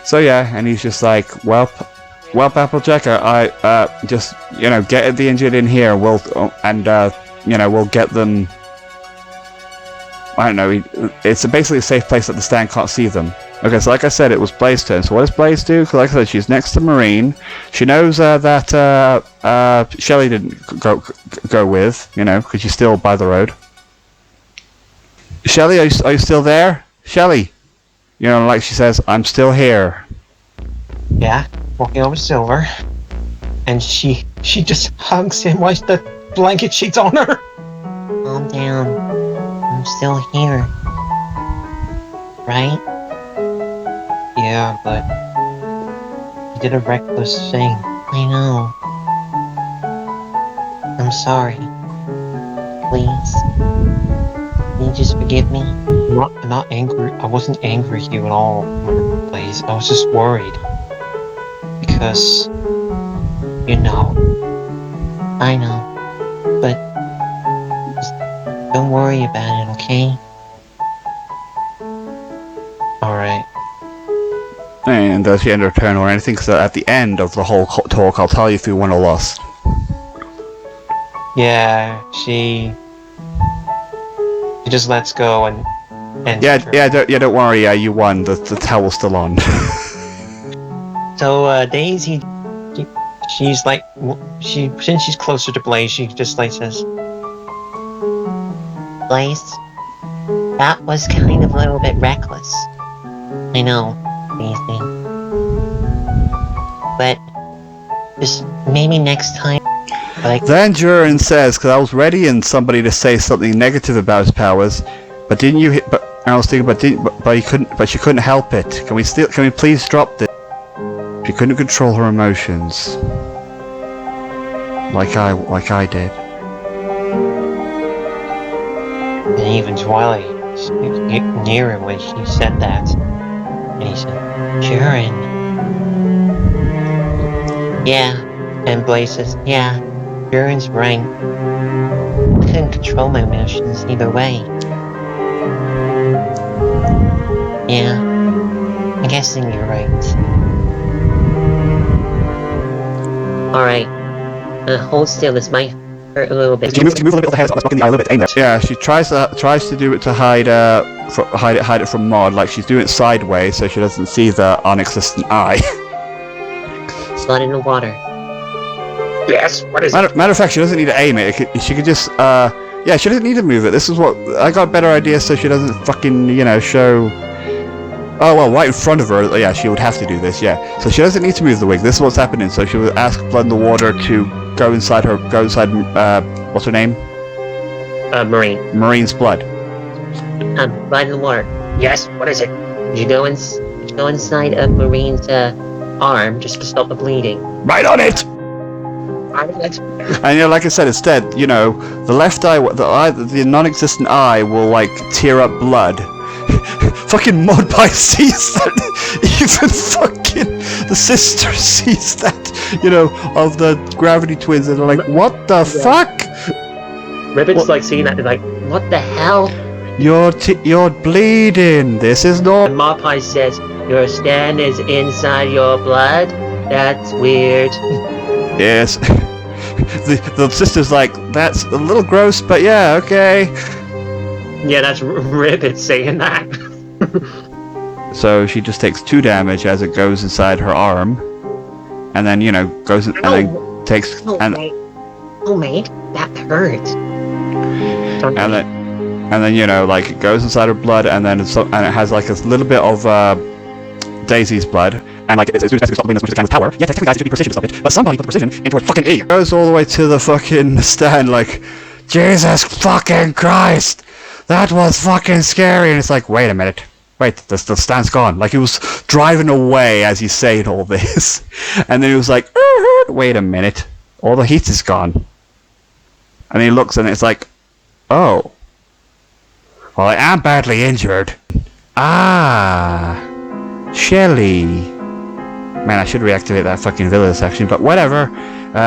So yeah, and he's just like, well, Applejack, I just, you know, get the injured in here, we'll get them, I don't know, it's basically a safe place that the stand can't see them. Okay, so like I said, it was Blaze's turn, so what does Blaze do? Because like I said, she's next to Marine, she knows that Shelly didn't go with, you know, because she's still by the road. Shelly, are you still there? Shelly, you know, like she says, I'm still here. Yeah, walking over Silver, and she just hugs him while the blanket sheet's on her. Calm down. I'm still here. Right? Yeah, but you did a reckless thing. I know. I'm sorry. Please. Can you just forgive me? I'm not angry. I wasn't angry at you at all, please. I was just worried. Because, you know. I know. But just don't worry about it, okay? Alright. And does she end her turn or anything? Because at the end of the whole talk, I'll tell you if you won or lost. Yeah, she just lets go and don't worry. Yeah, you won. The towel's still on. So Daisy, she's like, since she's closer to Blaze, she just like says, Blaze, that was kind of a little bit reckless. I know, Daisy. But just maybe next time. Like, then Jurin says, because I was ready in somebody to say something negative about his powers, but didn't you? But I was thinking, but you couldn't. But she couldn't help it. Can we please drop this? She couldn't control her emotions, like I did. and even Twilight near him when she said that, and he said, Jurin. Yeah, and Blaze says, yeah. Jurin's right. couldn't control my emotions either way. Yeah, I'm guessing you're right. Alright, hold still, this might hurt a little bit. Can you move a little bit of the head? It's blocking the eye a little bit. Aim there. Yeah, she tries to do it to hide it from Maud. Like she's doing it sideways so she doesn't see the non-existent eye. Slide in the water. Yes, what is it? Matter of fact, she doesn't need to aim it. She could just yeah, she doesn't need to move it. This is what I got a better idea so she doesn't fucking show. Oh well, right in front of her. Yeah, she would have to do this. Yeah, so she doesn't need to move the wig. This is what's happening. So she would ask Blood in the Water to go inside her. Go inside. What's her name? Marine. Marine's blood. Blood in the water. Yes, what is it? You go inside of Marine's arm just to stop the bleeding. Right on it. And like I said, instead, the left eye, the non-existent eye will like tear up blood. Fucking Mudpie sees that. Even fucking the sister sees that. Of the Gravity Twins, and they're like, "What the fuck?" Ribbon's like seeing that, like, What the hell? You're bleeding. This is And not. Mudpie says, your stand is inside your blood? That's weird. Yes. The sister's like, "That's a little gross, but yeah, okay." yeah, that's Ribbon saying that. So she just takes 2 damage as it goes inside her arm, and then goes in, and then takes and mate, that hurt. and then like it goes inside her blood, and then it has like a little bit of Daisy's blood, and like it's doing its best to stop being as much as it can with power. Yeah, technically guys, it should be precision to stop it, but somebody put the precision into her fucking E. Goes all the way to the fucking stand, like, Jesus fucking Christ, that was fucking scary, and it's like, wait a minute. Wait, the stand's gone. Like, he was driving away as he's saying all this. And then he was like, wait a minute. All the heat is gone. And he looks and it's like, oh. Well, I am badly injured. Ah. Shelly. Man, I should reactivate that fucking villa section, but whatever.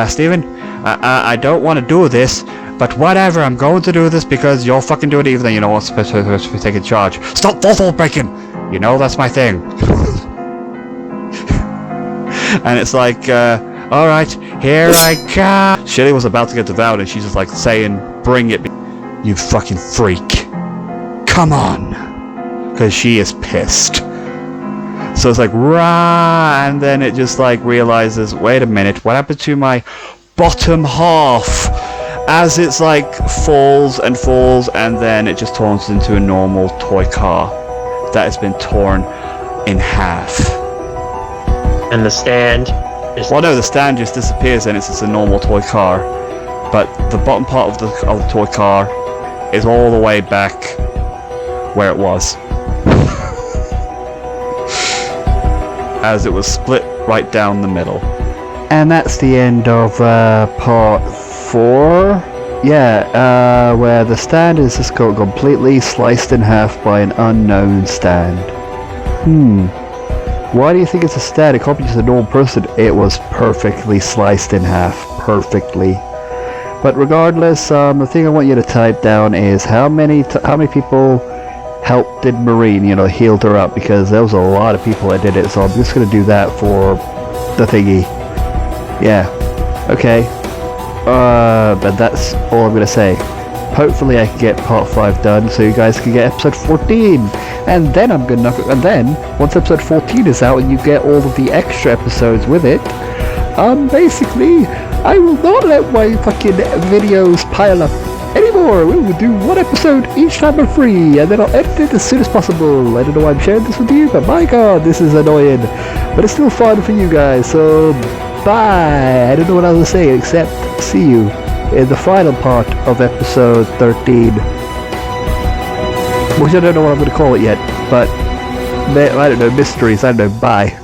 Steven, I don't want to do this, but whatever, I'm going to do this because you're fucking doing it, even though you know what's supposed to be taking charge. Stop fourth breaking! That's my thing. And it's like, alright, here I come. Shelly was about to get devoured and she's just like saying, bring it, you fucking freak. Come on. Because she is pissed. So it's like, rah, and then it just like realizes, wait a minute, what happened to my bottom half? As it's like falls and falls, and then it just turns into a normal toy car that has been torn in half. And the stand is... Well, no, the stand just disappears and it's just a normal toy car. But the bottom part of the toy car is all the way back where it was. As it was split right down the middle. And that's the end of part 4. Yeah, where the stand is just got completely sliced in half by an unknown stand. Why do you think it's a stand? It can't be just a normal person. It was perfectly sliced in half. Perfectly. But regardless, the thing I want you to type down is how many people helped did Marine, healed her up, because there was a lot of people that did it, so I'm just going to do that for the thingy. Yeah. Okay. But that's all I'm going to say. Hopefully I can get part 5 done so you guys can get episode 14. And then once episode 14 is out and you get all of the extra episodes with it, basically, I will not let my fucking videos pile up anymore. We will do 1 episode each time I'm free, and then I'll edit it as soon as possible. I don't know why I'm sharing this with you, but my god, this is annoying. But it's still fun for you guys, so bye. I don't know what else to say except see you in the final part of episode 13. Which I don't know what I'm going to call it yet, but I don't know, mysteries, I don't know, bye.